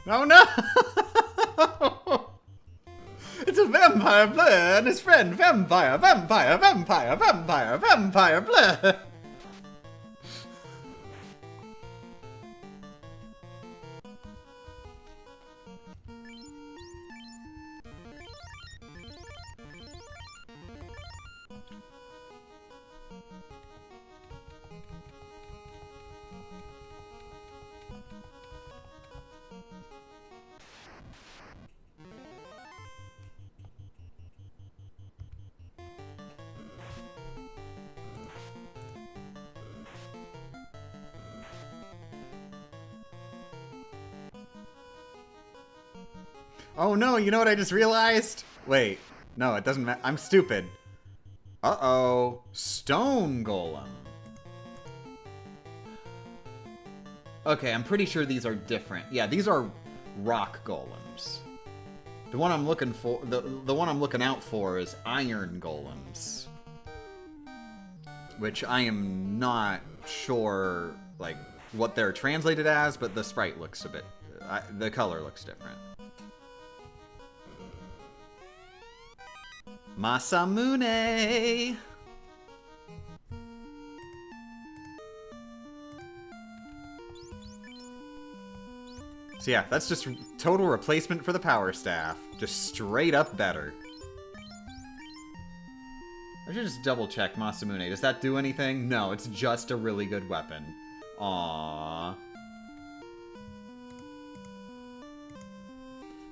Oh no! It's a vampire bleh and his friend vampire, vampire, vampire, vampire, vampire bleh! Oh no, you know what I just realized? Wait, no, it doesn't matter. I'm stupid. Uh-oh. Stone Golem. Okay, I'm pretty sure these are different. Yeah, these are rock golems. The one I'm looking for, the one I'm looking out for is iron golems. Which I am not sure, like, what they're translated as, but the sprite looks a bit, the color looks different. Masamune! So yeah, that's just total replacement for the power staff. Just straight up better. I should just double check Masamune. Does that do anything? No, it's just a really good weapon. Aww.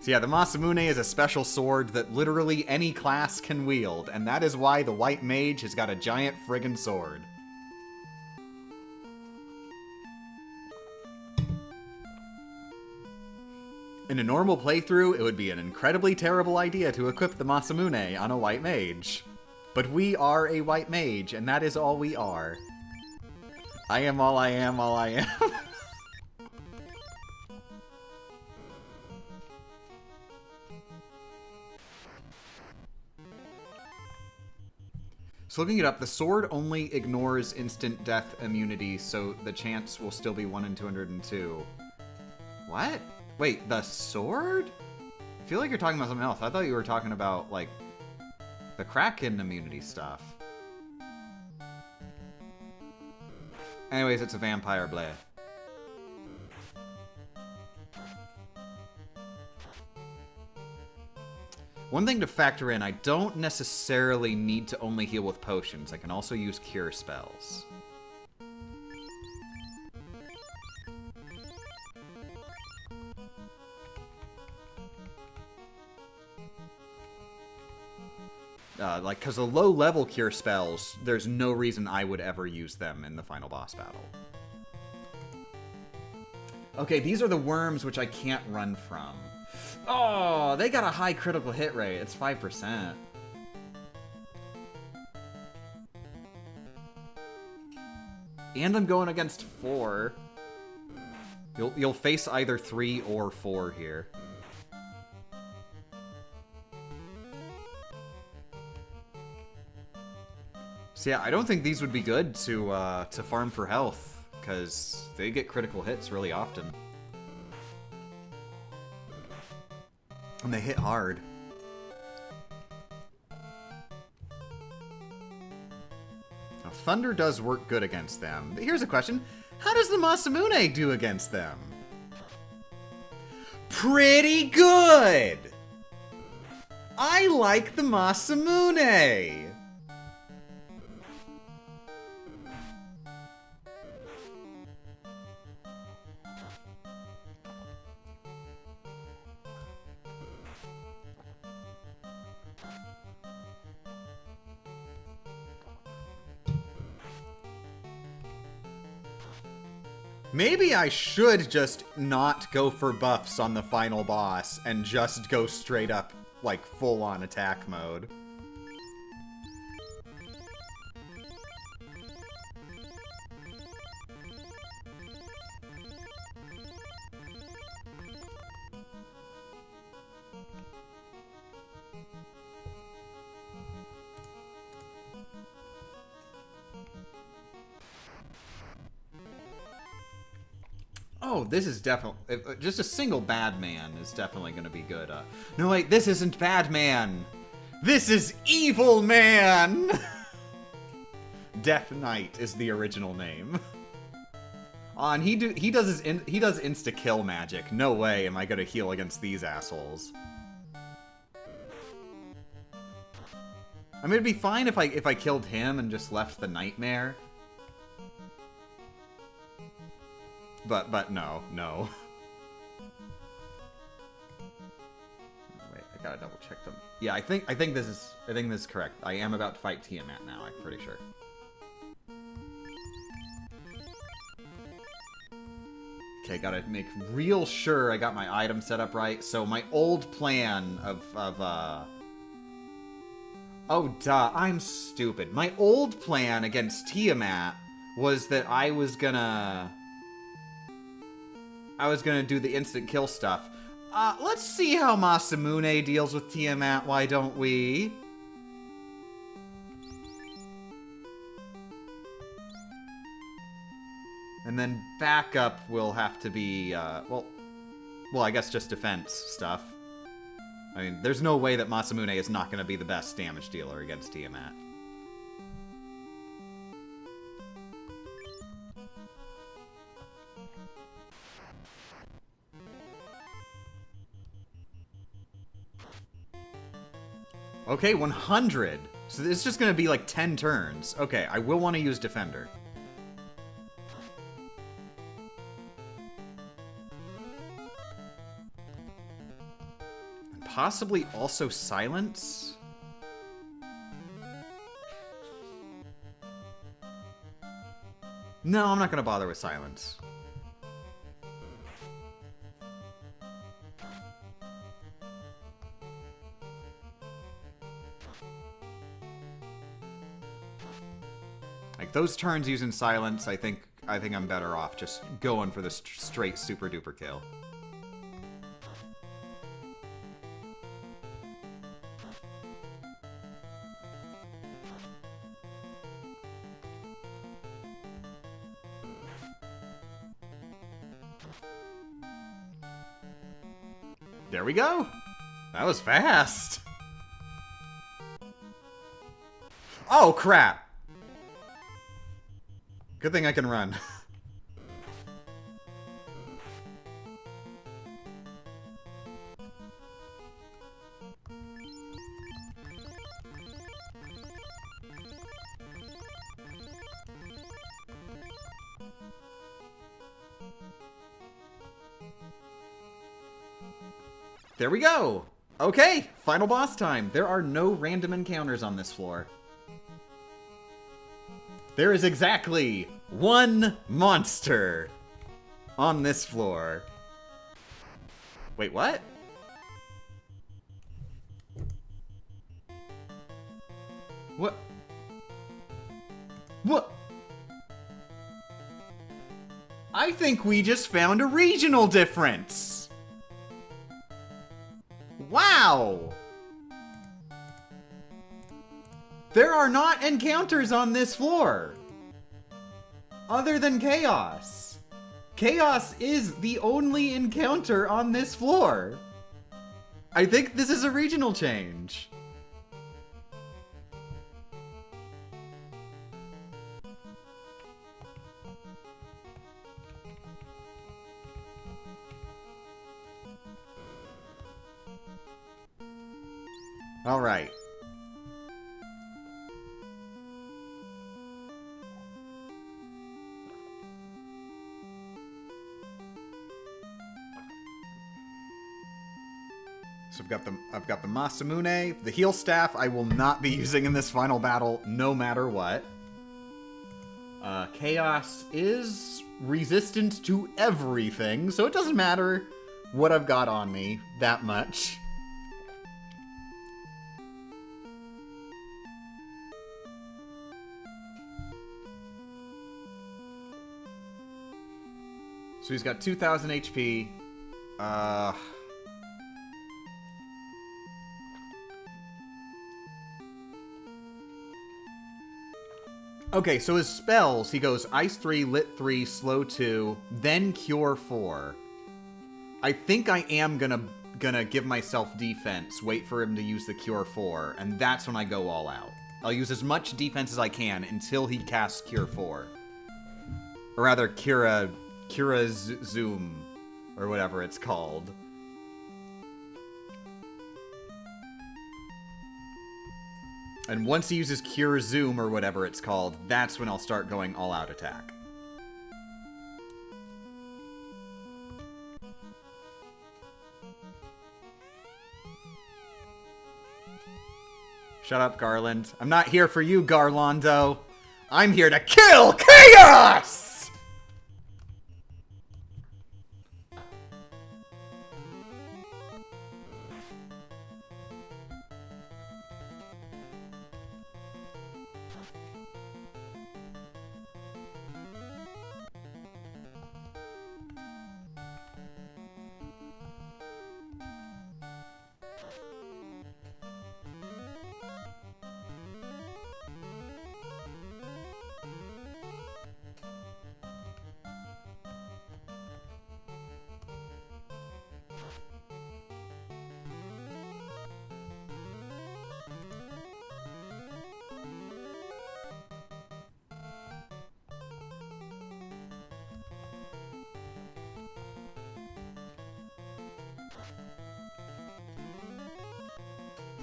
So yeah, the Masamune is a special sword that literally any class can wield, and that is why the white mage has got a giant friggin' sword. In a normal playthrough, it would be an incredibly terrible idea to equip the Masamune on a white mage. But we are a white mage, and that is all we are. I am all I am, all I am. So looking it up, the sword only ignores instant death immunity, so the chance will still be 1 in 202. What? Wait, the sword? I feel like you're talking about something else. I thought you were talking about, like, the Kraken immunity stuff. Anyways, it's a vampire blade. One thing to factor in, I don't necessarily need to only heal with potions. I can also use cure spells. Like, because the low-level cure spells, there's no reason I would ever use them in the final boss battle. Okay, these are the worms which I can't run from. Oh, they got a high critical hit rate. It's 5%. And I'm going against 4. You'll face either 3 or 4 here. So yeah, I don't think these would be good to farm for health, because they get critical hits really often. And they hit hard. Now, Thunder does work good against them. But here's a question. How does the Masamune do against them? Pretty good! I like the Masamune! Maybe I should just not go for buffs on the final boss and just go straight up, like, full-on attack mode. Oh, this is definitely... Just a single bad man is definitely going to be good. No, wait, this isn't bad man. This is evil man. Death Knight is the original name. And he does insta kill magic. No way am I going to heal against these assholes. I mean, it'd be fine if I killed him and just left the nightmare. But no. Wait, I gotta double check them. Yeah, I think this is correct. I am about to fight Tiamat now, I'm pretty sure. Okay, gotta make real sure I got my item set up right. So my old plan of oh duh, I'm stupid. My old plan against Tiamat was that I was gonna do the instant kill stuff. Let's see how Masamune deals with Tiamat, why don't we? And then backup will have to be, well, I guess just defense stuff. I mean, there's no way that Masamune is not going to be the best damage dealer against Tiamat. Okay, 100. So it's just going to be like 10 turns. Okay, I will want to use Defender. Possibly also silence? No, I'm not gonna bother with silence. Like, those turns using silence, I think I'm better off just going for the straight super duper kill. There we go! That was fast! Oh, crap! Good thing I can run. There we go! Okay, final boss time. There are no random encounters on this floor. There is exactly one monster on this floor. Wait, what? What? What? I think we just found a regional difference. Wow! There are not encounters on this floor! Other than Chaos. Chaos is the only encounter on this floor. I think this is a regional change. All right. So I've got the Masamune, the heal staff I will not be using in this final battle no matter what. Chaos is resistant to everything, so it doesn't matter what I've got on me that much. So he's got 2,000 HP. Okay, so his spells, he goes Ice 3, Lit 3, Slow 2, then Cure 4. I think I am gonna give myself defense, wait for him to use the Cure 4, and that's when I go all out. I'll use as much defense as I can until he casts Cure 4. Or rather, Cura Zoom, or whatever it's called. And once he uses Cure Zoom, or whatever it's called, that's when I'll start going all-out attack. Shut up, Garland. I'm not here for you, Garlando. I'm here to kill Chaos!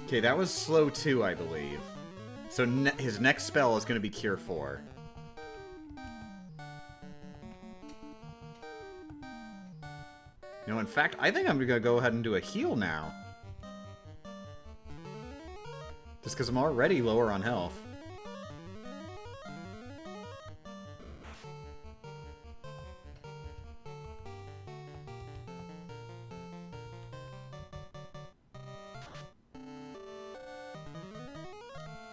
Okay, that was slow 2, I believe. So his next spell is going to be Cure 4. You know, in fact, I think I'm going to go ahead and do a heal now. Just because I'm already lower on health.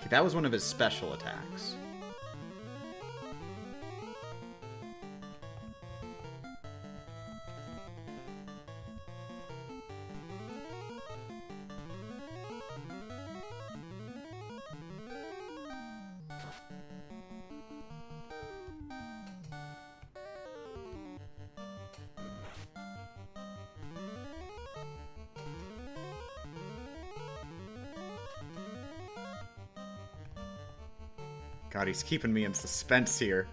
Okay, that was one of his special attacks. God, he's keeping me in suspense here.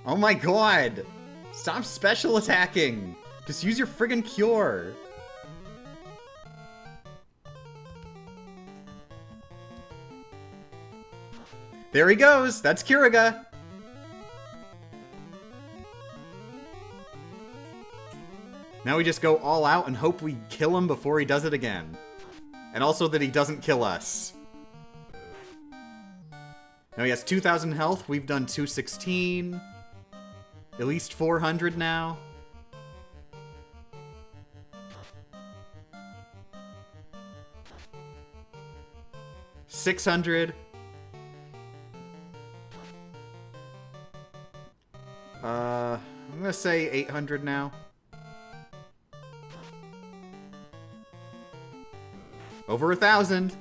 Oh my god! Stop special attacking! Just use your friggin' cure! There he goes! That's Kiriga! Now we just go all out and hope we kill him before he does it again. And also that he doesn't kill us. Now he has 2,000 health. We've done 216. At least 400 now. $600. I'm gonna say 800 now. Over 1,000.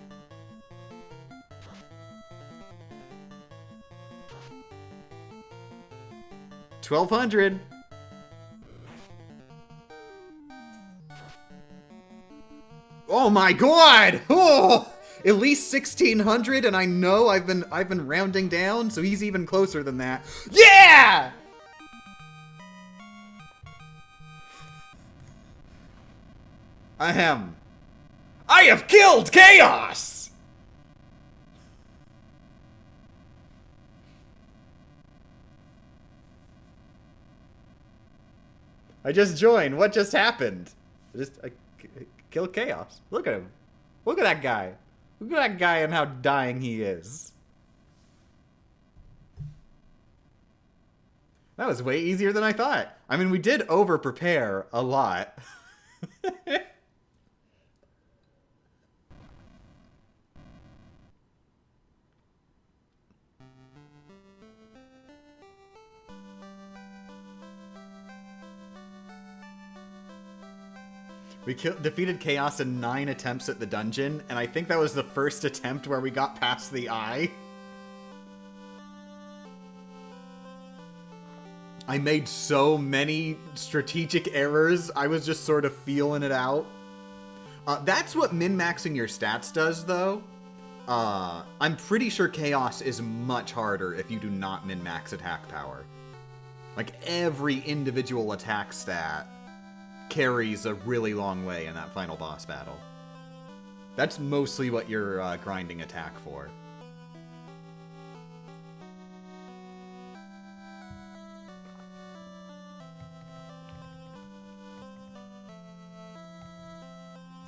1,200. Oh my god! Oh! At least 1,600, and I know I've been rounding down, so he's even closer than that. Yeah! Ahem. I have killed Chaos! I just joined. What just happened? I killed Chaos. Look at him. Look at that guy. Look at that guy and how dying he is. That was way easier than I thought. I mean, we did over-prepare a lot. We defeated Chaos in 9 attempts at the dungeon, and I think that was the first attempt where we got past the eye. I made so many strategic errors, I was just sort of feeling it out. That's what min-maxing your stats does, though. I'm pretty sure Chaos is much harder if you do not min-max attack power. Like, every individual attack stat carries a really long way in that final boss battle. That's mostly what you're grinding attack for.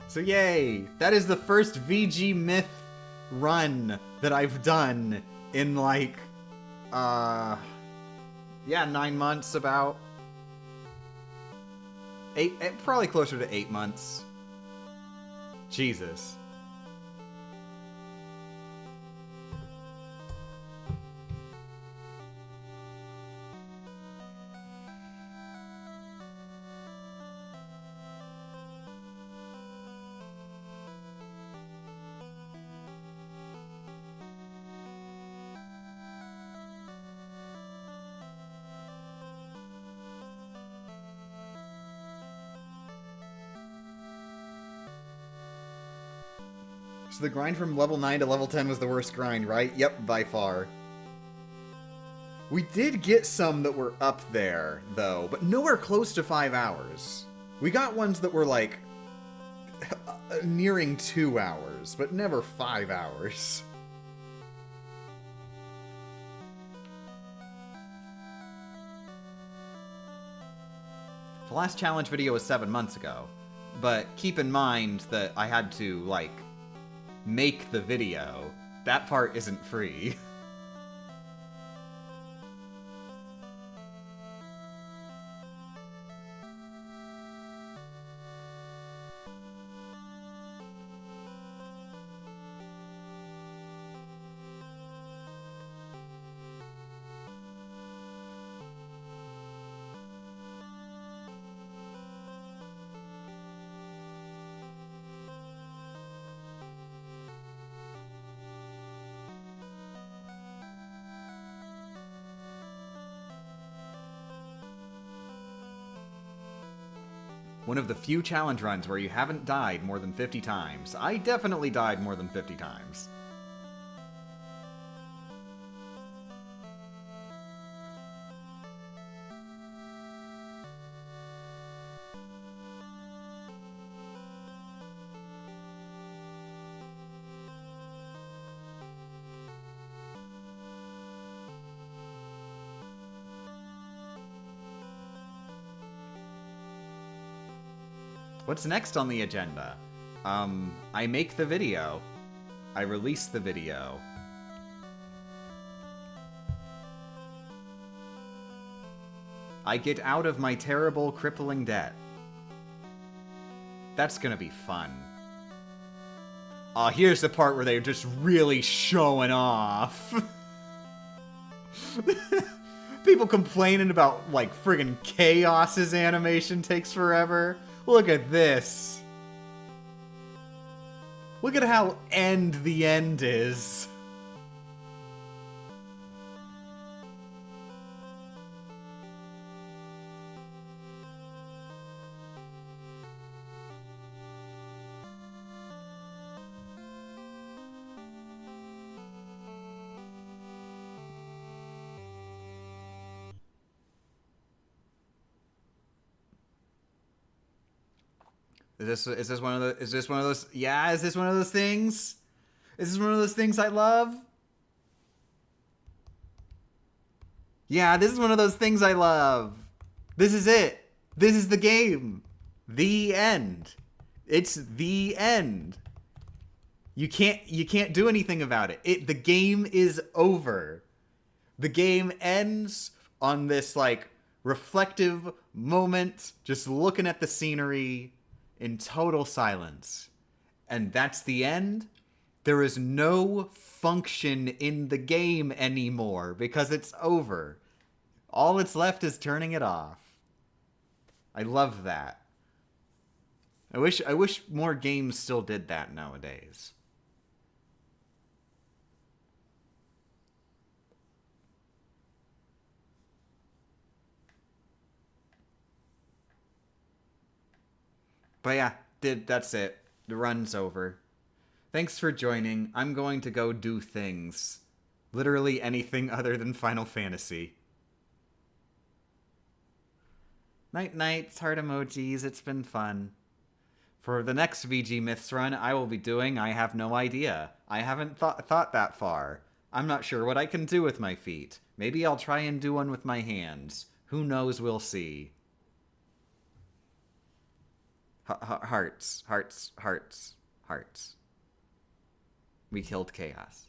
So yay! That is the first VG Myth run that I've done in like, yeah, 9 months about. Probably closer to 8 months. Jesus. So the grind from level 9 to level 10 was the worst grind, right? Yep, by far. We did get some that were up there, though, but nowhere close to 5 hours. We got ones that were, like, nearing 2 hours, but never 5 hours. The last challenge video was 7 months ago, but keep in mind that I had to, like, make the video. That part isn't free. One of the few challenge runs where you haven't died more than 50 times. I definitely died more than 50 times. What's next on the agenda? I make the video. I release the video. I get out of my terrible, crippling debt. That's gonna be fun. Here's the part where they're just really showing off. People complaining about, like, friggin' Chaos's animation takes forever. Look at this. Look at how the end is. Is this one of those yeah, is this one of those things? Is this one of those things I love? Yeah, this is one of those things I love. This is it. This is the game. The end. It's the end. You can't do anything about it. The game is over. The game ends on this, like, reflective moment, just looking at the scenery in total silence. And that's the end. There is no function in the game anymore because it's over. All that's left is turning it off. I love that. I wish more games still did that nowadays. But yeah, that's it. The run's over. Thanks for joining. I'm going to go do things. Literally anything other than Final Fantasy. Night nights, heart emojis, it's been fun. For the next VG Myths run I will be doing, I have no idea. I haven't thought that far. I'm not sure what I can do with my feet. Maybe I'll try and do one with my hands. Who knows, we'll see. Hearts, hearts, hearts, hearts. We killed Chaos.